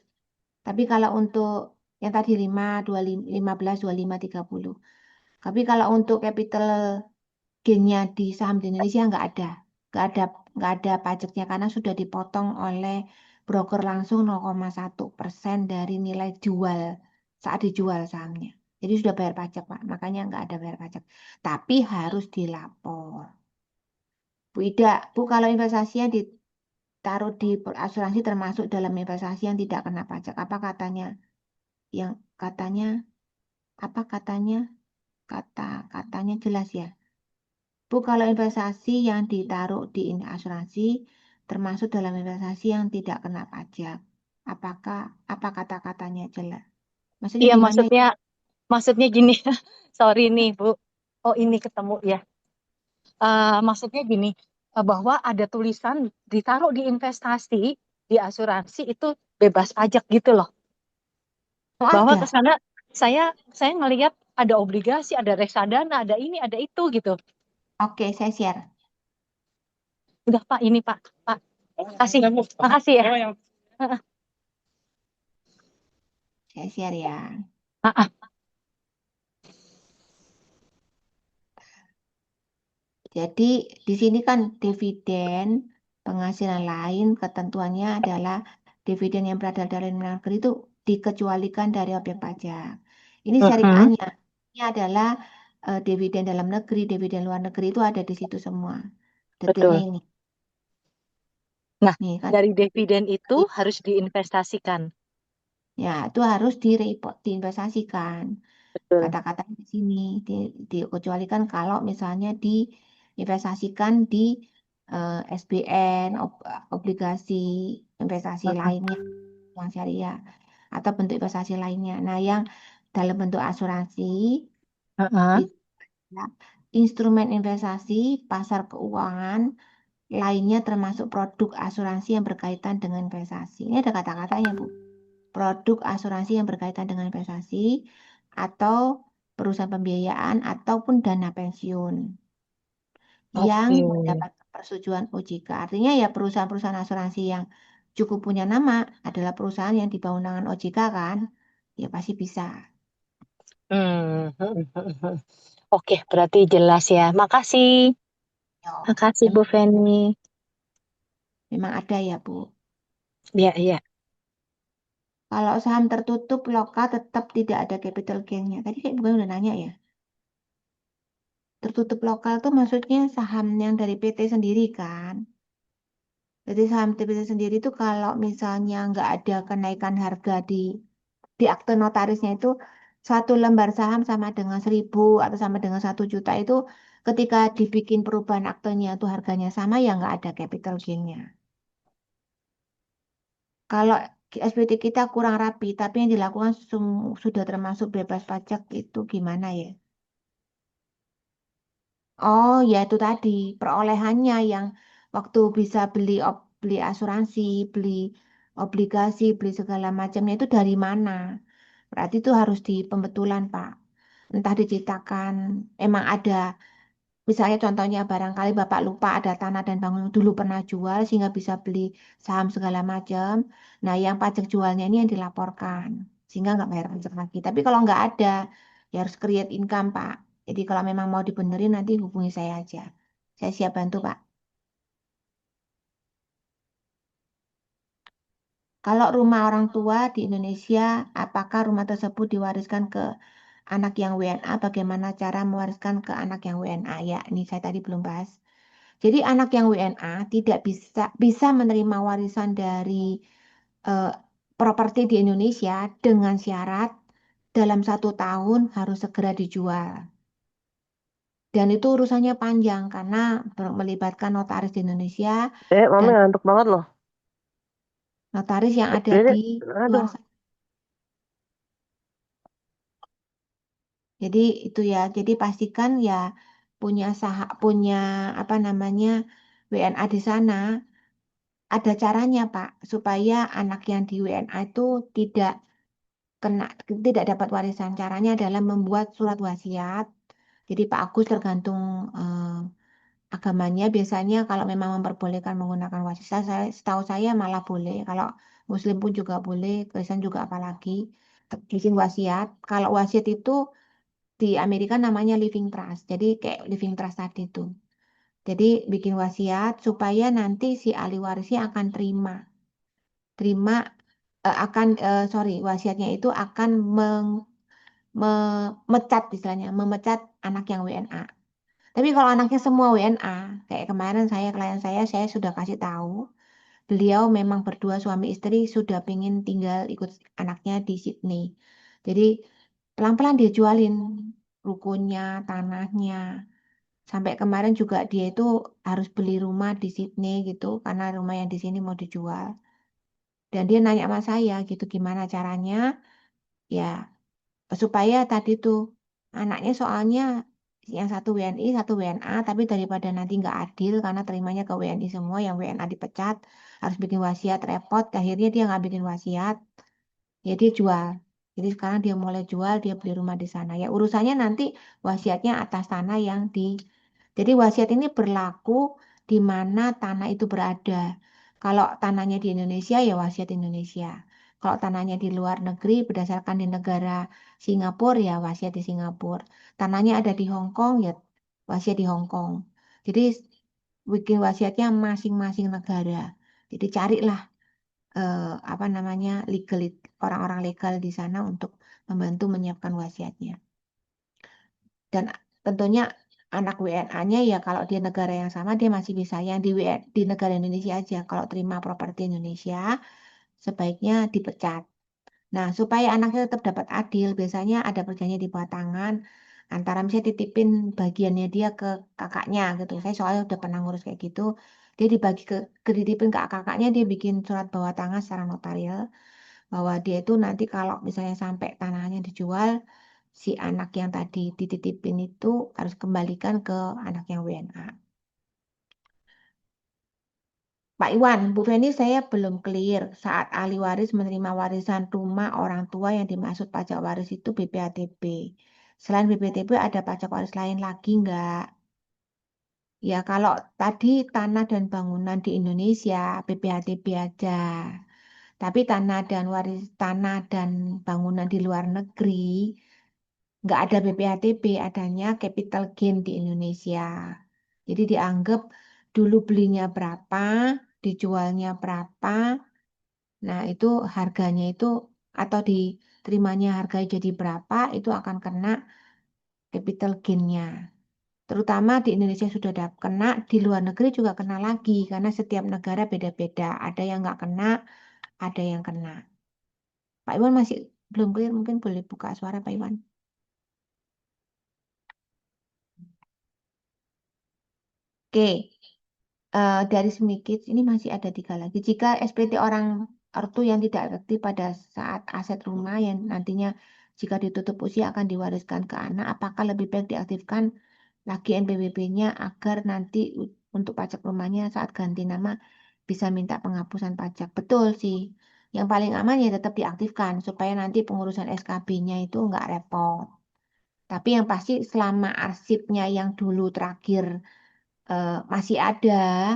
Speaker 1: Tapi kalau untuk yang tadi 5, 25, 15, 25, 30. Tapi kalau untuk capital gain-nya di saham di Indonesia nggak ada. Nggak ada pajaknya karena sudah dipotong oleh broker langsung 0,1% dari nilai jual saat dijual sahamnya. Jadi sudah bayar pajak, Pak. Makanya nggak ada bayar pajak. Tapi harus dilapor. Bu Ida, Bu kalau investasinya ditaruh di asuransi termasuk dalam investasi yang tidak kena pajak. Apa katanya? Yang katanya apa katanya? Katanya jelas ya. Bu, kalau investasi yang ditaruh di asuransi termasuk dalam investasi yang tidak kena pajak. Apa kata-katanya jelas? Maksudnya
Speaker 2: Iya,
Speaker 1: gimana ya?
Speaker 2: maksudnya gini. Sorry nih, Bu. Oh, ini ketemu ya. Maksudnya gini, bahwa ada tulisan ditaruh di investasi, di asuransi itu bebas pajak gitu loh.
Speaker 1: Oh,
Speaker 2: Bahwa ke
Speaker 1: ada.
Speaker 2: sana saya ngelihat ada obligasi, ada reksadana, ada ini, ada itu gitu.
Speaker 1: Oke, saya share.
Speaker 2: Udah Pak, ini Pak. Pak, kasih. Makasih ya.
Speaker 1: Saya share ya.
Speaker 2: Ah, ah.
Speaker 1: Jadi di sini kan dividen penghasilan lain ketentuannya adalah dividen yang berasal dari luar negeri itu dikecualikan dari objek pajak. Ini
Speaker 2: Mm-mm.
Speaker 1: syariahnya. Ini adalah dividen dalam negeri, dividen luar negeri itu ada di situ semua. Detailnya
Speaker 2: Betul.
Speaker 1: ini.
Speaker 2: Nah,
Speaker 1: Nih kan.
Speaker 2: dari dividen itu harus diinvestasikan.
Speaker 1: Ya, itu harus diinvestasikan.
Speaker 2: Betul.
Speaker 1: Kata-kata di sini dikecualikan kalau misalnya diinvestasikan di SBN, obligasi investasi
Speaker 2: Heeh.
Speaker 1: lainnya yang syariah atau bentuk investasi lainnya. Nah, yang dalam bentuk asuransi
Speaker 2: Heeh.
Speaker 1: itu adalah instrumen investasi, pasar keuangan lainnya termasuk produk asuransi yang berkaitan dengan investasi. Ini ada kata-katanya, Bu. Produk asuransi yang berkaitan dengan investasi atau perusahaan pembiayaan ataupun dana pensiun yang
Speaker 2: Oke.
Speaker 1: mendapat persetujuan OJK. Artinya ya perusahaan-perusahaan asuransi yang cukup punya nama adalah perusahaan yang di bawah naungan OJK kan, ya pasti bisa.
Speaker 2: Hmm. Oke, berarti jelas ya. Makasih.
Speaker 1: Yo,
Speaker 2: Makasih Bu
Speaker 1: memang,
Speaker 2: Feni.
Speaker 1: memang ada ya Bu.
Speaker 2: Iya, iya.
Speaker 1: Kalau saham tertutup lokal tetap tidak ada capital gain-nya. Tadi kayak bukan udah nanya ya. Tertutup lokal tuh maksudnya saham yang dari PT sendiri kan. Jadi saham PT sendiri itu kalau misalnya nggak ada kenaikan harga di akte notarisnya itu satu lembar saham sama dengan 1.000 atau sama dengan 1 juta itu ketika dibikin perubahan aktenya itu harganya sama ya nggak ada capital gain-nya. Kalau SPT kita kurang rapi tapi yang dilakukan sudah termasuk bebas pajak itu gimana ya? Oh ya itu tadi perolehannya yang waktu bisa beli asuransi, beli obligasi, beli segala macamnya itu dari mana? Berarti itu harus di pembetulan, Pak. Entah diciptakan, emang ada, misalnya contohnya barangkali Bapak lupa ada tanah dan bangunan dulu pernah jual sehingga bisa beli saham segala macam. Nah, yang pajak jualnya ini yang dilaporkan sehingga nggak bayar pajak lagi. Tapi kalau nggak ada, ya harus create income, Pak. Jadi kalau memang mau dibenerin nanti hubungi saya aja. Saya siap bantu, Pak. Kalau rumah orang tua di Indonesia, apakah rumah tersebut diwariskan ke anak yang WNA? Bagaimana cara mewariskan ke anak yang WNA? Ya, ini saya tadi belum bahas. Jadi anak yang WNA tidak bisa menerima warisan dari eh, properti di Indonesia dengan syarat dalam 1 tahun harus segera dijual. Dan itu urusannya panjang karena melibatkan notaris di Indonesia
Speaker 6: Mami
Speaker 1: dan
Speaker 6: ngantuk banget loh.
Speaker 1: notaris yang ada
Speaker 6: Ini,
Speaker 1: di luar
Speaker 6: aduh,
Speaker 1: sana. Jadi itu ya, jadi pastikan ya punya apa namanya WNA di sana. Ada caranya, Pak, supaya anak yang di WNA itu tidak kena tidak dapat warisan. Caranya adalah membuat surat wasiat. Jadi Pak Agus tergantung agamanya biasanya kalau memang memperbolehkan menggunakan wasiat, setahu saya malah boleh. Kalau Muslim pun juga boleh, Kristen juga apalagi bikin wasiat. Kalau wasiat itu di Amerika namanya living trust. Jadi kayak living trust tadi itu. Jadi bikin wasiat supaya nanti si ahli warisnya akan terima sorry, wasiatnya itu akan memecat istilahnya, memecat anak yang WNA. Tapi kalau anaknya semua WNA, kayak kemarin klien saya sudah kasih tahu, beliau memang berdua suami istri sudah pengen tinggal ikut anaknya di Sydney. Jadi pelan-pelan dia jualin rukonya, tanahnya. Sampai kemarin juga dia itu harus beli rumah di Sydney gitu, karena rumah yang di sini mau dijual. Dan dia nanya sama saya gitu, gimana caranya? Ya, supaya tadi tuh anaknya soalnya yang satu WNI, satu WNA, tapi daripada nanti nggak adil karena terimanya ke WNI semua, yang WNA dipecat, harus bikin wasiat repot, akhirnya dia nggak bikin wasiat, ya dia jual. Jadi sekarang dia mulai jual, dia beli rumah di sana. Ya urusannya nanti wasiatnya atas tanah yang jadi wasiat ini berlaku di mana tanah itu berada. Kalau tanahnya di Indonesia ya wasiat Indonesia. Kalau tanahnya di luar negeri berdasarkan di negara Singapura ya wasiat di Singapura. Tanahnya ada di Hong Kong ya wasiat di Hong Kong. Jadi bikin wasiatnya masing-masing negara. Jadi carilah apa namanya orang-orang legal di sana untuk membantu menyiapkan wasiatnya. Dan tentunya anak WNA-nya ya kalau di negara yang sama dia masih bisa yang di negara Indonesia aja. Kalau terima properti Indonesia sebaiknya dipecat. Nah, supaya anaknya tetap dapat adil, biasanya ada perjanjian di bawah tangan antara misalnya titipin bagiannya dia ke kakaknya gitu. Saya soalnya udah pernah ngurus kayak gitu. Dia dibagi dititipin ke kakaknya, dia bikin surat bawah tangan secara notarial bahwa dia itu nanti kalau misalnya sampai tanahnya dijual, si anak yang tadi dititipin itu harus kembalikan ke anak yang WNA. Pak Iwan, Bu Feni, saya belum clear. Saat ahli waris menerima warisan rumah orang tua yang dimaksud pajak waris itu BPATB. Selain BPATB ada pajak waris lain lagi nggak? Ya kalau tadi tanah dan bangunan di Indonesia BPATB aja. Tapi tanah dan bangunan di luar negeri nggak ada BPATB, adanya capital gain di Indonesia. Jadi dianggap dulu belinya berapa, dijualnya berapa. Nah, itu harganya itu atau diterimanya harga jadi berapa, itu akan kena capital gain-nya. Terutama di Indonesia sudah ada kena, di luar negeri juga kena lagi, karena setiap negara beda-beda. Ada yang nggak kena, ada yang kena. Pak Iwan masih belum clear, mungkin boleh buka suara Pak Iwan. Oke, dari semikit ini masih ada 3 lagi. Jika SPT orang ortu yang tidak aktif pada saat aset rumah yang nantinya jika ditutup usia akan diwariskan ke anak, apakah lebih baik diaktifkan lagi NPWP-nya agar nanti untuk pajak rumahnya saat ganti nama bisa minta penghapusan pajak? Betul sih. Yang paling aman ya tetap diaktifkan supaya nanti pengurusan SKB-nya itu nggak repot. Tapi yang pasti selama arsipnya yang dulu terakhir masih ada,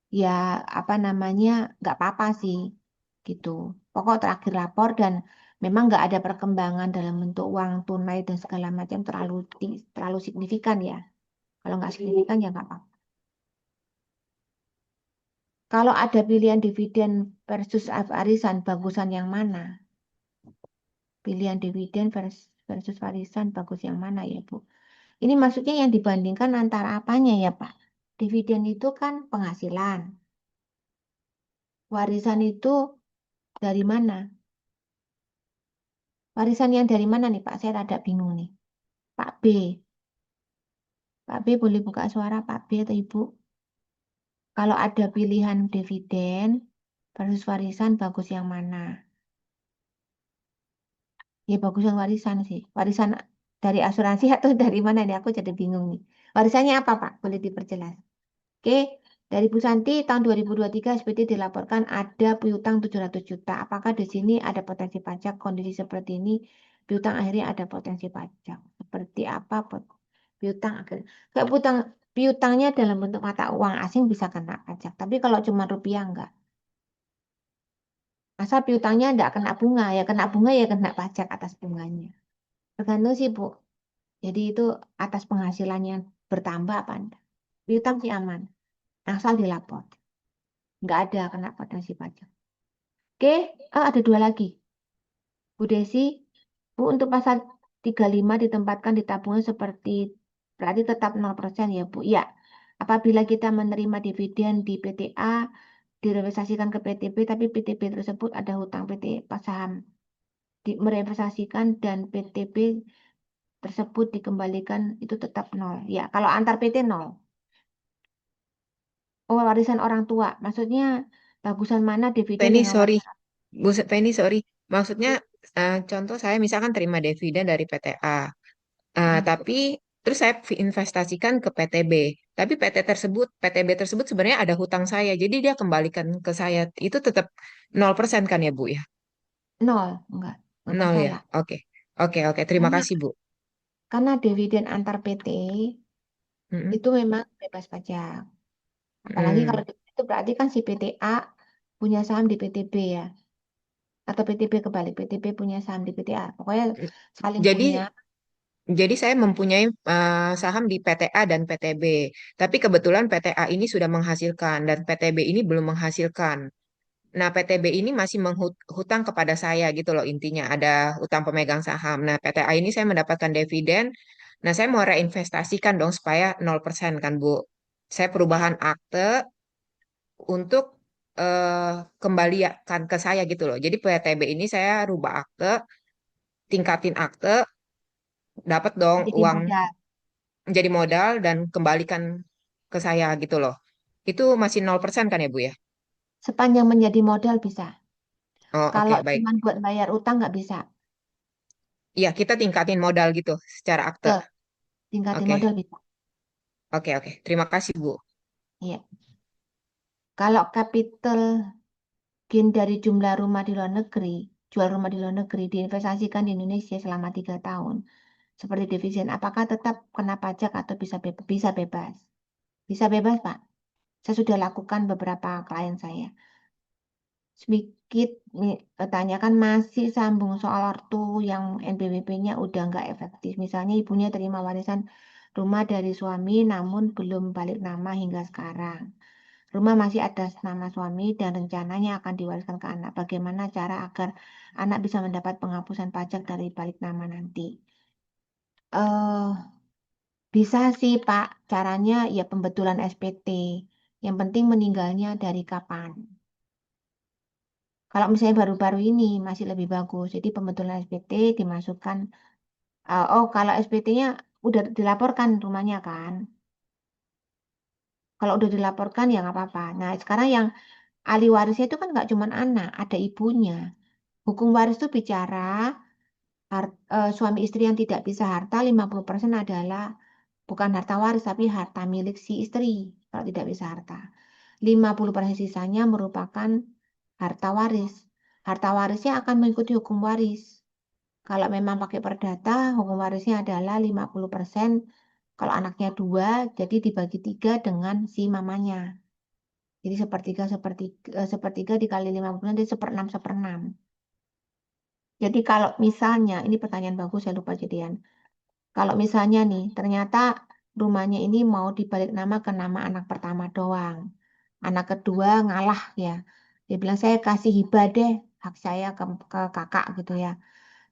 Speaker 1: ya apa namanya nggak apa-apa sih gitu. Pokok terakhir lapor dan memang nggak ada perkembangan dalam bentuk uang tunai dan segala macam terlalu signifikan ya. Kalau nggak signifikan ya nggak apa-apa. Kalau ada pilihan dividen versus warisan, bagusan yang mana? Pilihan dividen versus warisan, bagus yang mana ya Bu? Ini maksudnya yang dibandingkan antara apanya ya Pak? Dividen itu kan penghasilan. Warisan itu dari mana? Warisan yang dari mana nih Pak? Saya rada bingung nih. Pak B. Pak B boleh buka suara Pak B atau Ibu? Kalau ada pilihan dividen versus warisan, bagus yang mana? Ya bagus yang warisan sih. Warisan dari asuransi atau dari mana nih? Aku jadi bingung nih. Warisannya apa Pak? Boleh diperjelas. Oke, dari Bu Santi tahun 2023 SPT dilaporkan ada piutang 700 juta. Apakah di sini ada potensi pajak? Kondisi seperti ini piutang akhirnya ada potensi pajak. Seperti apa piutang akhirnya? Kayak piutangnya dalam bentuk mata uang asing bisa kena pajak. Tapi kalau cuma rupiah enggak. Asal piutangnya enggak kena bunga, ya kena pajak atas bunganya. Tergantung sih Bu. Jadi itu atas penghasilan yang bertambah apa enggak. Piutang sih aman. Asal dilapor. Nggak ada kena potensi pajak. Oke, ada 2 lagi. Bu Desi, Bu untuk pasal 35 ditempatkan di tabungan seperti berarti tetap 0% ya Bu. Ya, apabila kita menerima dividen di PTA, direvestasikan ke PTB, tapi PTB tersebut ada hutang PT saham. Merevestasikan dan PTB tersebut dikembalikan itu tetap 0. Ya, kalau antar PT 0. Oh, warisan orang tua. Maksudnya bagusan mana dividen
Speaker 6: Penny,
Speaker 1: dengan
Speaker 6: sorry.
Speaker 1: warisan?
Speaker 6: Bu Penny, sorry. Maksudnya, contoh saya misalkan terima dividen dari PTA, tapi terus saya investasikan ke PTB. Tapi PTB tersebut sebenarnya ada hutang saya. Jadi dia kembalikan ke saya. Itu tetap 0% kan ya, Bu ya?
Speaker 1: 0, enggak
Speaker 6: 0 ya?
Speaker 1: masalah.
Speaker 6: Oke. Oke, oke. Terima
Speaker 1: Karena,
Speaker 6: kasih, Bu.
Speaker 1: karena dividen antar PT
Speaker 6: Mm-mm.
Speaker 1: itu memang bebas pajak. Apalagi kalau
Speaker 6: Mm.
Speaker 1: itu berarti kan si PTA punya saham di PTB ya. Atau PTB kebalik, PTB punya saham di PTA. Pokoknya saling
Speaker 6: Jadi
Speaker 1: punya.
Speaker 6: Jadi saya mempunyai saham di PTA dan PTB. Tapi kebetulan PTA ini sudah menghasilkan dan PTB ini belum menghasilkan. Nah, PTB ini masih menghutang kepada saya gitu loh intinya. Ada hutang pemegang saham. Nah, PTA ini saya mendapatkan dividen. Nah, saya mau reinvestasikan dong supaya 0% kan, Bu. Saya perubahan akte untuk eh, kembalikan ke saya gitu loh. Jadi PTB ini saya rubah akte, tingkatin akte, dapat dong
Speaker 1: Jadi
Speaker 6: uang
Speaker 1: modal.
Speaker 6: menjadi modal dan kembalikan ke saya gitu loh. Itu masih 0% kan ya, Bu ya?
Speaker 1: Sepanjang menjadi modal bisa.
Speaker 6: Oh,
Speaker 1: Kalau
Speaker 6: oke, baik.
Speaker 1: cuma buat bayar utang nggak bisa.
Speaker 6: Iya, kita tingkatin modal gitu secara akte.
Speaker 1: Ke tingkatin
Speaker 6: Oke,
Speaker 1: modal bisa.
Speaker 6: oke, oke. Terima kasih, Bu.
Speaker 1: Iya. Kalau capital gain dari jumlah rumah di luar negeri, jual rumah di luar negeri diinvestasikan di Indonesia selama 3 tahun, seperti dividen, apakah tetap kena pajak atau bisa bebas? Bisa bebas. Bisa bebas, Pak. Saya sudah lakukan beberapa klien saya. Sedikit tanyakan masih sambung soal ortu yang NPWP-nya udah nggak efektif. Misalnya ibunya terima warisan rumah dari suami namun belum balik nama hingga sekarang. Rumah masih atas nama suami dan rencananya akan diwariskan ke anak. Bagaimana cara agar anak bisa mendapat penghapusan pajak dari balik nama nanti? eh Bisa sih, Pak. Caranya ya pembetulan SPT. Yang penting meninggalnya dari kapan. Kalau misalnya baru-baru ini masih lebih bagus. Jadi pembetulan SPT dimasukkan. Oh, kalau SPT-nya udah dilaporkan rumahnya kan. Kalau udah dilaporkan ya nggak apa-apa. Nah, sekarang yang ahli warisnya itu kan nggak cuma anak, ada ibunya. Hukum waris itu bicara suami istri yang tidak bisa harta 50% adalah bukan harta waris tapi harta milik si istri kalau tidak bisa harta. 50% sisanya merupakan harta waris. Harta warisnya akan mengikuti hukum waris. Kalau memang pakai perdata, hukum warisnya adalah 50%. Kalau anaknya dua, jadi dibagi tiga dengan si mamanya. Jadi sepertiga dikali 50%, jadi seperenam seperenam. Jadi kalau misalnya, ini pertanyaan bagus, saya lupa jadian. Kalau misalnya nih, ternyata rumahnya ini mau dibalik nama ke nama anak pertama doang. Anak kedua ngalah ya. Dia bilang saya kasih hibah deh hak saya ke kakak gitu ya.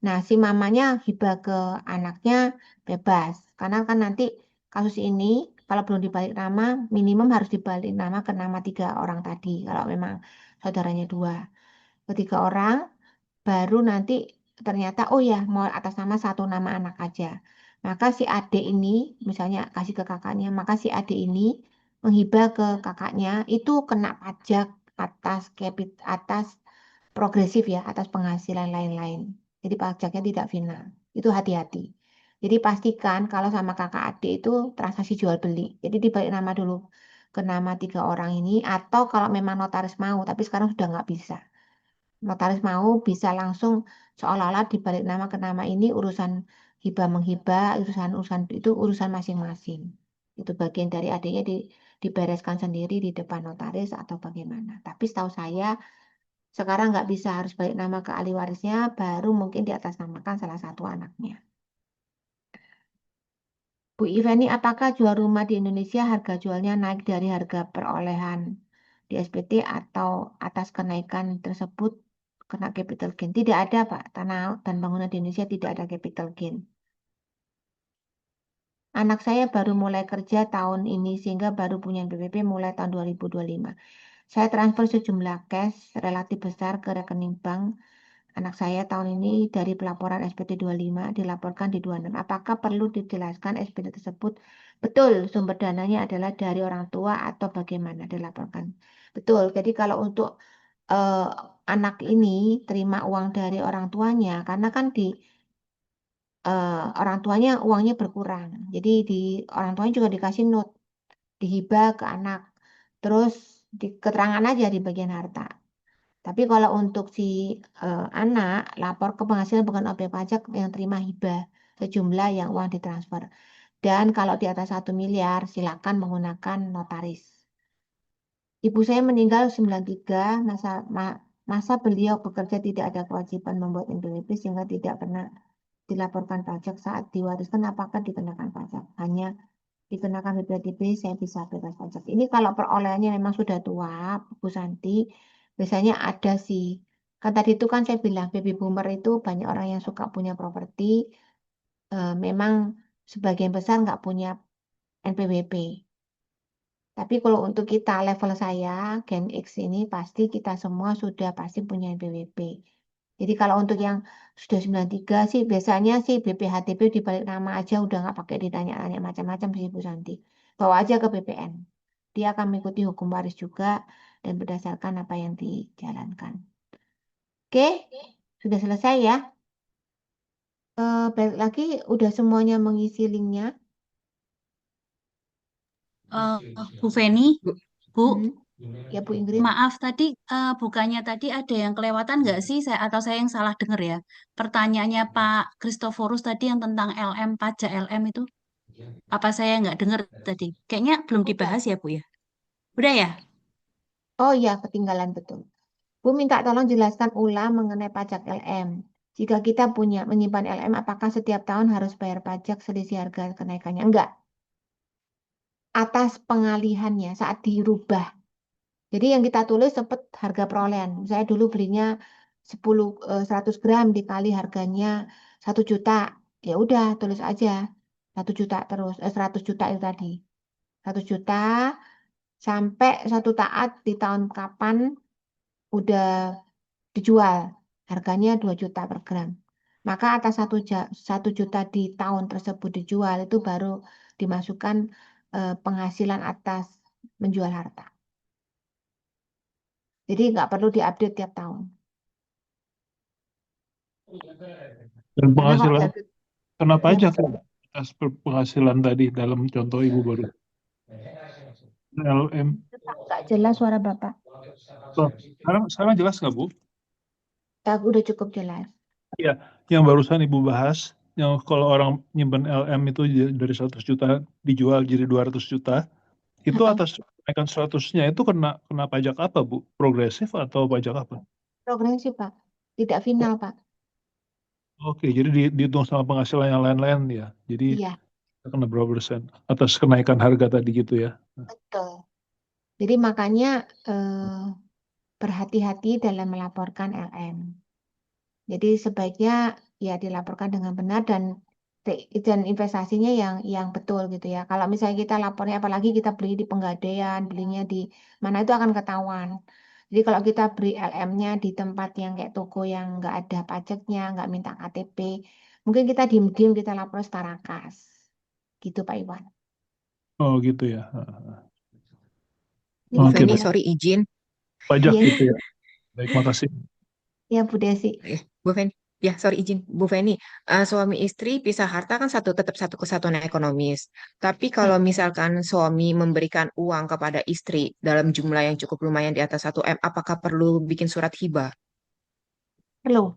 Speaker 1: Nah, si mamanya hibah ke anaknya bebas. Karena kan nanti kasus ini kalau belum dibalik nama, minimum harus dibalik nama ke nama 3 orang tadi. Kalau memang saudaranya dua. Ketiga orang, baru nanti ternyata oh ya mau atas nama satu nama anak aja. Maka si adik ini misalnya kasih ke kakaknya, maka si adik ini menghibah ke kakaknya itu kena pajak atas progresif ya, atas penghasilan lain-lain. Jadi pajaknya tidak final. Itu hati-hati. Jadi pastikan kalau sama kakak adik itu transaksi jual beli. Jadi dibalik nama dulu ke nama 3 orang ini atau kalau memang notaris mau, tapi sekarang sudah nggak bisa. Notaris mau bisa langsung seolah-olah dibalik nama ke nama ini urusan hibah menghibah, urusan itu urusan masing-masing. Itu bagian dari adanya dibereskan sendiri di depan notaris atau bagaimana. Tapi setahu saya sekarang nggak bisa harus balik nama ke ahli warisnya, baru mungkin diatasnamakan salah satu anaknya. Bu Ivani, apakah jual rumah di Indonesia harga jualnya naik dari harga perolehan di SPT atau atas kenaikan tersebut kena capital gain? Tidak ada, Pak. Tanah dan bangunan di Indonesia tidak ada capital gain. Anak saya baru mulai kerja tahun ini sehingga baru punya BPP mulai tahun 2025. Saya transfer sejumlah cash relatif besar ke rekening bank anak saya tahun ini dari pelaporan SPT 25 dilaporkan di 26. Apakah perlu dijelaskan SPT tersebut? Betul, sumber dananya adalah dari orang tua atau bagaimana dilaporkan. Betul, jadi kalau untuk eh, anak ini terima uang dari orang tuanya, karena kan di orang tuanya uangnya berkurang. Jadi di orang tuanya juga dikasih note, dihibah ke anak. Terus di keterangan aja di bagian harta. Tapi kalau untuk si anak lapor ke penghasilan bukan objek pajak yang terima hibah sejumlah yang uang ditransfer. Dan kalau di atas 1 miliar silakan menggunakan notaris. Ibu saya meninggal 93 masa beliau bekerja tidak ada kewajiban membuat NPWP sehingga tidak pernah dilaporkan pajak saat diwariskan apakah dikenakan pajak. Hanya dikenakan BPTB saya bisa bebas pajak. Ini kalau perolehannya memang sudah tua, Bu Santi, biasanya ada sih. Kan tadi itu kan saya bilang baby boomer itu banyak orang yang suka punya properti, memang sebagian besar nggak punya NPWP. Tapi kalau untuk kita level saya, Gen X ini pasti kita semua sudah pasti punya NPWP. Jadi kalau untuk yang sudah 93 sih biasanya sih BPHTP dibalik nama aja udah nggak pakai ditanya-tanya macam-macam sih Bu Santi. Bawa aja ke BPN. Dia akan mengikuti hukum waris juga dan berdasarkan apa yang dijalankan. Oke, sudah selesai ya. Balik lagi udah semuanya mengisi linknya.
Speaker 3: Bu Feni,
Speaker 6: Bu,
Speaker 3: Bu,
Speaker 1: Hmm. Ya Bu Ingrid.
Speaker 3: Maaf tadi bukannya tadi ada yang kelewatan nggak sih saya atau saya yang salah dengar ya? Pertanyaannya Pak Kristoforus tadi yang tentang LM pajak LM itu apa saya nggak dengar tadi? Kayaknya belum dibahas ya Bu ya? Udah ya?
Speaker 1: Oh iya, ketinggalan betul. Bu minta tolong jelaskan ulang mengenai pajak LM. Jika kita punya menyimpan LM, apakah setiap tahun harus bayar pajak selisih harga kenaikannya? Enggak. Atas pengalihannya saat dirubah. Jadi yang kita tulis sempat harga perolehan. Saya dulu belinya 100 gram dikali harganya 1 juta. Ya udah, tulis aja 1 juta terus. 100 juta itu tadi. 1 juta sampai satu taat di tahun kapan udah dijual. Harganya 2 juta per gram. Maka atas 1 juta di tahun tersebut dijual itu baru dimasukkan penghasilan atas menjual harta. Jadi nggak perlu diupdate tiap tahun.
Speaker 7: Dan
Speaker 1: Karena kalau
Speaker 7: penghasilan
Speaker 1: diupdate,
Speaker 7: kena
Speaker 1: ya
Speaker 7: pajak
Speaker 1: Pak,
Speaker 7: ya, atas penghasilan tadi dalam contoh Ibu baru. LM.
Speaker 1: nggak jelas suara Bapak.
Speaker 7: Loh, sekarang jelas nggak Bu?
Speaker 1: Udah cukup jelas.
Speaker 7: Iya, yang barusan Ibu bahas, yang kalau orang nyimpen LM itu dari 100 juta dijual jadi 200 juta, itu atas kenaikan 100-nya itu kena pajak apa Bu? Progresif atau pajak apa?
Speaker 1: Progresif Pak, tidak final Pak.
Speaker 7: Oke, jadi dihitung sama penghasilan yang lain-lain ya. Jadi
Speaker 1: Iya,
Speaker 7: kena berapa persen atas kenaikan harga tadi gitu ya.
Speaker 1: betul. Jadi makanya berhati-hati dalam melaporkan LM. Jadi sebaiknya ya dilaporkan dengan benar dan investasinya yang betul gitu ya. Kalau misalnya kita lapornya, apalagi kita beli di Pegadaian, belinya di mana itu akan ketahuan. Jadi kalau kita beli LM-nya di tempat yang kayak toko yang nggak ada pajaknya, nggak minta KTP, mungkin kita diem-diem kita lapor secara kas. Gitu Pak Iwan.
Speaker 7: Oh gitu ya.
Speaker 1: Ini
Speaker 6: Bu
Speaker 7: Oke,
Speaker 6: Feni,
Speaker 7: baik.
Speaker 6: sorry izin.
Speaker 7: Pajak
Speaker 1: Iya,
Speaker 7: gitu ya. Baik, makasih.
Speaker 1: ya Bu Desi.
Speaker 6: Bu Feni, ya sorry izin. Bu Feni, suami istri pisah harta kan tetap satu kesatuan ekonomis. Tapi kalau misalkan suami memberikan uang kepada istri dalam jumlah yang cukup lumayan di atas 1 M, apakah perlu bikin surat hibah?
Speaker 1: Perlu,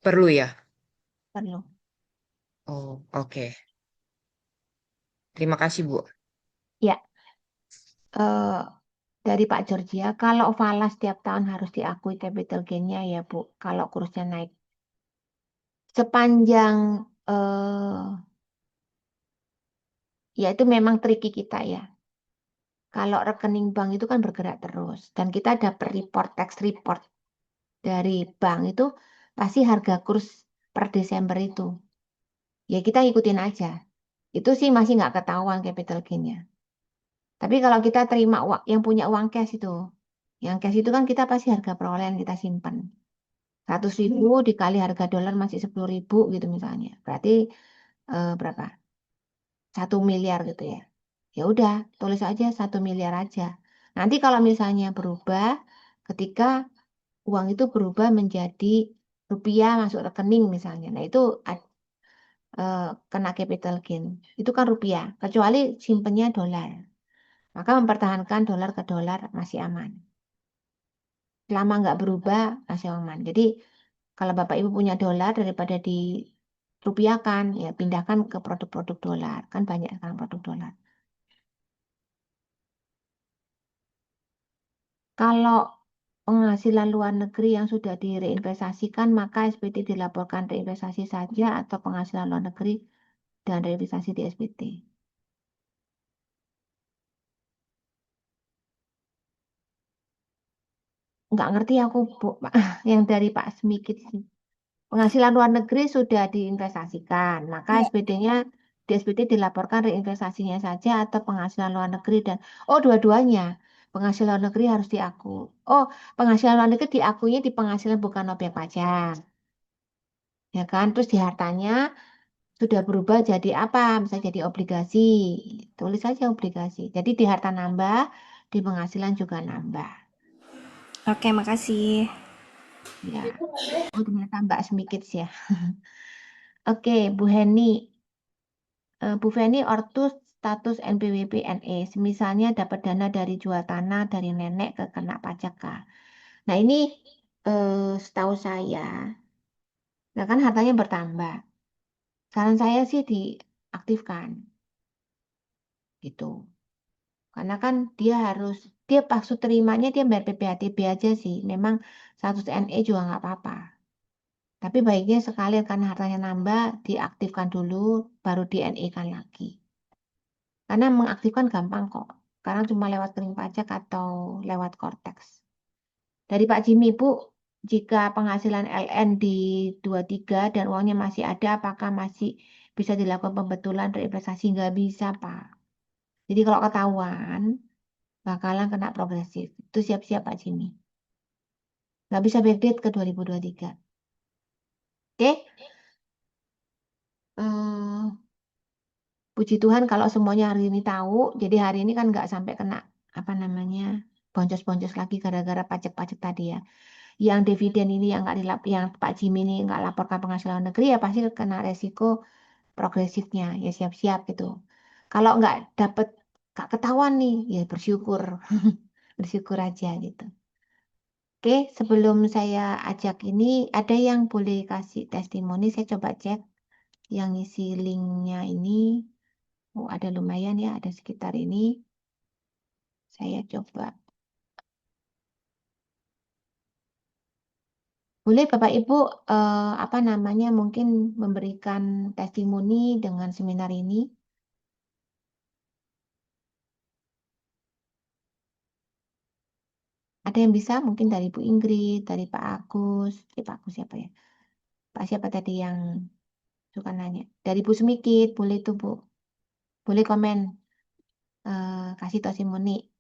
Speaker 6: Perlu ya?
Speaker 1: perlu.
Speaker 6: Oh, oke. Terima kasih, Bu.
Speaker 1: Ya, eh, dari Pak Georgia, kalau falas tiap tahun harus diakui capital gain-nya ya Bu, kalau kursnya naik. Sepanjang, ya itu memang triki kita ya. Kalau rekening bank itu kan bergerak terus. Dan kita dapat tax report dari bank itu pasti harga kurs per Desember itu. Ya kita ikutin aja. Itu sih masih nggak ketahuan capital gain-nya. Tapi kalau kita terima uang, yang punya uang cash itu, yang cash itu kan kita pasti harga perolehan kita simpan. 100.000 dikali harga dolar masih 10.000 gitu misalnya. Berarti berapa? 1 miliar gitu ya. Ya udah, tulis aja 1 miliar aja. Nanti kalau misalnya berubah, ketika uang itu berubah menjadi rupiah masuk rekening misalnya. Nah itu kena capital gain. Itu kan rupiah, kecuali simpennya dolar. Maka mempertahankan dolar ke dolar masih aman. Selama nggak berubah masih aman. Jadi kalau Bapak Ibu punya dolar daripada dirupiahkan, ya pindahkan ke produk-produk dolar. Kan banyak sekarang produk dolar. Kalau penghasilan luar negeri yang sudah direinvestasikan, maka SPT dilaporkan reinvestasi saja atau penghasilan luar negeri dan reinvestasi di SPT. Nggak ngerti aku, Bu, yang dari Pak Smikit sih. Penghasilan luar negeri sudah diinvestasikan, maka SPT-nya di SPT dilaporkan reinvestasinya saja atau penghasilan luar negeri dan dua-duanya penghasilan luar negeri harus diakui. Oh, penghasilan luar negeri diakuinya di penghasilan bukan objek pajak, ya kan? Terus di hartanya sudah berubah jadi apa? Bisa jadi obligasi, tulis saja obligasi. Jadi di harta nambah, di penghasilan juga nambah.
Speaker 8: Oke, makasih.
Speaker 1: Ya, ternyata Mbak sedikit ya. Oke, Bu Heni. Bu Feni, Ortus status NPWP NE. Misalnya dapat dana dari jual tanah dari nenek ke kena pajak Kak. Nah ini setahu saya, nah kan hartanya bertambah. Saran saya sih diaktifkan gitu. Karena kan dia maksud terimanya dia bayar PPHTB aja sih. Memang status NE juga nggak apa-apa. Tapi baiknya sekalian karena hartanya nambah, diaktifkan dulu, baru di NE-kan lagi. Karena mengaktifkan gampang kok. Karena cuma lewat kering pajak atau lewat Cortex. Dari Pak Jimmy, Bu, jika penghasilan LN di 23 dan uangnya masih ada, apakah masih bisa dilakukan pembetulan reinvestasi? Nggak bisa, Pak. Jadi kalau ketahuan, bakalan kena progresif. Itu siap-siap Pak Jimmy. Nggak bisa backdate ke 2023. Oke? Puji Tuhan kalau semuanya hari ini tahu, jadi hari ini kan nggak sampai kena apa namanya boncos-boncos lagi gara-gara pajak-pajak tadi ya. Yang dividen ini yang nggak yang Pak Jimmy ini nggak laporkan penghasilan negeri ya pasti kena resiko progresifnya ya siap-siap gitu. Kalau nggak dapet nggak ketahuan nih ya bersyukur bersyukur aja gitu. Oke, sebelum saya ajak ini ada yang boleh kasih testimoni, saya coba cek yang isi linknya ini. Oh, ada lumayan ya, ada sekitar ini. Saya coba. Boleh Bapak Ibu apa namanya mungkin memberikan testimoni dengan seminar ini. Ada yang bisa mungkin dari Bu Ingrid, dari Pak Agus, Pak Agus siapa ya? Pak siapa tadi yang suka nanya? Dari Bu Semikit, boleh tuh Bu. Boleh komen, kasih testimoni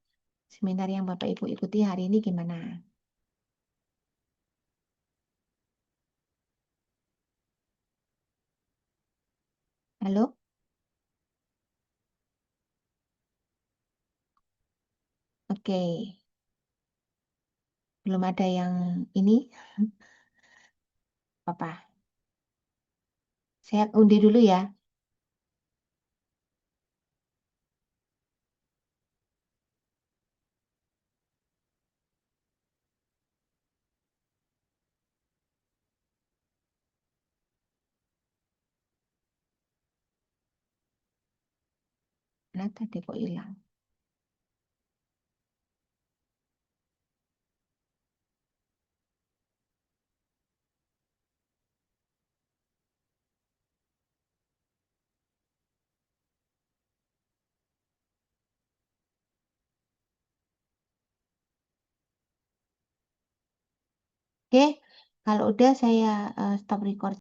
Speaker 1: seminar yang Bapak Ibu ikuti hari ini gimana? Halo? Oke, belum ada yang ini. Apa? Saya undi dulu ya. Nah, tadi kok hilang. Oke, kalau udah saya stop record.